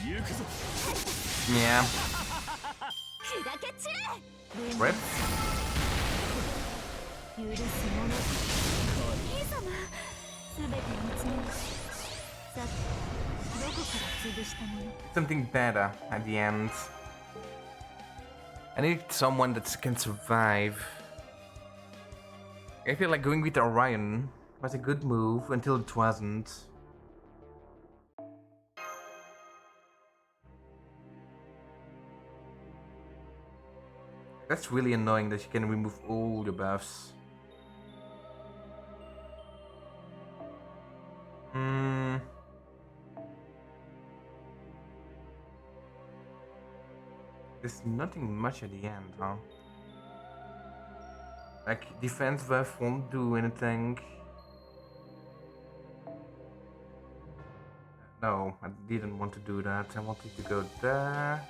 行くぞ。 Yeah. 砕け散れ Rip. 許す者お兄様すべて見つめますさてどこから潰したもの Something better at the end. I need someone that can survive. I feel like going with Orion was a good move until it wasn't. That's really annoying that you can remove all your buffs. There's nothing much at the end, huh? Like, defense buff won't do anything. No, I didn't want to do that. I wanted to go there.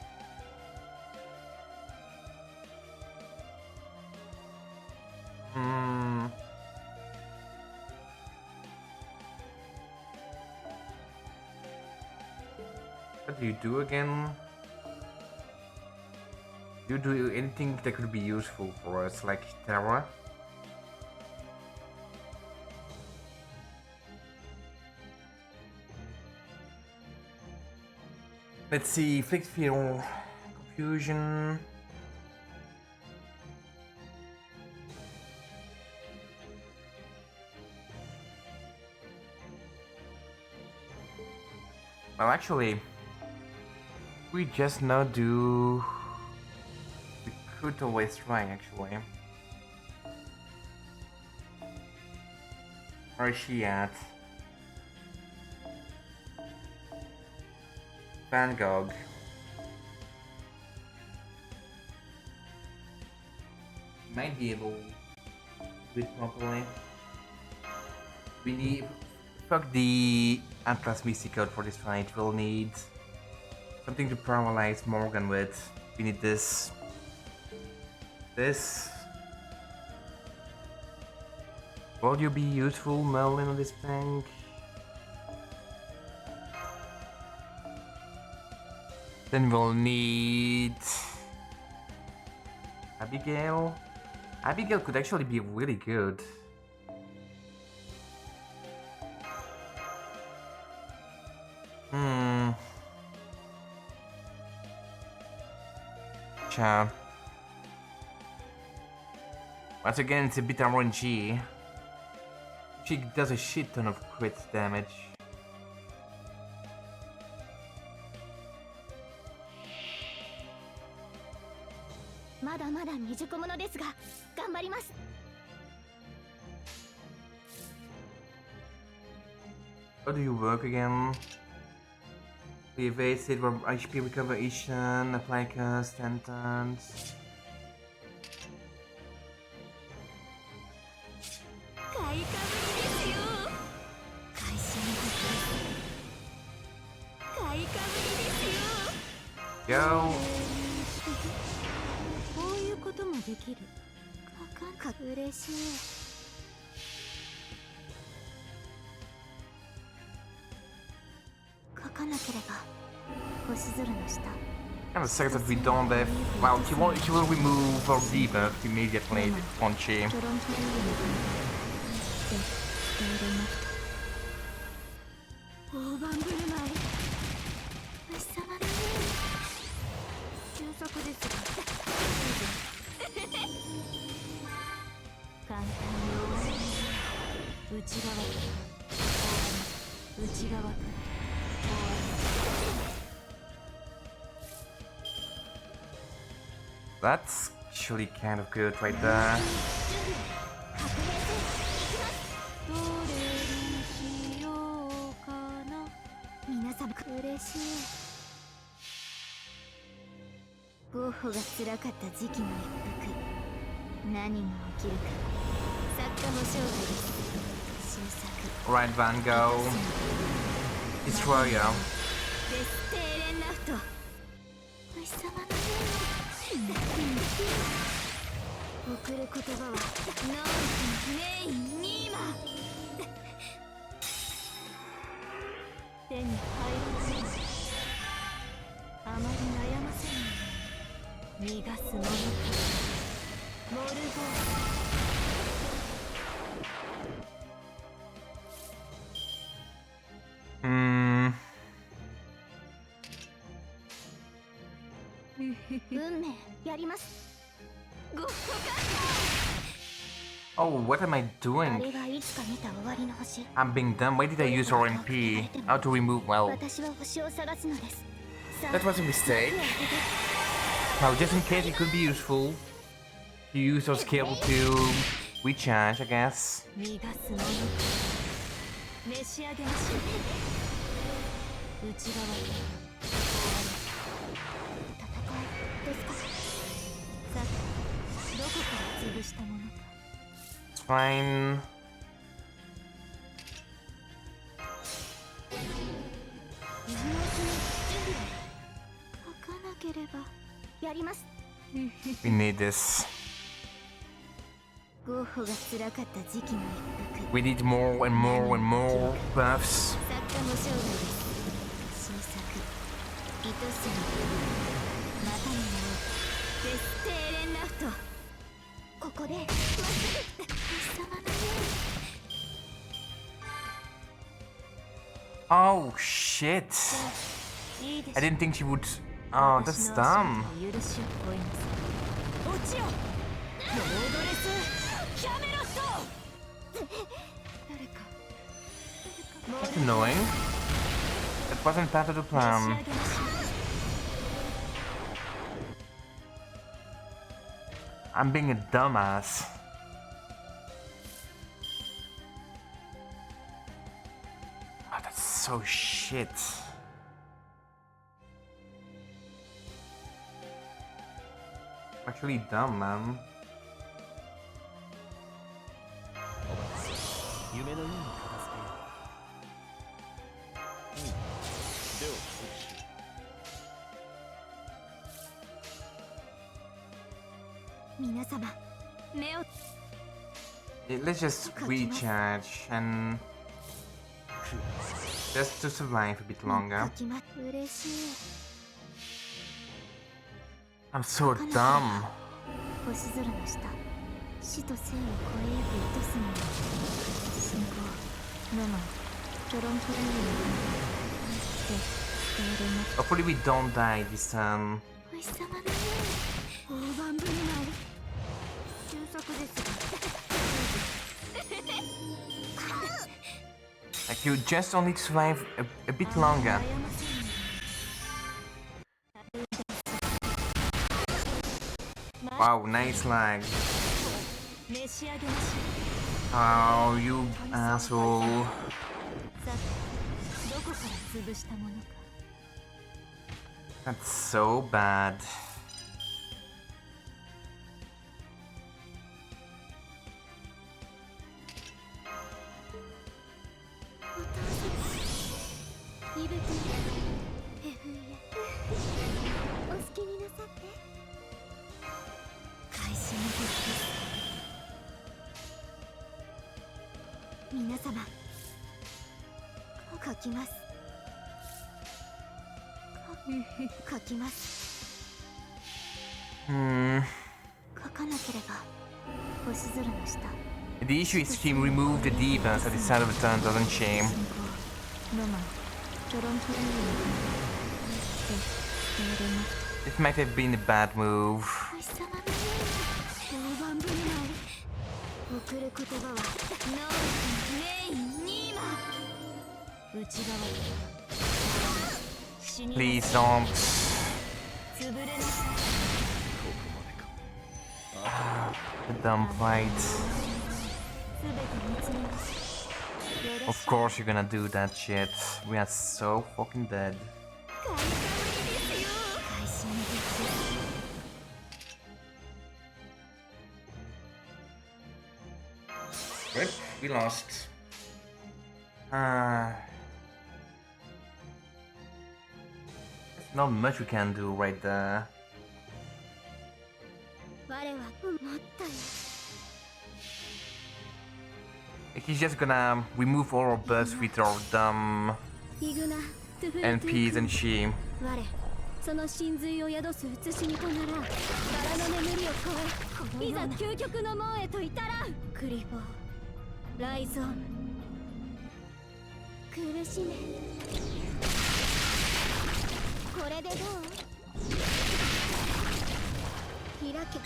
What do you do again? Do you do anything that could be useful for us, like Terra? Let's see, Flick Feel, Confusion. Well, actually, we just now do. We could always try, actually. Where is she at? Van Gogh. Might be able to do it properly. We need. Fuck the Atlas Mystic for this fight. We'll need something to paralyze Morgan with. We need this. This. Will you be useful, Merlin, on this tank? Then we'll need Abigail. Abigail could actually be really good. Cha. Once again, it's a bit RNG. She does a shit ton of crit damage. How do you work again? We evade state where HP recoveration, apply cast, sentence. Go. きる。嬉しい。書かなければ星空の下。 And the fact that we don't have... Well, she will remove our debuff immediately with Punchy. トロントリーので伝えるなと。大盤振る舞い。星様の収束ですが簡単に終わる。内側から内側から終わる。 That's actually kind of good right there. どれにしようかな。皆様嬉しい。ゴッホが辛かった時期の一服。何が起きるか作家も生涯です。終作 Right, Van Gogh. Destroyer. デステーレンラフト。星様の送る言葉はノースメインニーマ。手に入らない。あまり悩ませない。逃がすものか。モルゴ運命やります。 Oh, what am I あ doing? れがいつか見た終わりの星。 I'm being dumb. Why did I use RMP? How to remove... Well, 私は星を探すのです。 that was a mistake. Well, just in case it could be useful to use our skill to recharge, I guess. 逃がすものか。召し上げましょう。内側から戦いですか。さてどこから潰したものか。 It's fine. 今のうちに準備を書かなければやります。 We need this. ゴッホが辛かった時期の一服。 We need more and more and more buffs. 作家も生涯です。新作愛しのまたの名をデステーレンラフト。ここでまっすぐ星様のよう Oh, shit. に。いいでしょ I didn't think she would... Oh, that's dumb. 許しを請います。落ちよ。ロードレスキャメロット。誰か That's annoying. That wasn't part of the 召し plan. 上げましょう。 I'm being a dumbass. Oh, that's so shit. Actually dumb, man. 夢のように片付けよう。では皆様目を Let's just recharge and just to survive a bit longer. 嬉しい。 I'm so dumb. 星空の下、死と生を超えゆく糸すみ信号、ノマン、トロントリーので伝えるな。 Hopefully we don't die this time. 星様のように大盤振る舞い。収束ですが Like you just only survive a bit longer. Wow, nice lag. 召し上げましょう。 Oh, you asshole. さてどこから潰したものか。 That's so bad. イブキ FGO お好きになさって。会心の皆様書きます書きます 書かなければ星空の下 The issue is she removed the divas at the start of the turn, doesn't she? ロマントロントリーので伝えれなくて It might have been a bad move. 星様のような大盤振る舞い送る言葉はノーレインニーマ内側死に Please don't. 潰れなさい The dumb fight. 全て見つめますよろ Of しく course you're gonna do that shit. We are so fucking dead. 会心の敵です Rip, we lost. There's not much we can do right there. 我は持ったよ He's just gonna remove all our buffs with our dumb イグナトゥフル NPs and she. 我その真髄を宿す写しにとならバラの眠りを超えいざ究極の門へと至らんクリボーライゾーン苦しめこれでどう開け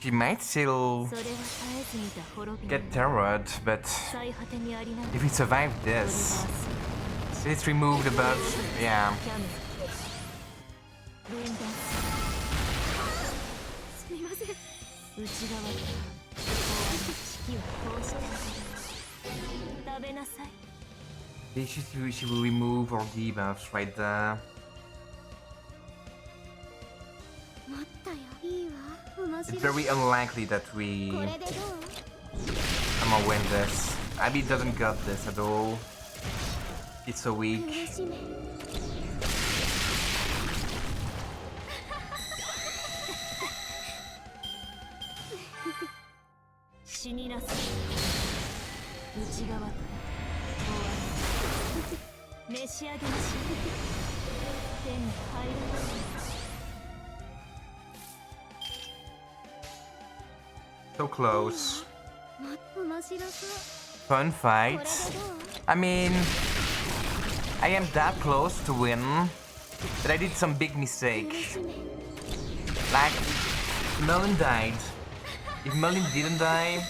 She might still それは絶えず見た滅び get terrored, but 最果てにありながら if we survive this, let's remove the buffs. Yeah. キャメ分断すみません内側から式を通してあげる食べなさい She will remove our debuffs right there. 待ったよいいわ面 It's 白い very unlikely that we これでどう somehow win this. Abby doesn't got this at all. It's so 苦 weak. しめ死になさい内側から終わり召し上げましょう手に入るまで So close. 面白そう Fun これ fight. でどう I mean, I am that close to win, but I did some big 苦 mistake. しめ Like, Merlin died. If Merlin didn't die,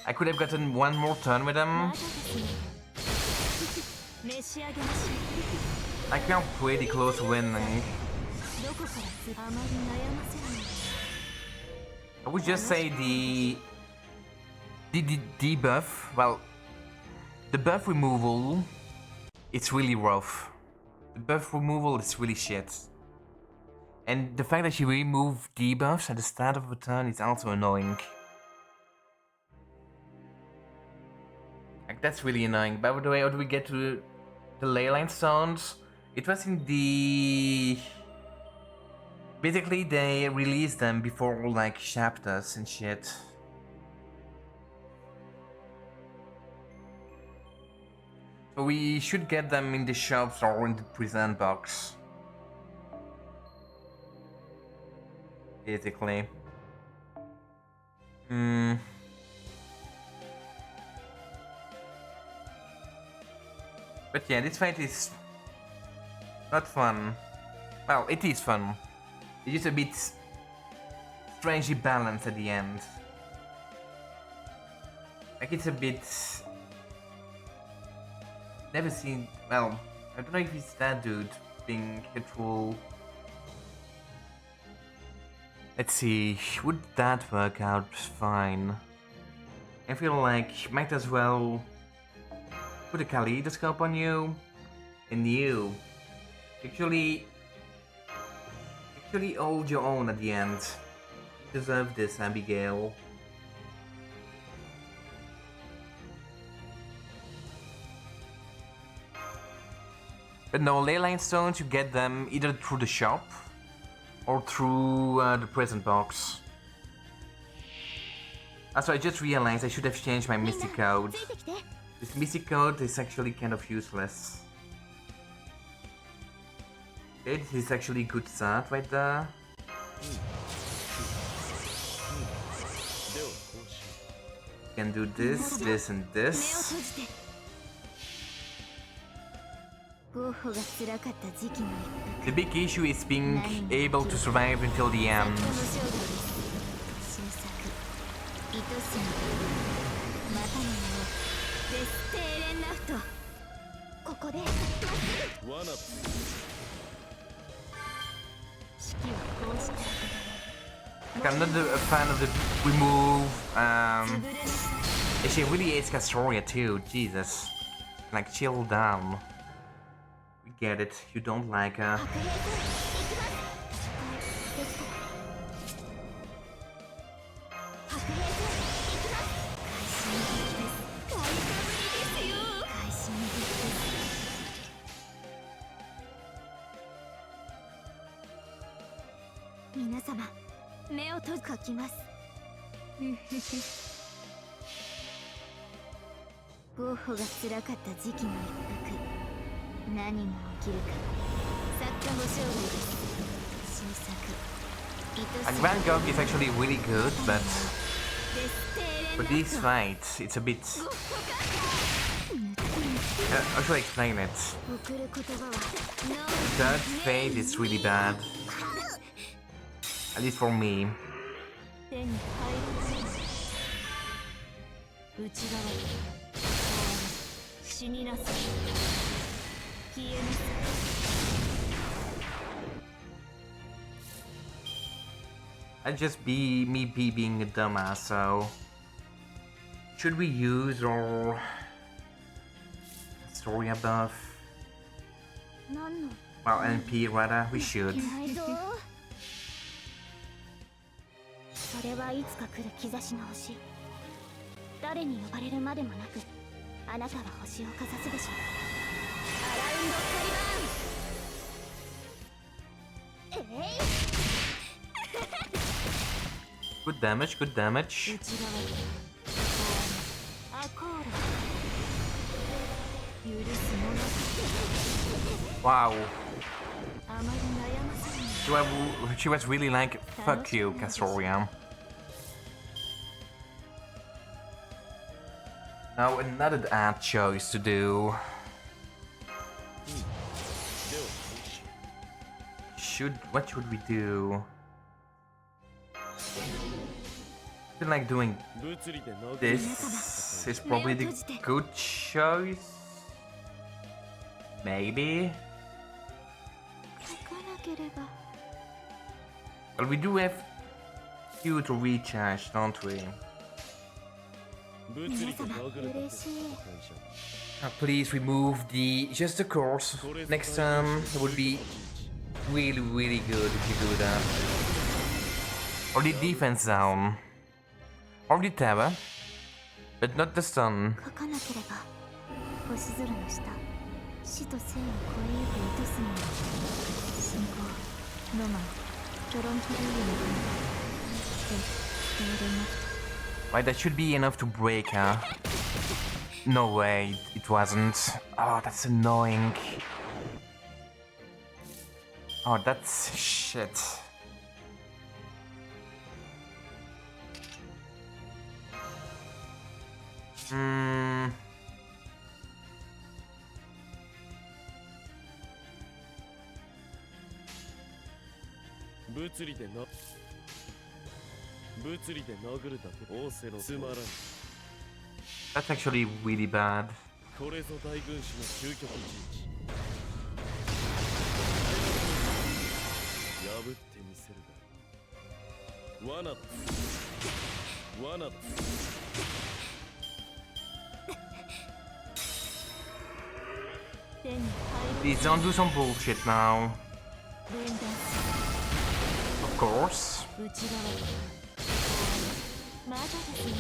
I could have gotten one more turn with ま him. だですね召し上げましょ Like, we are pretty close to winning. うどこからあまり悩ませない I would just say the debuff, well, the buff removal, it's really rough. The buff removal is really shit. And the fact that she removed debuffs at the start of a turn is also annoying. Like, that's really annoying. By the way, how do we get to the leyline stones? It was in the... Basically, they released them before, like, chapters and shit. So we should get them in the shops or in the present box. Basically. But yeah, this fight is not fun. Well, it is fun. It's just a bit strangely balanced at the end. Like, it's a bit... Never seen... Well, I don't know if it's that dude being control. Let's see, would that work out fine? I feel like might as well put a kaleidoscope on you, and you actually hold your own at the end. You deserve this, Abigail. But no, leyline stones, you get them either through the shop or through the present box. Also, I just realized I should have changed my みんな mystic code. ついてきて This mystic code is actually kind of useless. Okay, this is actually a good start right there. Can do this, this, and 目を this. 閉じてゴッホが辛かった時期の一 The big issue is being able to survive until the 作 end. 家の生涯です新作愛しみまたの名をデス・テーレンラフトここで式はこうして I'm not a fan of the remove. 潰れなさい She really hates Castoria too. Jesus, like chill down. We get it. You don't like her. 白兵隊行きますできた白兵隊行きます会心的です買いかぶりですよ会心的です皆様目を閉じ書きますゴッホが辛かった時期の一服何が起きるか作家の生涯です新作愛し And み Van Gogh is actually really good, but デス・テーレン for ラフ these ト fights, it's a bit. ゴッホか How should I explain it? 送る言葉は Third phase is really bad, at least for me. 手に入らない内側死になさい消えなさい I'd just be me being a dumbass, so should we use our story buff? 何の Well, NP rather, we should. ないぞそれはいつか来る兆しの星誰に呼ばれるまでもなくあなたは星をかざすでしょうアラウンドカリバーンえい Good damage, good damage. 内側アコーラ許すもの Wow. あまり悩ませない She was really like, fuck you, Castoria. Now another ad choice to do. What should we do? I feel like doing this is probably the good choice. Maybe. 聞かなければ But we do have you to recharge, don't we? 皆様嬉しい Please remove just the course. Next time it would be really good if you do that. Or the defense down. Or the tower. But not the stun. 書かなければ星空の下死と生を超えゆく糸澄み信仰ロマンキョロンキルーユの国で伝えるなく Right, that should be enough to break her. No way, it wasn't. Oh, that's annoying. Oh, that's shit. Hmm. That's actually really bad. これぞ大軍師の究極陣地破ってみせるが罠罠 手に入 Please don't do some bullshit now. る分断 Of course. す内側まだですね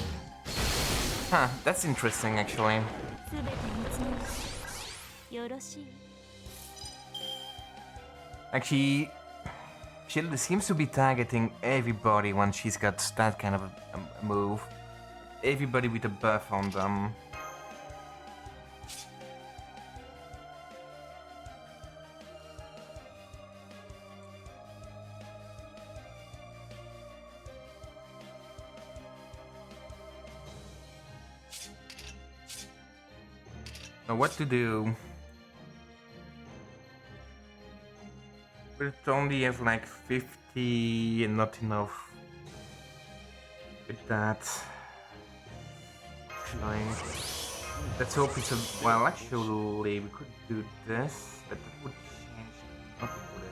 Huh, that's interesting actually. すべて見つめますよろしい Like she seems to be targeting everybody when she's got that kind of a move. everybody with a buff on them. Now what to do? We only have like 50 and not enough with that. Annoying. Let's hope it's a... well, actually we could do this, but that would change nothing would it?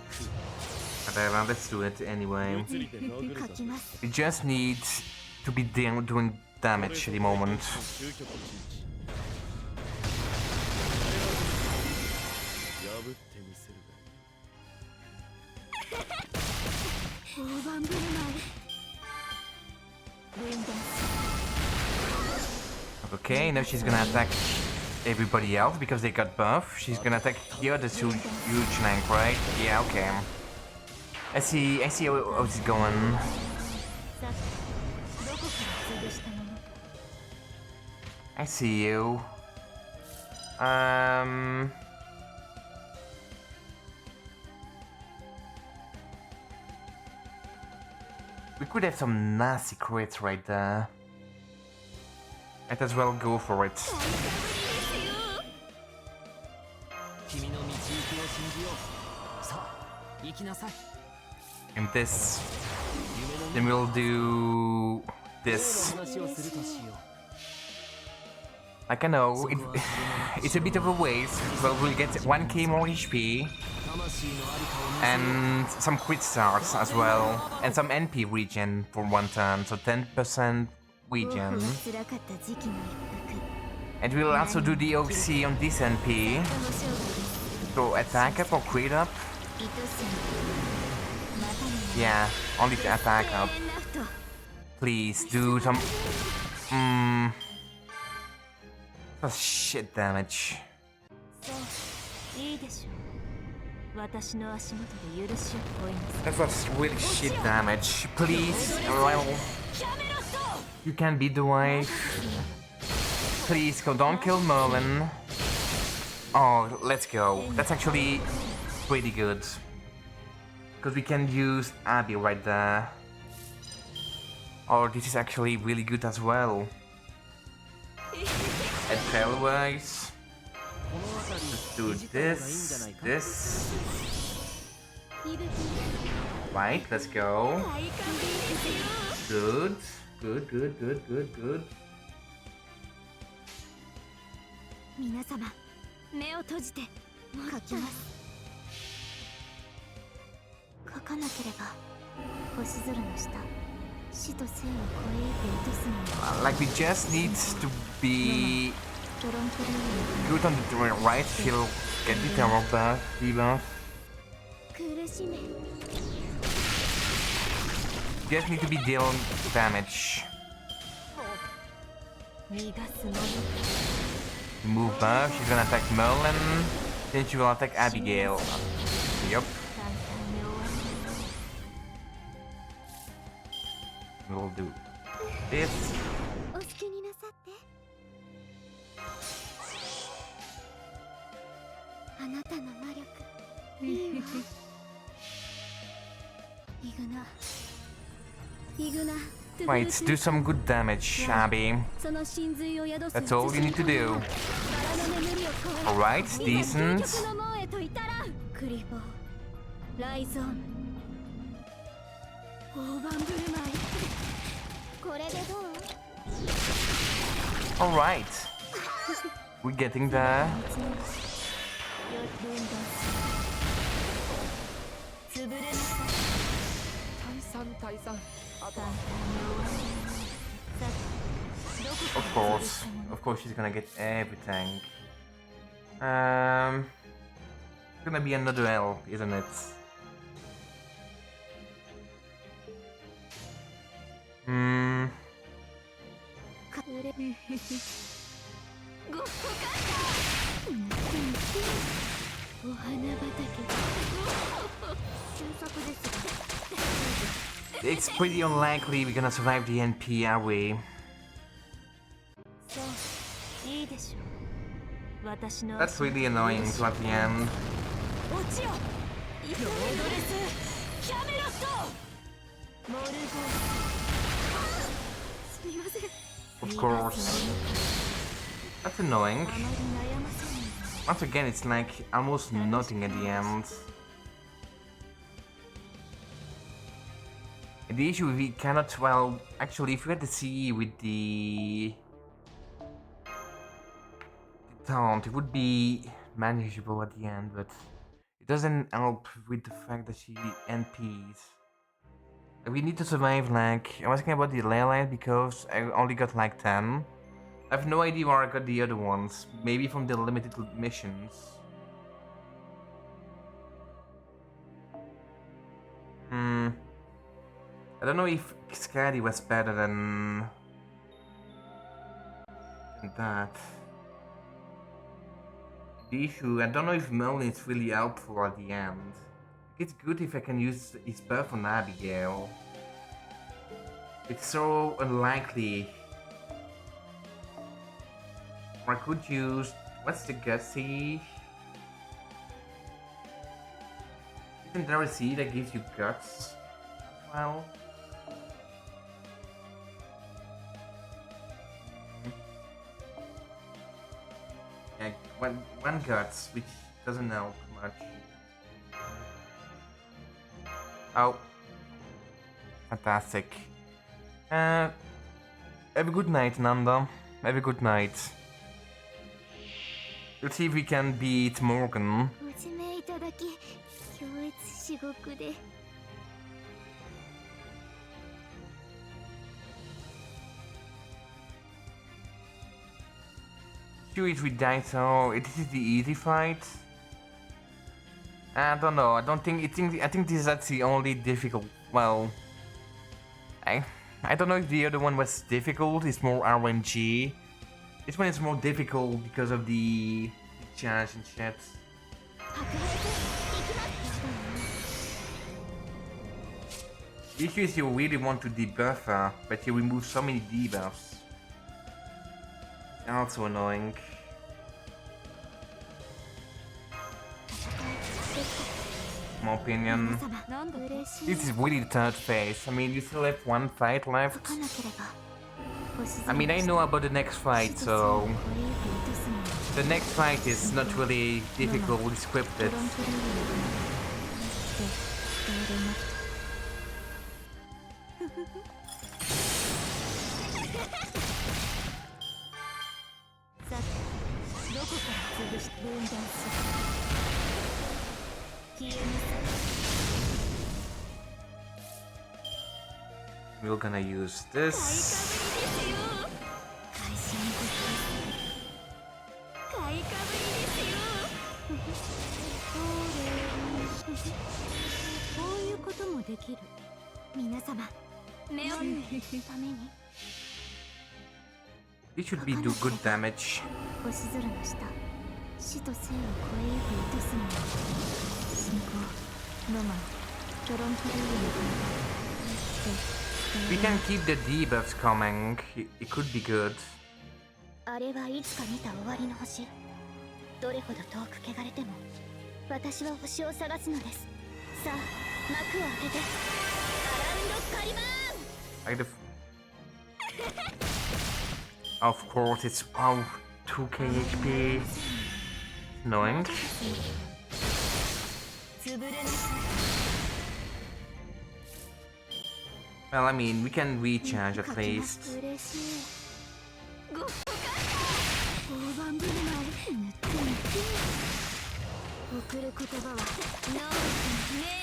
Whatever, let's do it anyway. We just need to be doing damage at the moment. Okay, now she's gonna attack everybody else because they got buff. She's gonna attack the other two huge tank, right? Yeah, okay. I see how it's going. I see you. We could have some nasty crits right there. Might as well go for it. And this. Then we'll do this. Like I know, it's a bit of a waste, but we'll get 1k more HP. And some crit starts as well. And some NP regen for one turn, so 10% regen. And we'll also do the OC on this NP. So attack up or crit up? Yeah, only the attack up. Please do some... that's shit damage. That was really shit damage. Please, well... you can beat the wife. Please, don't kill Merlin. Oh, let's go. That's actually pretty good. Because we can use Abby right there. Oh, this is actually really good as well. And tail-wise, let's do this. Right, let's go. Good. Good. 皆様、目を閉じて書きます。書かなければ星空の下、死と生を超えて落とすのに。Like we just need to be good on the right. She'll get the terror buff, debuff. Just need to be dealing damage. Move buff, she's gonna attack Merlin, then she will attack Abigail. Yup. We'll do this. Right, do some good damage, Abby. That's all you need to do. Alright, decent. Alright. We're getting there. Of course she's gonna get everything. It's gonna be another L, isn't it? It's pretty unlikely we're gonna survive the NP, are we? そういいでしょう私の That's really annoying to at the end. 落ちよロードレスキャメロットモルゴすみません Of course. That's annoying. あまり悩ませない Once again, it's like almost nothing at the end. And the issue we cannot, well, actually, if we had the CE with the taunt, it would be manageable at the end, but it doesn't help with the fact that she NPs. We need to survive, like, I'm asking about the Leyline because I only got like 10. I have no idea where I got the other ones. Maybe from the limited missions. I don't know if Scary was better than that. The issue, I don't know if Merlin is really helpful at the end. It's good if I can use his buff on Abigail. It's so unlikely. Or I could use... What's the gutsy? Isn't there a C that gives you guts? Well... Yeah, one guts, which doesn't help much. Oh. Fantastic. Have a good night, Nanda. Have a good night. Let's see if we can beat Morgan. ご指名いただき強烈至極で Do it with Daito. It is the easy fight. I don't know. I don't think. I think this is that's the only difficult. Well, I don't know if the other one was difficult. It's more RNG. This one is more difficult because of the charge and shit. The issue is you really want to debuff her, but you remove so many debuffs. Also annoying. My opinion. This is really the third phase. I mean, you still have one fight left. I mean, I know about the next fight, so... The next fight is not really difficultly scripted. We're gonna use this. This should be do good damage. We can keep the debuffs coming. It could be good. あれはいつか見た終わりの星。どれほど遠く汚れても、私は星を探すのです。さあ、幕を開けて、アランドカリマーン。Of course, it's 2k HP. Annoying. Well, I mean, we can recharge at least.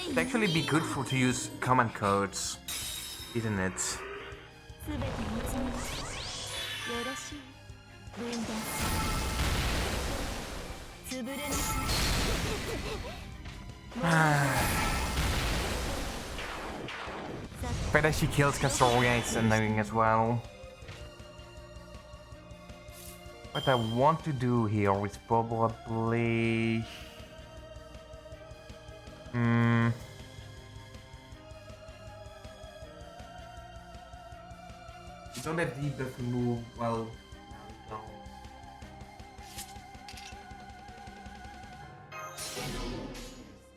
It'd actually be good to use command codes, isn't it? But as she kills Castoria, it's annoying as well. What I want to do here is probably... You don't have debuff to move, well... No.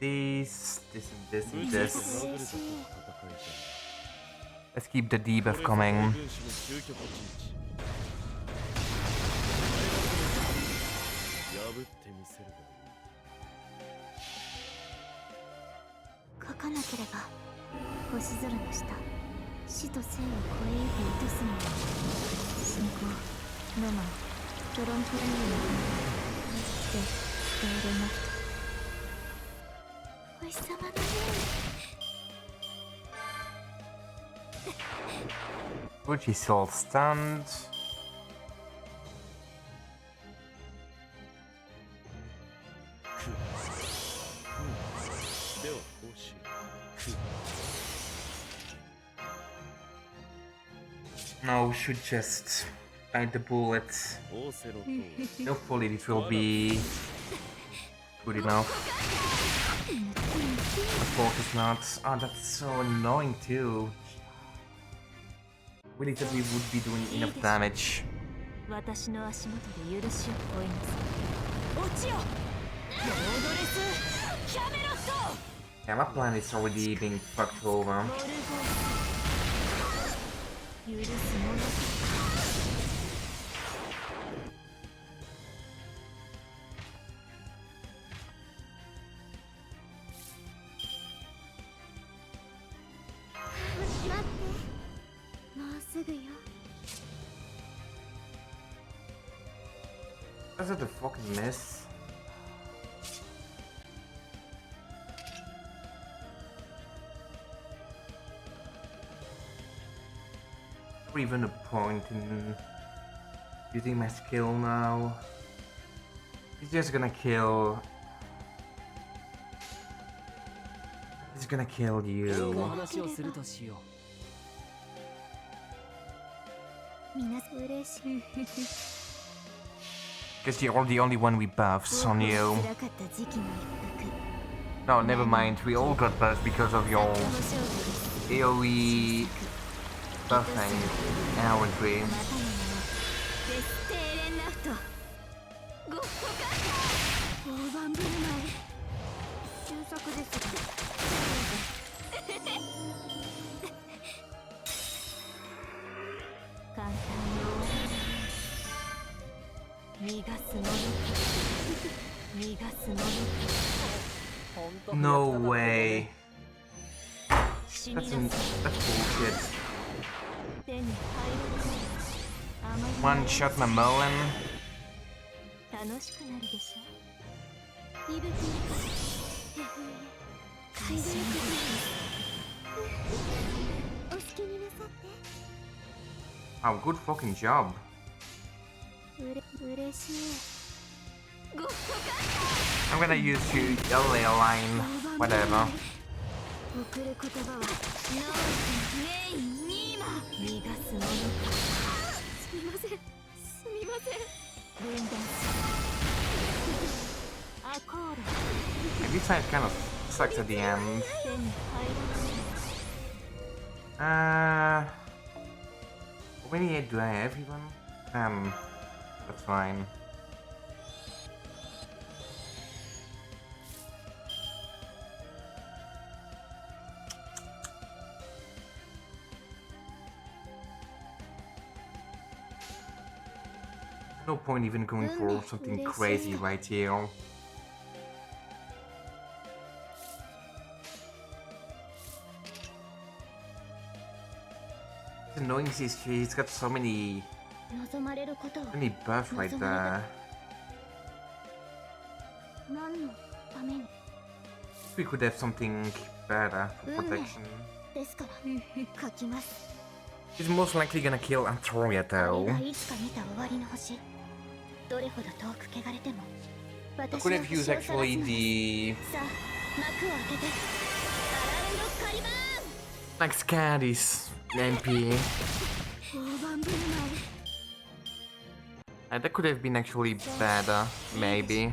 This, and this. Let's keep the debuff coming. 書かなければ星空の下死と生を超えゆく糸すには信仰ロマントロントリーので伝えるナフトお日様だね Which is all stunned. No, we should just bite the bullet. Hopefully this will be good enough. Of course it's not. Oh, that's so annoying too. Really thought we would be doing enough damage. 私の足元で許しを追いなさい落ちよロードレスキャメロット Yeah, my plan is already being fucked over. 許すもの Was it a fucking miss? Or even a point in using my skill now. He's just gonna kill. He's gonna kill you. 話をするとしよう。みんな嬉しい Because you're the only one with buffs on you. No, never mind. We all got buffs because of your AoE buffing, aren't we? 逃がすもの逃がすもの No way. That's bullshit. One shot my Mullen. 楽しくなるでしょ息吹海上お好きになさって Oh, good fucking job. 嬉しい I'm gonna use you LA line, whatever. 送る言葉はノーネイニーマ逃がすものすみませんすみません分断アコード This side kind of sucks at the end. 手に入ら How many hit do I have even? 10. That's fine. No point even going for something crazy right here. It's annoying, she's got so many 望まれることを buff right there. 何のために We could have something better for protection. ですから書きます He's most likely gonna kill Antoria 俺 though. がいつか見た終わりの星どれほど遠く汚れても I 私 could の have 星を used 探すの actually the さあ幕を開けてアラウンドカリバーン like Scaddy's MP. 大盤振る舞い That could have been actually better, maybe.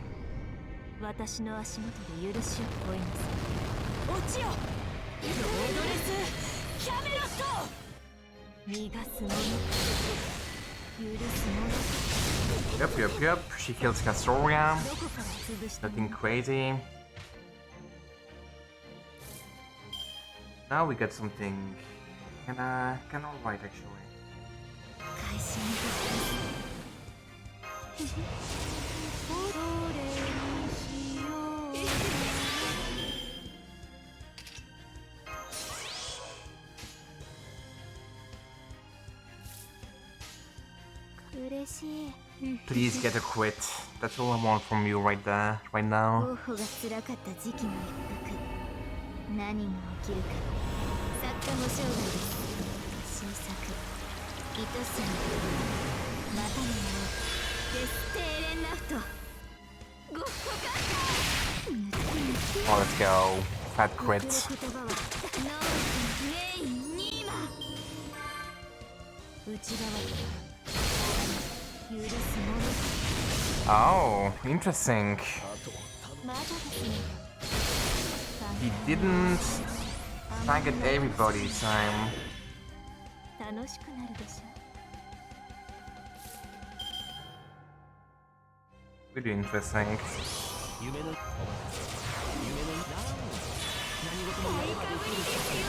私の足元で許しを追いなさい落ちよロードレスキャメロット逃がすもの許すもの Yep. She kills Castoria. どこから潰したの Nothing crazy. Now we got something kinda alright actually. 会心の時ですどれにしよう嬉しい Please get a crit. That's all I want from you right there, right ゴ now. ッホが辛かった時期の一服何が起きるか作家ご生涯です新作愛しみまたの名をデス・テーレンナフトゴッホか Oh, let's go. Fat 送る crit. 言葉はノースメインニーマ内側許すもの Oh, interesting. まだですね He didn't target everybody this time. 楽しくなるでしょ Really interesting. 夢の何事もやればできる世界を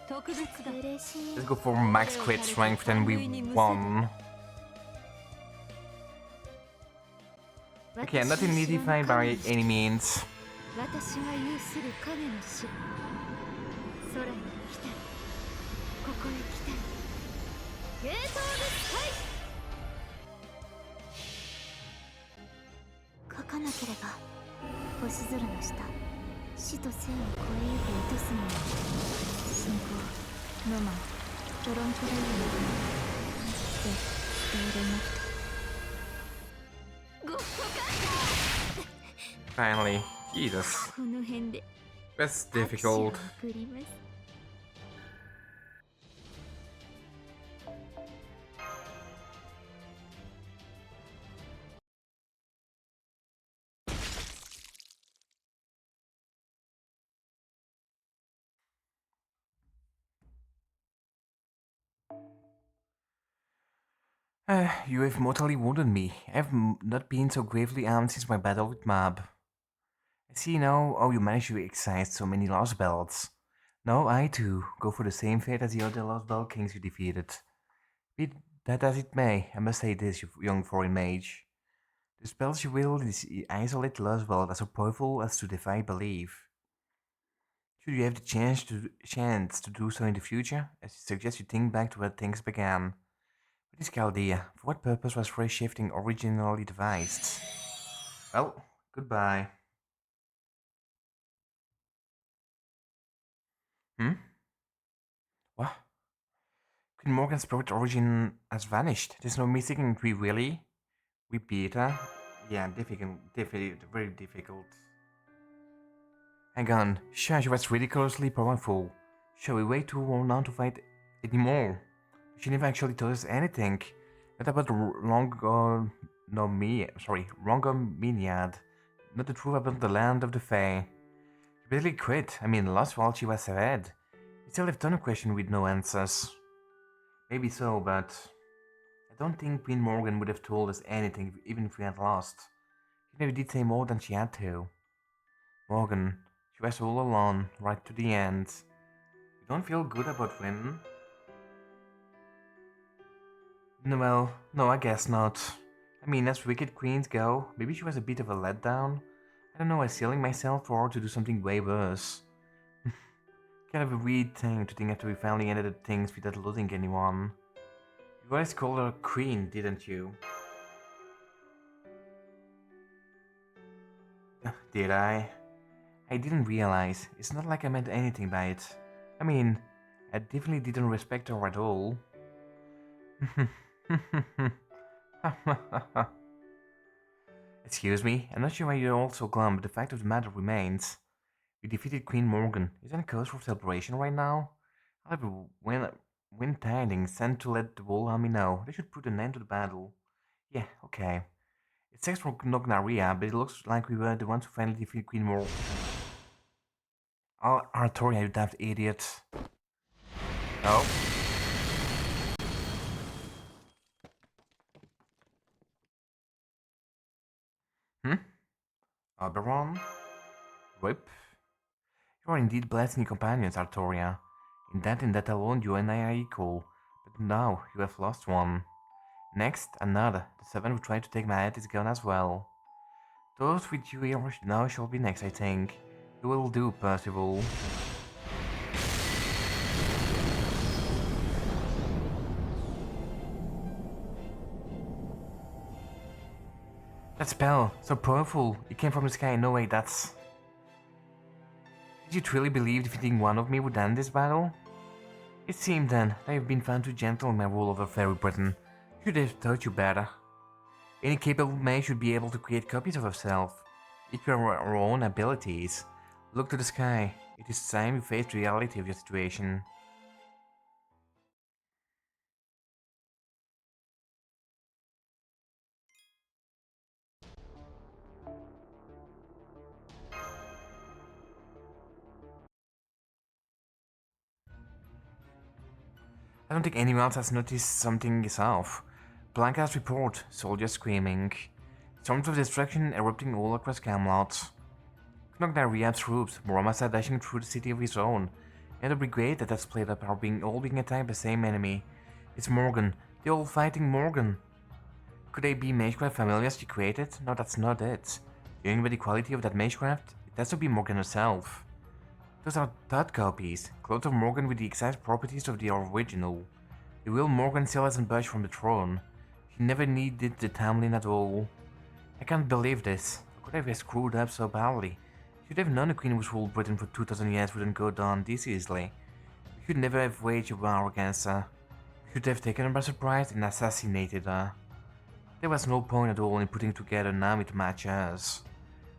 特別だ 嬉しい Let's go for max crit strength and we won. Okay, not an easy fight by any means. 私が有する影の死空に行きたいここへ来たいゲートオブスカイ書かなければ星空の下死と生を超えゆく愛すみの信仰ロマントロントレイユのでステールナフトゴッホか Finally. Jesus. この辺で That's 拍手を difficult. 送ります You have mortally wounded me. I have not been so gravely armed since my battle with Mab. I see now how you managed to excite so many Lostbelts. Now I too go for the same fate as the other Lostbelt kings you defeated. Be that as it may, I must say this, you young foreign mage. The spells you wield is isolate Lostbelt are so powerful as to defy belief. Should you have the chance to do so in the future, I suggest you think back to where things began. What is Chaldea? For what purpose was phrase shifting originally devised? Well, goodbye. What? Queen Morgan's spirit origin has vanished. There's no missing tree, really? Repeat, huh? Yeah, very difficult. Hang on, sure, she was ridiculously powerful. Shall we wait too long now to fight anymore? She never actually told us anything. Not about Rongominiad. Not the truth about the land of the Fae. She basically quit. I mean, lost while she was ahead. We still have ton of questions with no answers. Maybe so, but I don't think Queen Morgan would have told us anything even if we had lost. She never did say more than she had to. Morgan, she was all alone, right to the end. You don't feel good about winning? No, well, no, I guess not. I mean, as wicked queens go, maybe she was a bit of a letdown. I don't know, I was selling myself for her to do something way worse. Kind of a weird thing to think after we finally ended at things without losing anyone. You guys called her queen, didn't you? Did I? I didn't realize. It's not like I meant anything by it. I mean, I definitely didn't respect her at all. Excuse me, I'm not sure why you're all so glum, but the fact of the matter remains. We defeated Queen Morgan. Is there a cause for celebration right now? I'll have a win tidings sent to let the whole army know. They should put an end to the battle. Yeah, okay. It sucks for Nognaria, but it looks like we were the ones who finally defeated Queen Morgan. Oh, Artoria, you daft idiot. Oh. Oberon? Rip? You are indeed blessed in your companions, Artoria. In that alone, you and I are equal. But now, you have lost one. Next, another. The seven who tried to take my head is gone as well. Those with you here now shall be next, I think. You will do, Percival. That spell, so powerful. It came from the sky. No way, that's... Did you truly believe defeating one of me would end this battle? It seemed then that I have been found too gentle in my rule over Fairy Britain. Should have taught you better. Any capable mage should be able to create copies of herself. Equal her own abilities. Look to the sky. It is time you face the reality of your situation. I don't think anyone else has noticed something is off. Blanca's report, soldiers screaming. Storms of destruction erupting all across Camelot. Knockdown Riab's troops, Muramasa dashing through the city of his own, and the brigade that has split up are all being attacked by the same enemy. It's Morgan, the old fighting Morgan. Could they be magecraft familiars she created? No, that's not it. Judging by the quality of that magecraft, it has to be Morgan herself. Those are third copies, clones of Morgan with the exact properties of the original. The real Morgan still hasn't budged from the throne. She never needed the timeline at all. I can't believe this. How could I have screwed up so badly? Should have known the Queen who's ruled Britain for 2000 years wouldn't go down this easily. We should never have waged a war against her. We should have taken her by surprise and assassinated her. There was no point at all in putting together an army to match hers.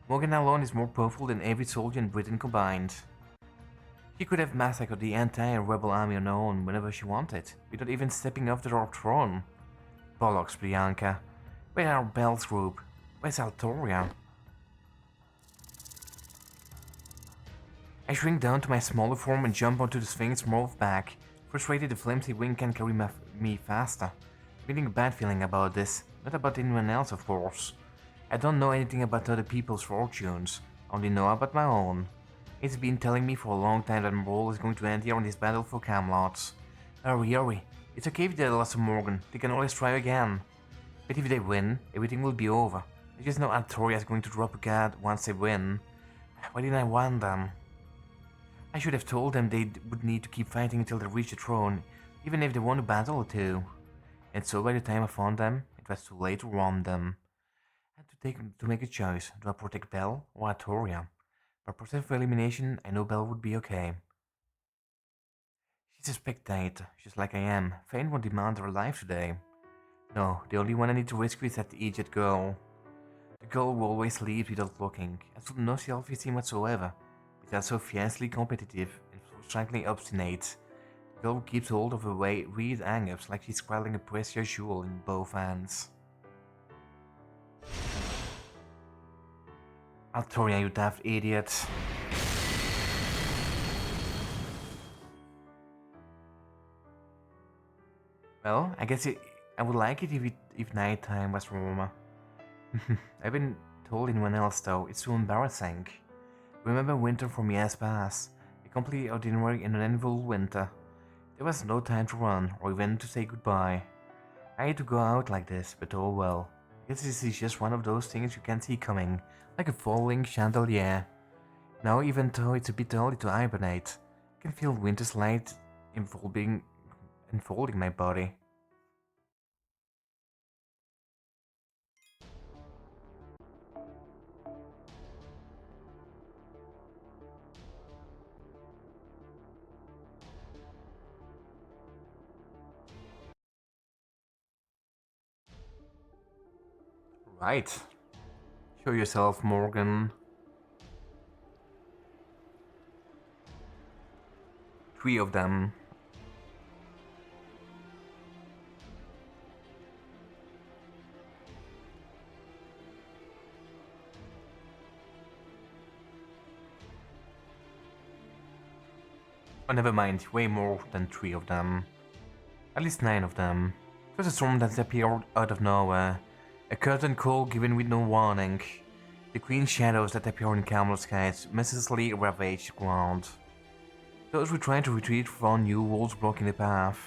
Morgan alone is more powerful than every soldier in Britain combined. She could have massacred the entire rebel army on her own whenever she wanted, without even stepping off the throne. Bollocks, Bianca. Where's our Bells group? Where's Altoria? I shrink down to my smaller form and jump onto the Sphinx morph back. Frustrated the flimsy wing can't carry me faster. I'm getting a bad feeling about this, not about anyone else of course. I don't know anything about other people's fortunes, only know about my own. It's been telling me for a long time that my role is going to end here on this battle for Camelot. Hurry, hurry. It's okay if they lost to Morgan, they can always try again. But if they win, everything will be over. I just know Artoria is going to drop a guard once they win. Why didn't I warn them? I should have told them they would need to keep fighting until they reach the throne, even if they won a battle or two. And so by the time I found them, it was too late to warn them. I had to make a choice. Do I protect Belle or Artoria? By process of elimination, I know Belle would be okay. She's a spectator, just like I am. Fane won't demand her life today. No, the only one I need to rescue is that idiot girl. The girl who always leaves without looking, has no self-esteem whatsoever, but is so fiercely competitive and frustratingly obstinate. The girl who keeps hold of her weird hang-ups like she's cradling a precious jewel in both hands. Altoria, you daft idiot. Well, I guess I would like it if nighttime was warmer. I haven't told anyone else though, it's too embarrassing. Remember winter from years past, a completely ordinary and uneventful winter. There was no time to run or even to say goodbye. I hate to go out like this, but oh well. I guess this is just one of those things you can't see coming, like a falling chandelier. Now even though it's a bit early to hibernate, I can feel winter's light enfolding my body. Right. Show yourself, Morgan. 3 of them. Oh, never mind, way more than 3 of them. At least 9 of them. It was a storm that appeared out of nowhere. A curtain call given with no warning. The green shadows that appear in Camelot skies mercilessly ravaged the ground. Those who tried to retreat found new walls blocking the path.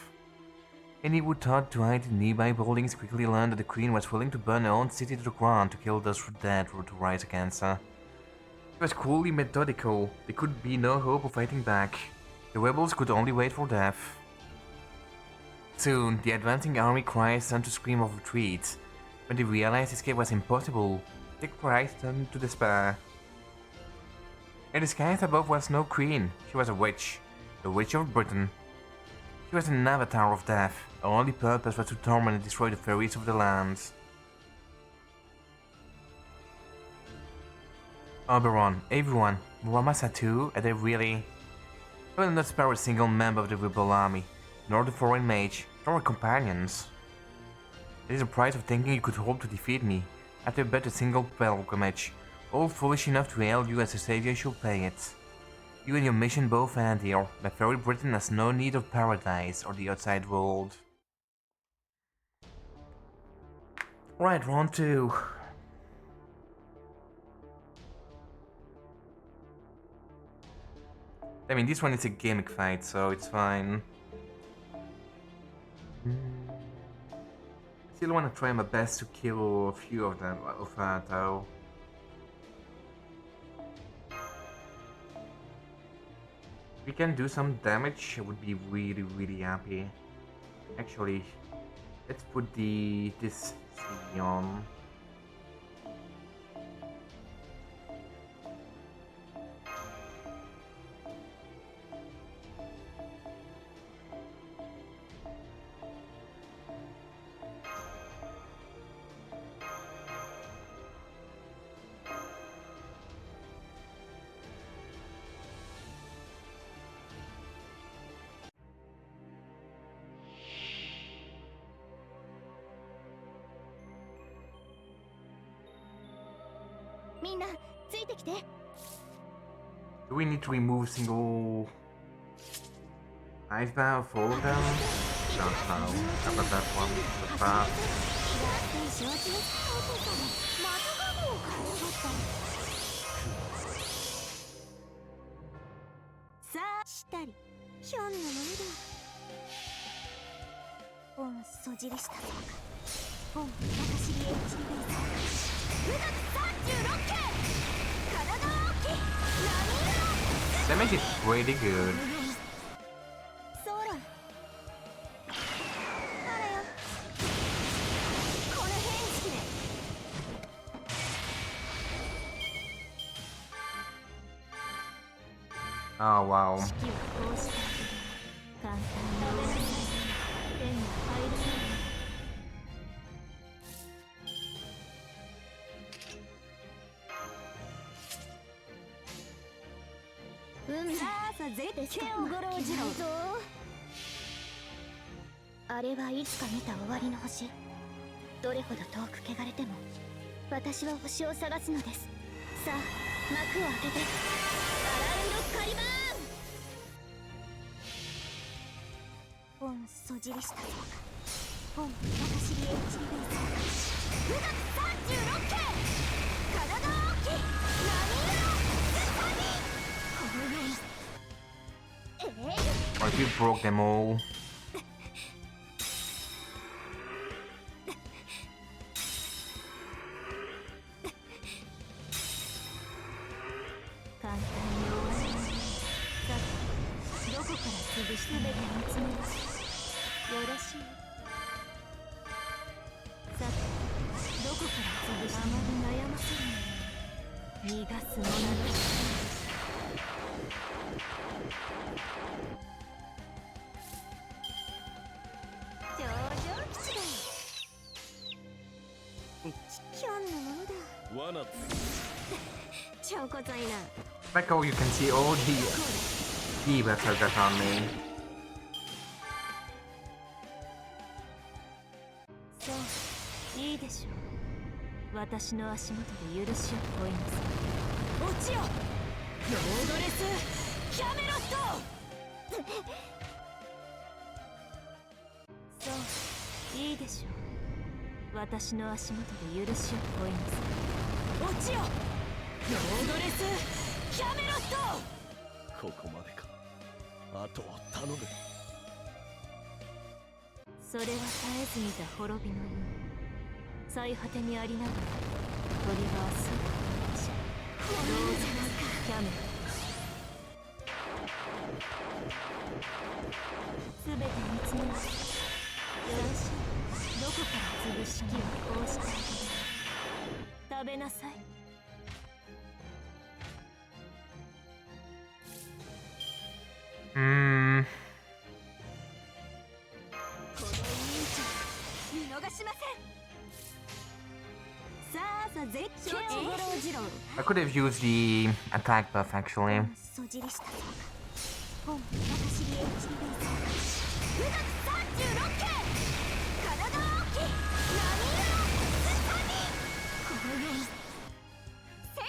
Any who thought to hide in nearby buildings quickly learned that the Queen was willing to burn her own city to the ground to kill those who dared to rise against her. It was cruelly methodical. There could be no hope of fighting back. The rebels could only wait for death. Soon, the advancing army cries turned to scream of retreat. When they realized escape was impossible, their cries turned to despair. In the skies above was no queen. She was a witch. The Witch of Britain. She was an avatar of death. Her only purpose was to torment and destroy the fairies of the lands. Oberon, everyone, Muramasa too, are they really? I will not spare a single member of the rebel army, nor the foreign mage, nor our companions. It is the price of thinking you could hope to defeat me. After but a single pilgrimage, all foolish enough to hail you as a savior shall pay it. You and your mission both end here, but fairy Britain has no need of paradise or the outside world. Right, round 2. I mean, this one is a gimmick fight, so it's fine. I still want to try my best to kill a few of them, though. If we can do some damage, I would be really happy. Actually, let's put this CD on. Do we need to remove single icebound for all of them? Don't know. How about that one? The path. Damage is pretty good. Oh wow.あれはいつか見た終わりの星。どれほど遠く汚れても私は星を探すのです。さあ幕を開けてアランド・カリバーン。本そじりしたそうか。本私に HP ベース。9月36件。体大きい。波色。Like we broke them all. Like how you can see all the debuffs that on me. So, いいでしょう。私の足元で許しを請います。落ちよ。ロードレスキャメロット。そういいでしょう。私の足元で許しを乞います。落ちよロードレスキャメロット。ここまでか。あとは頼む。それは絶えず見た滅びの夢。最果てにありながらトリガースローズキャメロット。すべて見つめます。よし、どこから潰し木をこうしてあげる。食べなさい。うーん。この委員長見逃しません。さあさあ絶叫五郎次郎。 I could have used the attack buff actually. そじりした本私に HP ベース9月36件体大きい波色つかみこのようにせい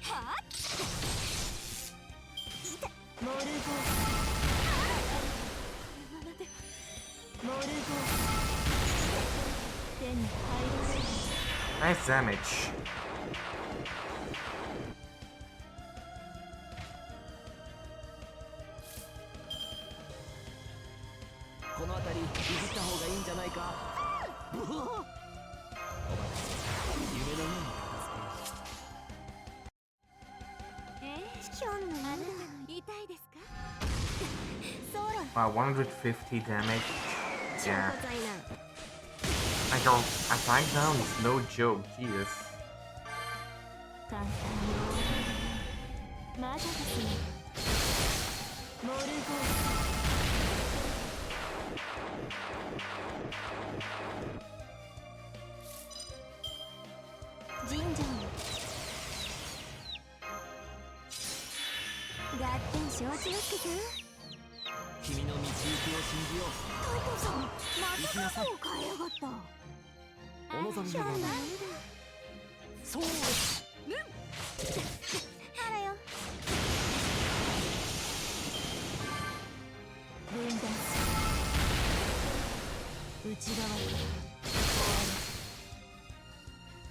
はっモルゴーこのままではモルゴー手に入らない。 Nice damage. この辺りいじった方がいいんじゃないか。おば夢のように助けヒョンのあなた痛いですか。ソロ Wow, 150 damage. 超 Yeah. 災難 Like our attack down is no joke, Jesus. 簡単に終わらないまだですね。モルゴー神社の合点承知の助さん。君の道行きを信じよう。トトさんまた過去を変えやがった。お望みのままそうですあらよ分断する内側か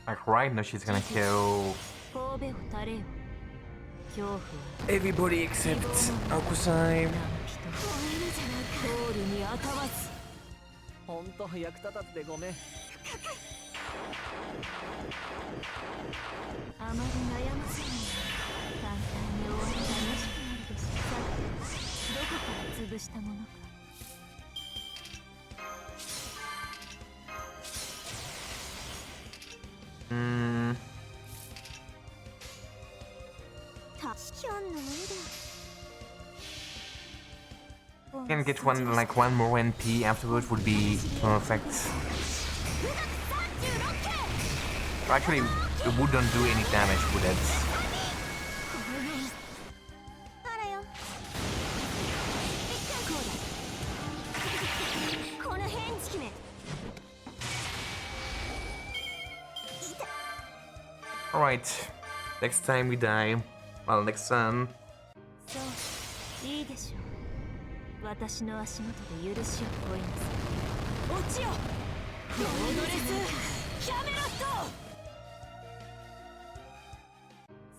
ら Like right now she's gonna kill 神戸を垂れよ恐怖は everybody except Akusai. 人通るにあたわず。ほんと役立たずでごめん。あまり悩ませない簡単に終わり楽しくなるでしょう。さてどこから潰したものか。ヒョンのものだ。Can get one more NP afterwards would be perfect. Actually, it wouldn't do any damage, would it? あらよこうだこの変地決め Alright, next time we die. Well, next turn. そういいでしょう。私の足元で許しを乞います。落ちよロードレスキャメロット。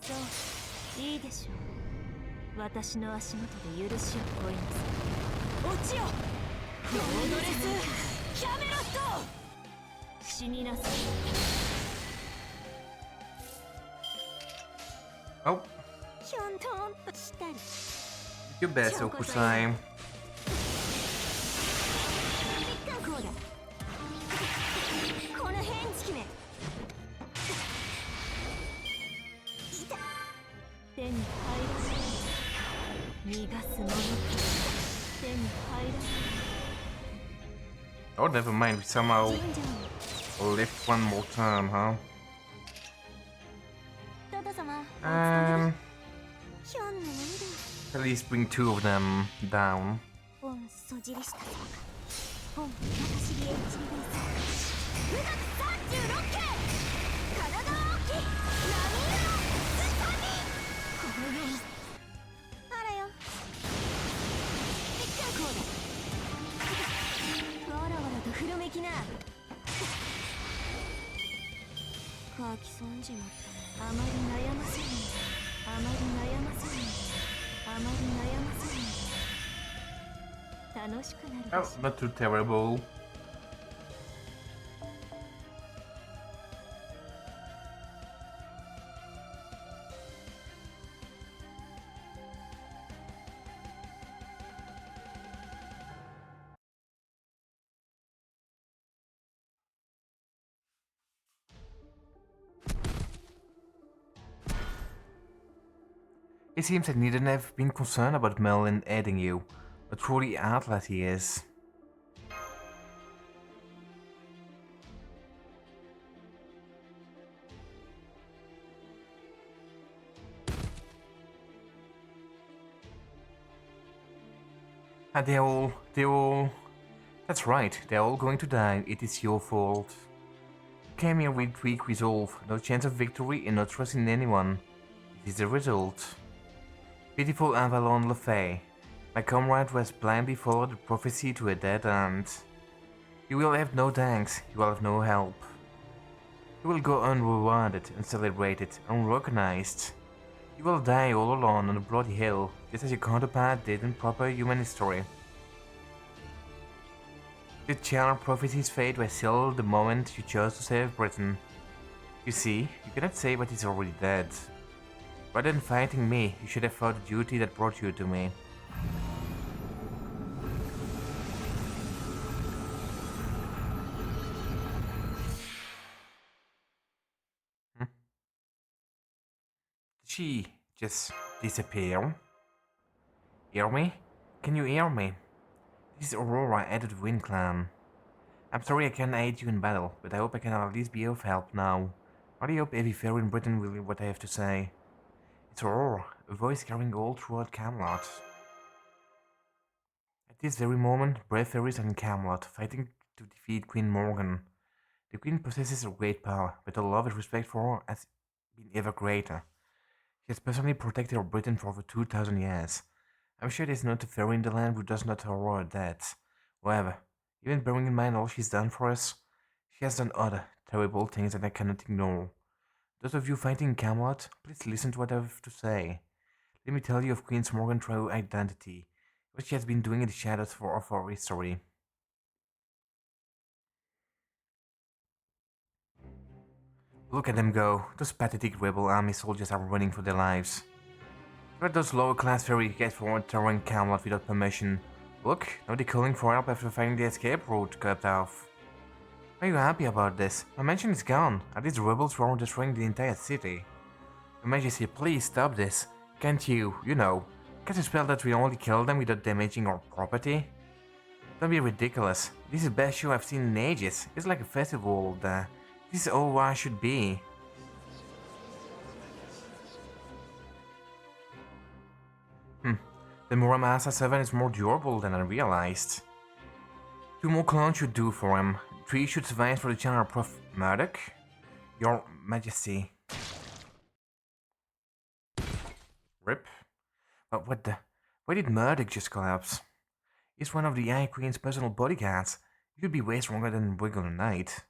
そういいでしょう。私の足元で許しを乞います。落ちよロードレスキャメロット。死になさい。 Oh, ひょんとんとしたり you bet, Okusai. こうだこの変地決め手に入らない逃がすものか手に入らない Oh, never mind. We somehow 神社の lived one more turn, huh? トト様 ひょんのもの At least bring two of them down. だ本そじりした本私に HP ベース9月36件体大きい波色つかみこのようにあらよ行きな。書き損じまったな。あまり悩ませない。あまり悩ませない。あまり悩ませない。楽しくなるでしょ。 Oh, not too terrible. It seems that neither have been concerned about Merlin aiding you, but truly atlas he is. And that's right, they're all going to die, it is your fault. You came here with weak resolve, no chance of victory and no trust in anyone. It is the result. Pitiful Avalon Lefay, my comrade was blindly followed the prophecy to a dead end. You will have no thanks, you will have no help. You will go unrewarded, uncelebrated, unrecognized. You will die all alone on a bloody hill, just as your counterpart did in proper human history. The child prophecy's fate was sealed the moment you chose to save Britain. You see, you cannot say what is already dead. Rather than fighting me, you should have fought the duty that brought you to me. Did she just disappear? Hear me? Can you hear me? This is Aurora, head of the Wind Clan. I'm sorry I can't aid you in battle, but I hope I can at least be of help now. I really hope every fairy in Britain will hear what I have to say. It's Aurora, a voice carrying all throughout Camelot. At this very moment, brave fairies are in Camelot, fighting to defeat Queen Morgan. The Queen possesses a great power, but her love and respect for her has been ever greater. She has personally protected our Britain for over 2,000 years. I'm sure there's not a fairy in the land who does not horror that. However, even bearing in mind all she's done for us, she has done other terrible things that I cannot ignore. Those of you fighting in Camelot, please listen to what I have to say. Let me tell you of Queen Morgan's true identity, what she has been doing in the shadows of our history. Look at them go. Those pathetic rebel army soldiers are running for their lives. Let those lower class fairies get forward towering Camelot without permission. Look, now they're calling for help after finding the escape route cut off. Are you happy about this? My mansion is gone. Are these rebels who are destroying the entire city? Your Majesty, please stop this. Can't you know, cast a spell that will only kill them without damaging our property? Don't be ridiculous. This is the best show I've seen in ages. It's like a festival. This is all I should be. The Muramasa 7 is more durable than I realized. 2 more clones should do for him. 3 should survive for the channel of Prof. Murdoch. Your Majesty. Rip? But what the? Why did Murdoch just collapse? He's one of the Eye Queen's personal bodyguards. He could be way stronger than regular knight.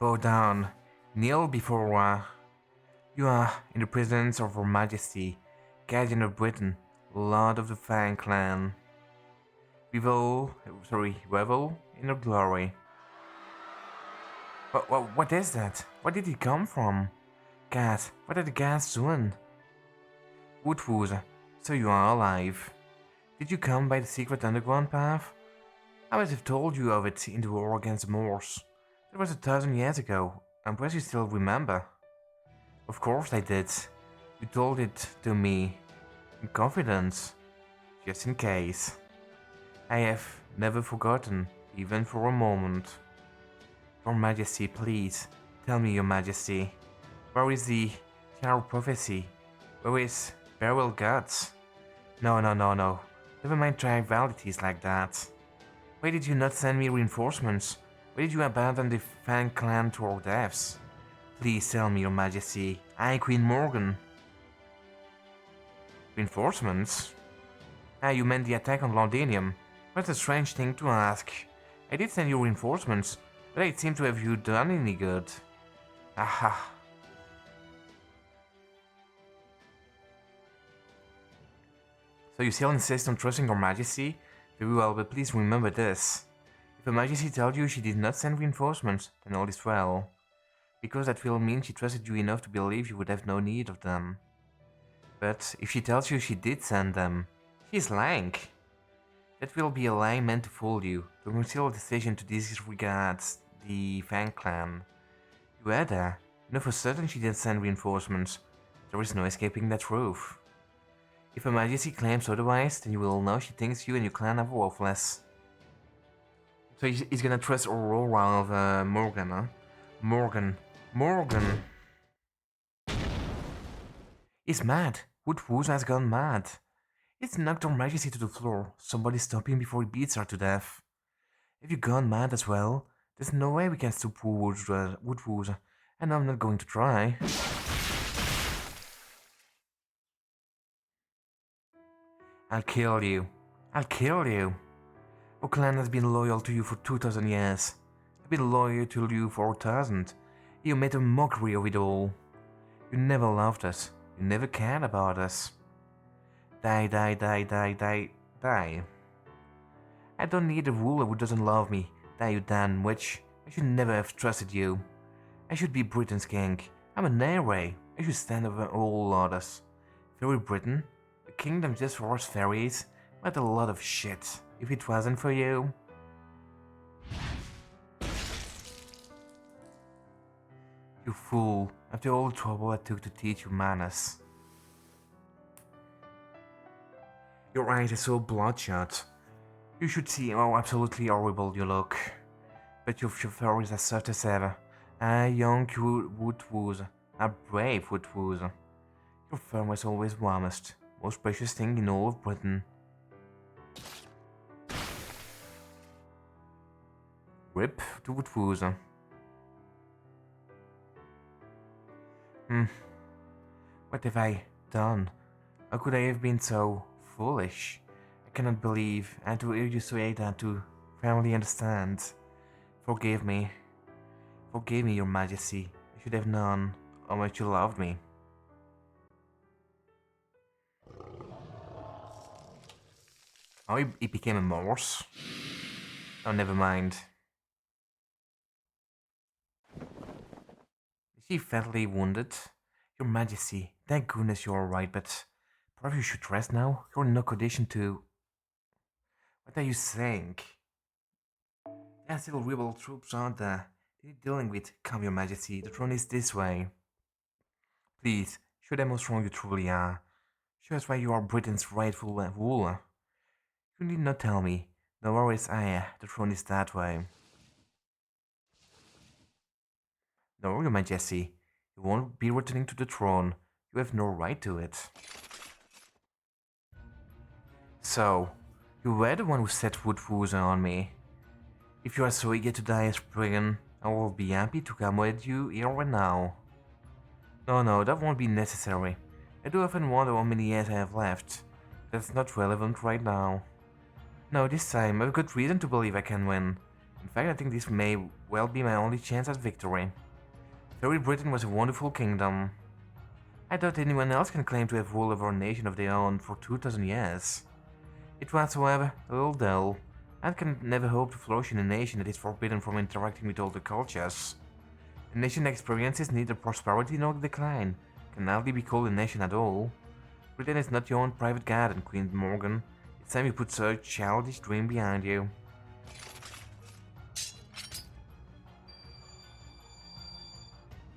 Bow down. Kneel before you are in the presence of Her Majesty, Guardian of Britain, Lord of the Fang Clan. Revel in her glory. What is that? Where did it come from? Guys, what are the guys doing? Woodwoozer, so you are alive. Did you come by the secret underground path? I must have told you of it in the war against the Moors. That was 1,000 years ago, and perhaps you still remember. Of course I did. You told it to me. In confidence. Just in case. I have never forgotten, even for a moment. Your Majesty, please. Tell me, Your Majesty. Where is the child prophecy? Where is Beryl Guts? No. Never mind trivialities like that. Why did you not send me reinforcements? Why did you abandon the Fang Clan to our deaths? Please tell me, Your Majesty. I, Queen Morgan. Reinforcements? Ah, you meant the attack on Londinium. That's a strange thing to ask. I did send you reinforcements, but it seemed to have you done any good. Aha. So you still insist on trusting Her Majesty? Very well, but please remember this. If Her Majesty told you she did not send reinforcements, then all is well. Because that will mean she trusted you enough to believe you would have no need of them. But if she tells you she did send them, she is lying. That will be a lie meant to fool you, to conceal a decision to disregard the Fang clan. You had her. You know for certain she didn't send reinforcements. There is no escaping that truth. If Her Majesty claims otherwise, then you will know she thinks you and your clan are worthless. So he's gonna trust Aurora of Morgan, huh? Morgan. He's mad. Woodwooza has gone mad. He's knocked Her Majesty to the floor. Somebody stop him before he beats her to death. Have you gone mad as well? There's no way we can stop Woodwooza, and I'm not going to try. I'll kill you. I'll kill you. Our clan has been loyal to you for 2000 years. I've been loyal to you for 1000. You made a mockery of it all. You never loved us. You never cared about us. Die, die, die, die, die, die. I don't need a ruler who doesn't love me. Die, you damn witch. I should never have trusted you. I should be Britain's king. I'm an heir. I should stand over all others. Fairy Britain? A kingdom just for us fairies? What a lot of shit. If it wasn't for you. You fool. After all the trouble I took to teach you manners. Your eyes are so bloodshot. You should see how absolutely horrible you look. But your chauffeur is as soft as ever. A young Woodwooza. A brave Woodwooza. Your firm was always warmest, most precious thing in all of Britain. Rip to Woodwooza. What have I done? How could I have been so foolish? I cannot believe, and to hear you say that to finally understand. Forgive me. Forgive me, Your Majesty. I should have known how much you loved me. Oh, he became a Morse? Oh, never mind. Is she fatally wounded? Your Majesty, thank goodness you're alright, but perhaps you should rest now? You're in no condition to... What are you saying? There are still rebel troops, aren't there? What are you dealing with? Come, Your Majesty, the throne is this way. Please, show them how strong you truly are. Show us why you are Britain's rightful ruler. You need not tell me. No worries, the throne is that way. No, Your Majesty, you won't be returning to the throne. You have no right to it. So, you were the one who set Woodwooza on me. If you are so eager to die as Brigand, I will be happy to come with you here and now. No, that won't be necessary. I do often wonder how many years I have left. That's not relevant right now. No, this time I've got reason to believe I can win. In fact, I think this may well be my only chance at victory. Fairy Britain was a wonderful kingdom. I doubt anyone else can claim to have ruled over a nation of their own for 2000 years. It was, however, a little dull, and can never hope to flourish in a nation that is forbidden from interacting with other cultures. A nation that experiences neither prosperity nor decline can hardly be called a nation at all. Britain is not your own private garden, Queen Morgan. It's time you put such childish dream behind you.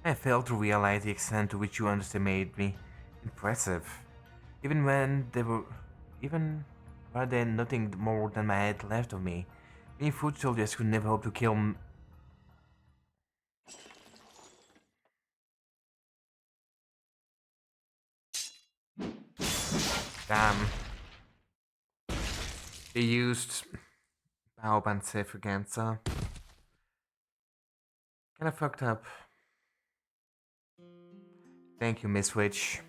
I failed to realize the extent to which you underestimated me. Impressive. Even were there nothing more than my head left of me. Many foot soldiers could never hope to kill Damn. They used Baob and Sif against her. Kinda fucked up. Thank you, Miss Witch.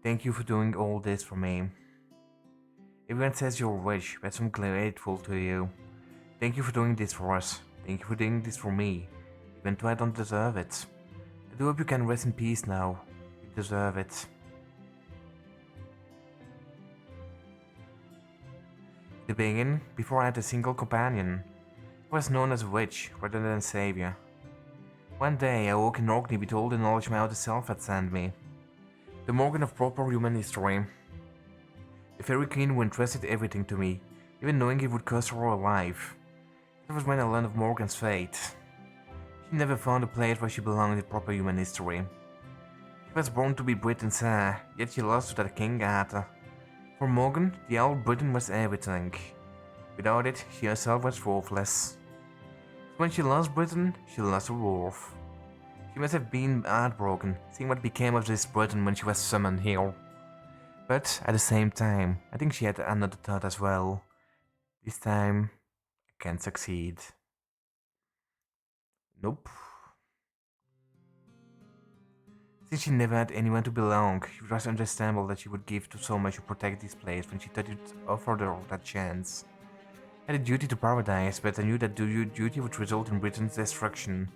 Thank you for doing all this for me. Everyone says you're rich, but I'm grateful to you. Thank you for doing this for us. Thank you for doing this for me, even though I don't deserve it. I do hope you can rest in peace now. You deserve it. In the beginning, before I had a single companion, I was known as a witch rather than a savior. One day I woke in Orkney with all the knowledge my outer self had sent me. The Morgan of proper human history. The fairy queen who entrusted everything to me, even knowing it would cost her her life. That was when I learned of Morgan's fate. She never found a place where she belonged in proper human history. She was born to be Britain's heir, yet she lost to that King Arthur. For Morgan, the old Britain was everything. Without it, she herself was worthless. When she lost Britain, she lost her worth. She must have been heartbroken, seeing what became of this Britain when she was summoned here. But at the same time, I think she had another thought as well. This time, I can't succeed. Nope. Since she never had anyone to belong, it was understandable that she would give to so much to protect this place when she thought it offered her that chance. I had a duty to paradise, but I knew that duty would result in Britain's destruction.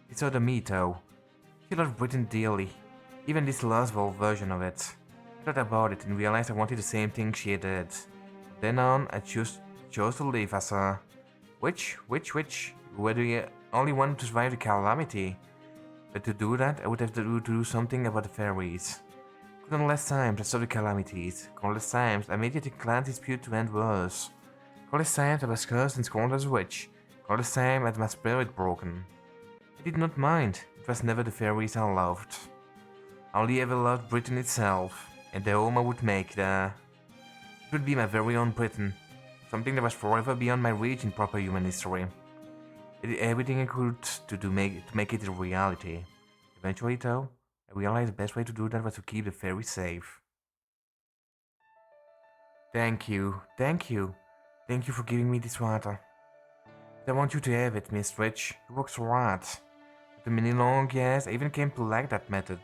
It's other me, though. She loved Britain dearly, even this Lostbelt version of it. I thought about it and realized I wanted the same thing she did. Then on, I chose to live as a witch, where the only one to survive the calamity. But to do that, I would have to do something about the fairies. Countless times I saw the calamities. Countless times I made it a clan dispute to end worse. Countless times I was cursed and scorned as a witch. Countless times I had my spirit broken. I did not mind. It was never the fairies I loved. I only ever loved Britain itself, and the home I would make there. It would be my very own Britain, something that was forever beyond my reach in proper human history. I did everything I could to make it a reality. Eventually, though, I realized the best way to do that was to keep the fairies safe. Thank you for giving me this water. I want you to have it, Miss Rich. You work so hard. After many long years, I even came to like that method.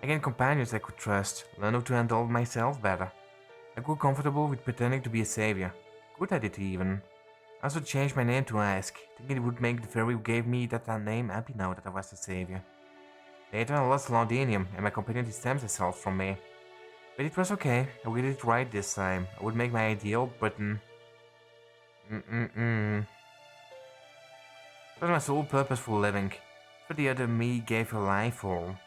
I gained companions I could trust, learned how to handle myself better. I grew comfortable with pretending to be a savior. Good at it even. I also changed my name to Ask, thinking it would make the fairy who gave me that name happy now that I was a savior. Later I lost Londinium and my companion distanced herself from me. But it was okay, I did it right this time. I would make my ideal Britain. That was my sole purpose for living. But the other me gave her life for.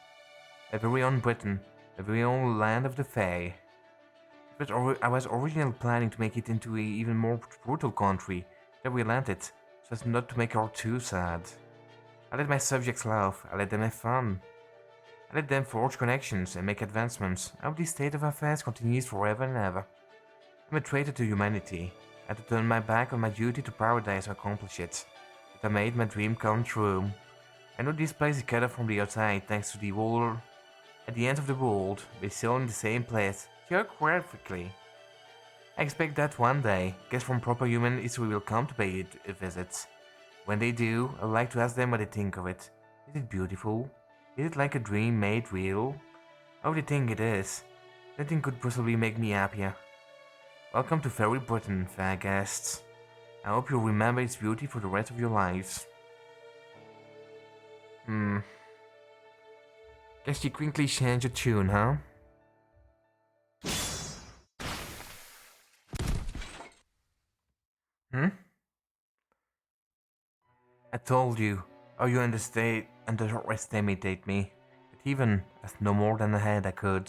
A very own Britain, a very own land of the Fae. But I was originally planning to make it into an even more brutal country that we landed, so as not to make her too sad. I let my subjects laugh, I let them have fun. I let them forge connections and make advancements. I hope this state of affairs continues forever and ever. I'm a traitor to humanity. I had to turn my back on my duty to paradise to accomplish it. But I made my dream come true. I know this place is cut off from the outside thanks to the wall at the end of the world, we're still in the same place, geographically. I expect that one day, guests from proper human history will come to pay it a visit. When they do, I'd like to ask them what they think of it. Is it beautiful? Is it like a dream made real? How do they think it is? Nothing could possibly make me happier. Welcome to Fairy Britain, fair guests. I hope you'll remember its beauty for the rest of your lives. Guess you quickly changed your tune, huh? I told you, how you underestimate me. But even as no more than a head I could.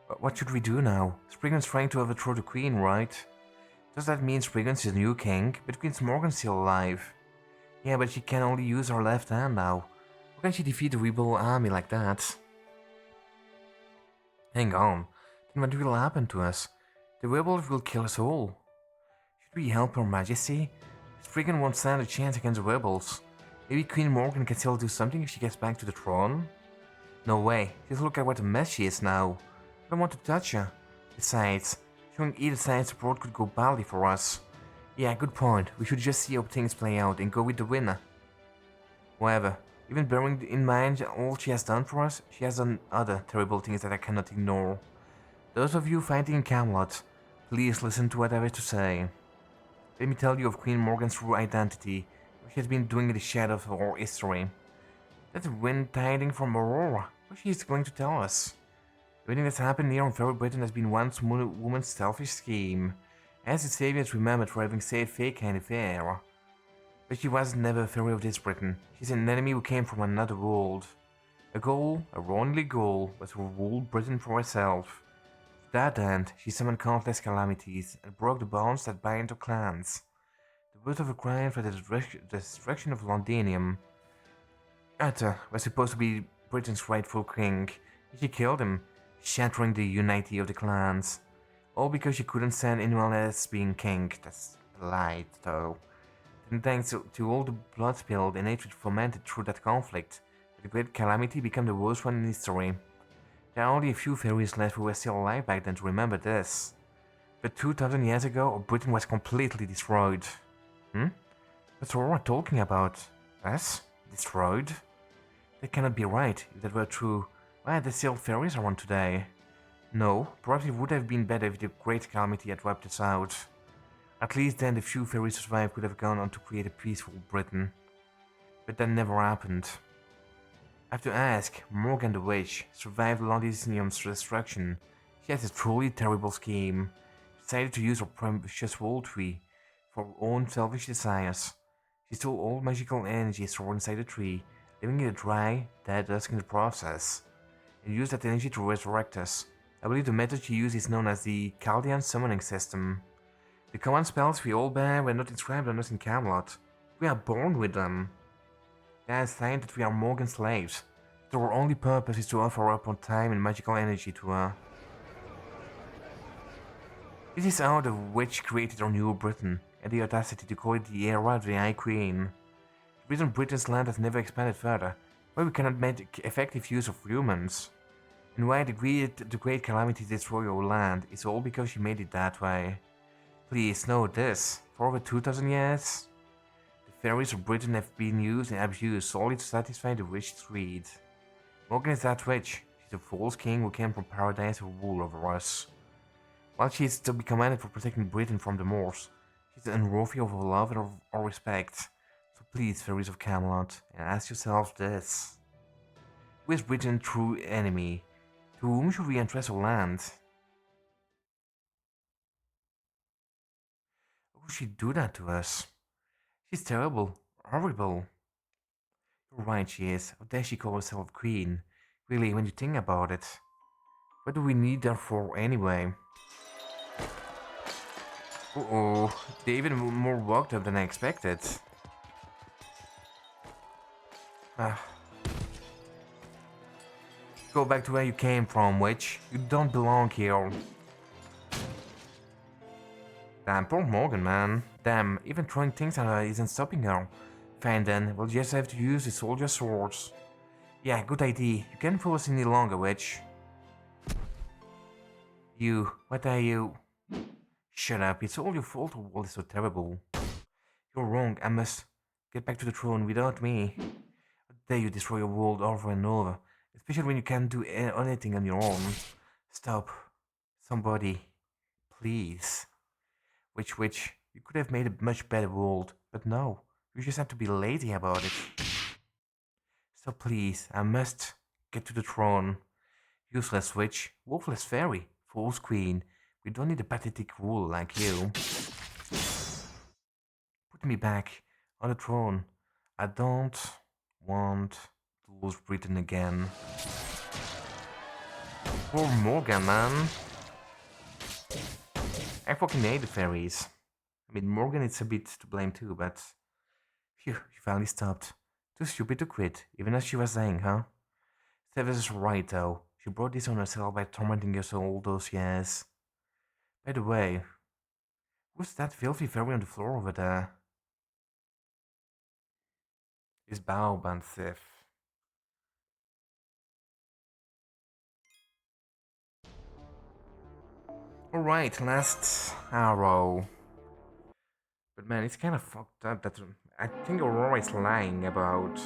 But what should we do now? Spriggan's trying to overthrow the queen, right? Does that mean Spriggan's the new king? But Queen Morgan's still alive. Yeah, but she can only use her left hand now. How can she defeat a rebel army like that? Hang on. Then what will happen to us? The rebels will kill us all. Should we help Her Majesty? Spriggan won't stand a chance against the rebels. Maybe Queen Morgan can still do something if she gets back to the throne? No way. Just look at what a mess she is now. I don't want to touch her. Besides, showing either side support could go badly for us. Yeah, good point. We should just see how things play out and go with the winner. However, even bearing in mind all she has done for us, she has done other terrible things that I cannot ignore. Those of you fighting in Camelot, please listen to what I have to say. Let me tell you of Queen Morgan's true identity, what she has been doing in the shadows of our history. That's wind tiding from Aurora. What she is going to tell us. Everything that's happened here on Fairy Britain has been one woman's selfish scheme, as the saviors remembered for having saved Fake and fair. But she was never a fairy of this Britain. She's an enemy who came from another world. A goal, a wrongly goal, was to rule Britain for herself. To that end, she summoned countless calamities and broke the bonds that bind her clans. The root of a crime for the destruction of Londinium. Arthur was supposed to be Britain's rightful king. She killed him, shattering the unity of the clans. All because she couldn't stand anyone else being king. That's a lie, though. And thanks to all the blood spilled and hatred fomented through that conflict, the Great Calamity became the worst one in history. There are only a few fairies left who were still alive back then to remember this. But 2000 years ago, Britain was completely destroyed. What's Aurora talking about? Us? Destroyed? That cannot be right. If that were true, why are there still fairies around today? No, perhaps it would have been better if the Great Calamity had wiped us out. At least then the few fairies survived could have gone on to create a peaceful Britain. But that never happened. I have to ask, Morgan the Witch survived Londinium's destruction. She has a truly terrible scheme. She decided to use her precious wall tree for her own selfish desires. She stole all magical energy stored inside the tree, leaving it dry, dead us in the process, and used that energy to resurrect us. I believe the method she used is known as the Chaldean summoning system. The command spells we all bear were not inscribed on us in Camelot. We are born with them. They are assigned that we are Morgan's slaves, that our only purpose is to offer up our time and magical energy to her. This is how the witch created our new Britain, and the audacity to call it the era of the High Queen. The reason Britain's land has never expanded further, why we cannot make effective use of humans, and why the great calamity destroyed our land is all because she made it that way. Please know this, for over 2000 years, the fairies of Britain have been used and abused solely to satisfy the witch's greed. Morgan is that witch. She's a false king who came from paradise to rule over us. While she is to be commended for protecting Britain from the Moors, she's unworthy of our love and of our respect. So please, fairies of Camelot, and ask yourself this. Who is Britain's true enemy? To whom should we entrust our land? Why would she do that to us? She's terrible, horrible. You're right, she is. How dare she call herself queen? Really, when you think about it. What do we need her for anyway? Uh-oh, they're even more worked up than I expected. Go back to where you came from, witch. You don't belong here. Damn, poor Morgan, man. Damn, even throwing things at her isn't stopping her. Fine then, we'll just have to use the soldier swords. Yeah, good idea. You can't fool us any longer, witch. You, what are you? Shut up, it's all your fault the world is so terrible. You're wrong, I must get back to the throne without me. How dare you destroy your world over and over, especially when you can't do anything on your own. Stop. Somebody. Please. Witch, you could have made a much better world, but no, you just have to be lazy about it. So please, I must get to the throne. Useless witch, worthless fairy, false queen. We don't need a pathetic ruler like you. Put me back on the throne. I don't want to lose Britain again. Poor Morgan, man. I fucking hate the fairies. I mean, Morgan is a bit to blame too, but... Phew, she finally stopped. Too stupid to quit, even as she was saying, huh? Severus is right, though. She brought this on herself by tormenting us all those years. By the way, who's that filthy fairy on the floor over there? It's Baob and Sif. Alright, last arrow. But man, it's kind of fucked up that I think Aurora is lying about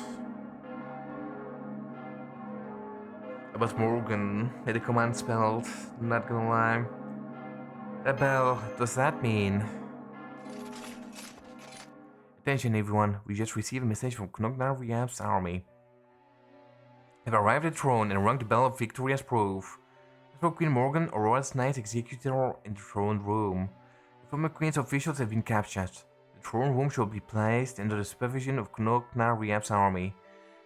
Morgan and the command spelled. Not gonna lie. Bell, does that mean? Attention everyone, we just received a message from Knognar Riab's army. Have arrived at throne and rung the bell of victory as proof. As for Queen Morgan, Aurora's knights executed her in the throne room. The former queen's officials have been captured. The throne room shall be placed under the supervision of Knognar Riab's army.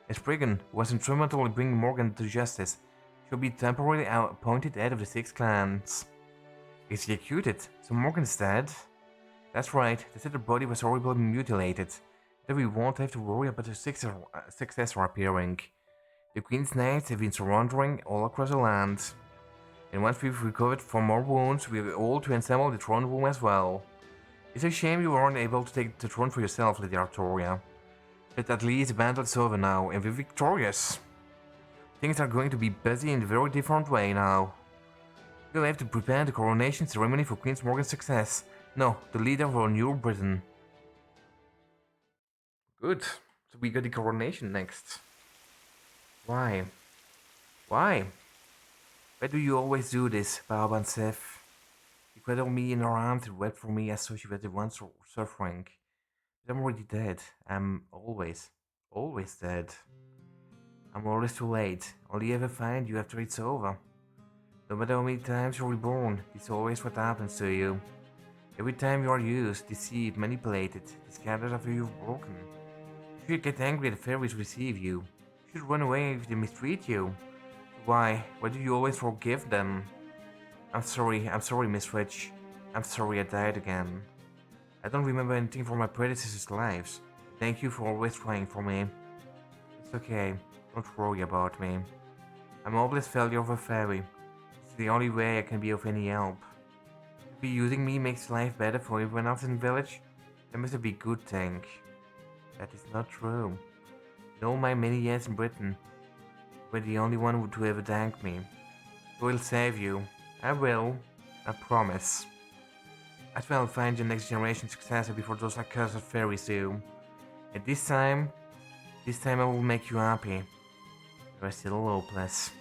As Spriggan, who was instrumental in bringing Morgan to justice, shall be temporarily appointed head of the 6 clans. Executed? So Morgan's dead? That's right, they said her body was horribly mutilated. Then we won't have to worry about her successor appearing. The Queen's knights have been surrendering all across the land. And once we've recovered from more wounds, we're all to assemble the throne room as well. It's a shame you weren't able to take the throne for yourself, Lady Artoria. But at least the battle is over now, and we're victorious. Things are going to be busy in a very different way now. We'll have to prepare the coronation ceremony for Queen Morgan's success. No, the leader of our new Britain. Good. So we got the coronation next. Why? Why? Why do you always do this, Baba and Seth? You cradle me in her arms and wept for me as though she were the one suffering. But I'm already dead. I'm always dead. I'm always too late. Only ever find you after it's over. No matter how many times you're reborn, it's always what happens to you. Every time you are used, deceived, manipulated, discarded after you've broken. You should get angry that fairies receive you. You should run away if they mistreat you. Why do you always forgive them? I'm sorry, Miss Rich. I'm sorry I died again. I don't remember anything from my predecessors' lives. Thank you for always trying for me. It's okay, don't worry about me. I'm a hopeless failure of a fairy. It's the only way I can be of any help. If using me makes life better for everyone else in the village, that must be a good thing. That is not true. In all my many years in Britain, you were the only one to ever thank me. I will save you. I will. I promise. I will find your next generation successor before those accursed fairies do. And this time I will make you happy. You are still hopeless.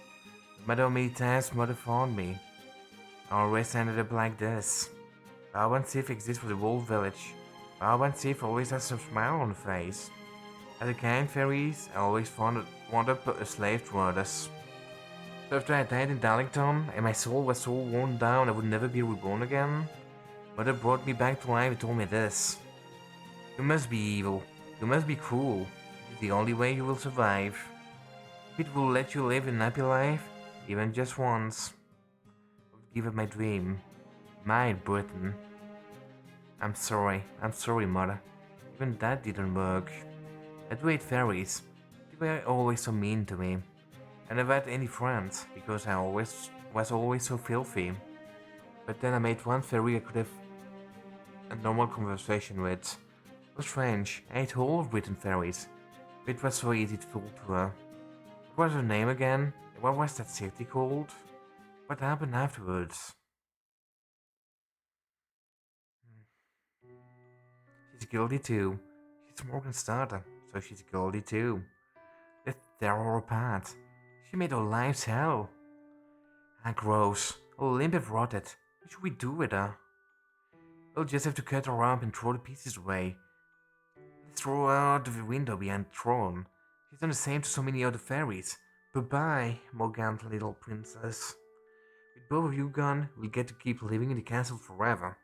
No matter how many times Mother found me, I always ended up like this. Baba and Sif exist for the whole village. Baba and Sif always has a smile on the face. As a kind fairies, I always wanted a slave to others. So after I died in Darlington, and my soul was so worn down I would never be reborn again, Mother brought me back to life and told me this. You must be evil. You must be cruel. It's the only way you will survive. If it will let you live a happy life, even just once, I would give up my dream. My Britain. I'm sorry, Mother. Even that didn't work. I hate fairies. They were always so mean to me. I never had any friends, because I was always so filthy. But then I made one fairy I could have a normal conversation with. It was strange. I ate all of Britain fairies. But it was so easy to fool to her. What was her name again? What was that city called? What happened afterwards? She's guilty too. She's Morgan's daughter, so she's guilty too. Let's tear her apart. She made our lives hell. Ah, gross. Her limb have rotted. What should we do with her? We'll just have to cut her up and throw the pieces away. Let's throw her out of the window behind the throne. She's done the same to so many other fairies. Bye-bye, Morgana little princess. With both of you gone, we'll get to keep living in the castle forever.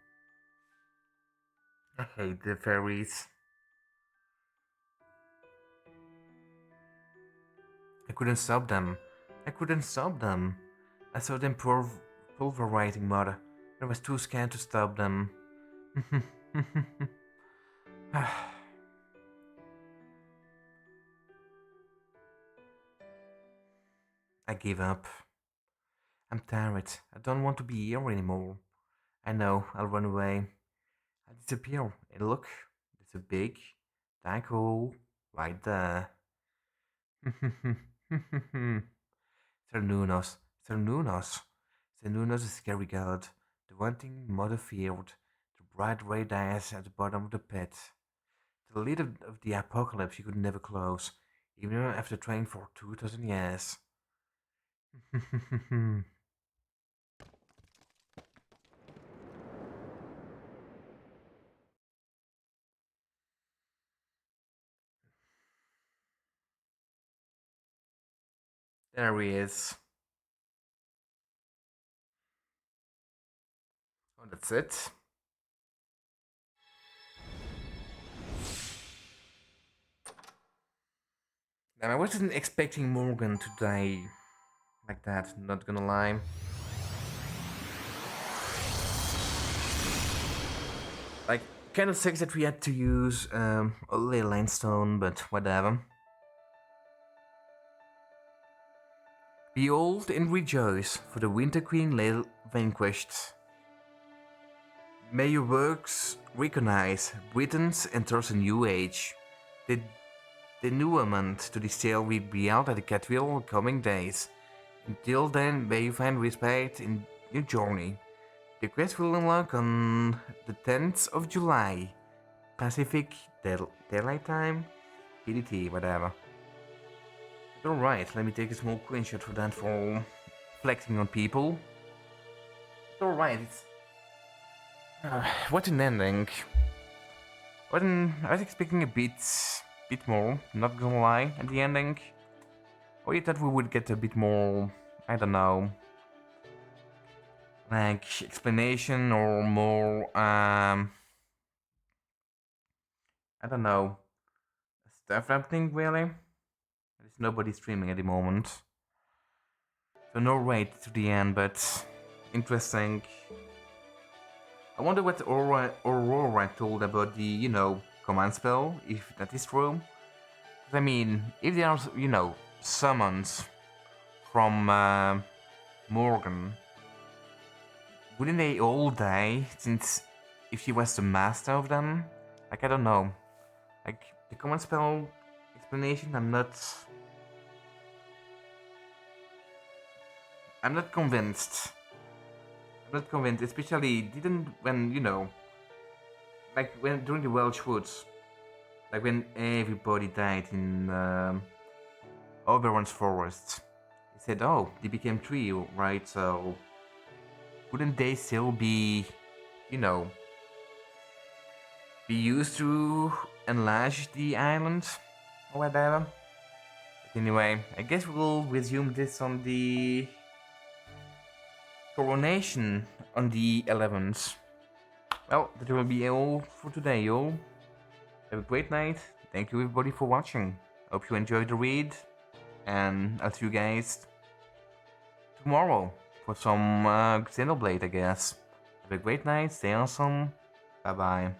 I hate the fairies. I couldn't stop them. I saw them pulverizing Mother. I was too scared to stop them. I give up. I'm tired. I don't want to be here anymore. I know, I'll run away. I'll disappear. And look, there's a big, dark hole right there. Cernunos. Cernunos is scary god. The one thing Mother feared. The bright red eyes at the bottom of the pit. The lid of the apocalypse you could never close, even after trying for 2000 years. There he is. Oh, that's it. Damn, I wasn't expecting Morgan to die like that, not gonna lie. Like, kind of sucks that we had to use a little limestone, but whatever. Behold and rejoice, for the Winter Queen lay vanquished. May your works recognize Britain's enters a new age. The denouement to this tale will be out at the cathedral in coming days. Until then, may you find respite in your journey. The quest will unlock on the 10th of July. Pacific Daylight Time? PDT, whatever. Alright, let me take a small screenshot for that for reflecting on people. Alright, it's... what an ending. I was expecting a bit more, not gonna lie, at the ending. Or you thought we would get a bit more, I don't know, like explanation or more, I don't know, stuff happening really. There's nobody streaming at the moment. So no raid to the end, but interesting. I wonder what Aurora told about the, command spell, if that is true. I mean, if there are, summons from Morgan, wouldn't they all die, since if she was the master of them? Like, I don't know. Like, the command spell explanation, I'm not convinced. I'm not convinced, especially didn't when, like when during the Welsh Woods, like when everybody died in Oberon's forest. He said, oh, they became three, right? So wouldn't they still be, be used to enlarge the island or whatever? But anyway, I guess we'll resume this on the coronation on the 11th. Well, that will be all for today, y'all. Have a great night. Thank you everybody for watching. Hope you enjoyed the read. And I'll see you guys tomorrow for some Xenoblade, I guess. Have a great night. Stay awesome. Bye bye.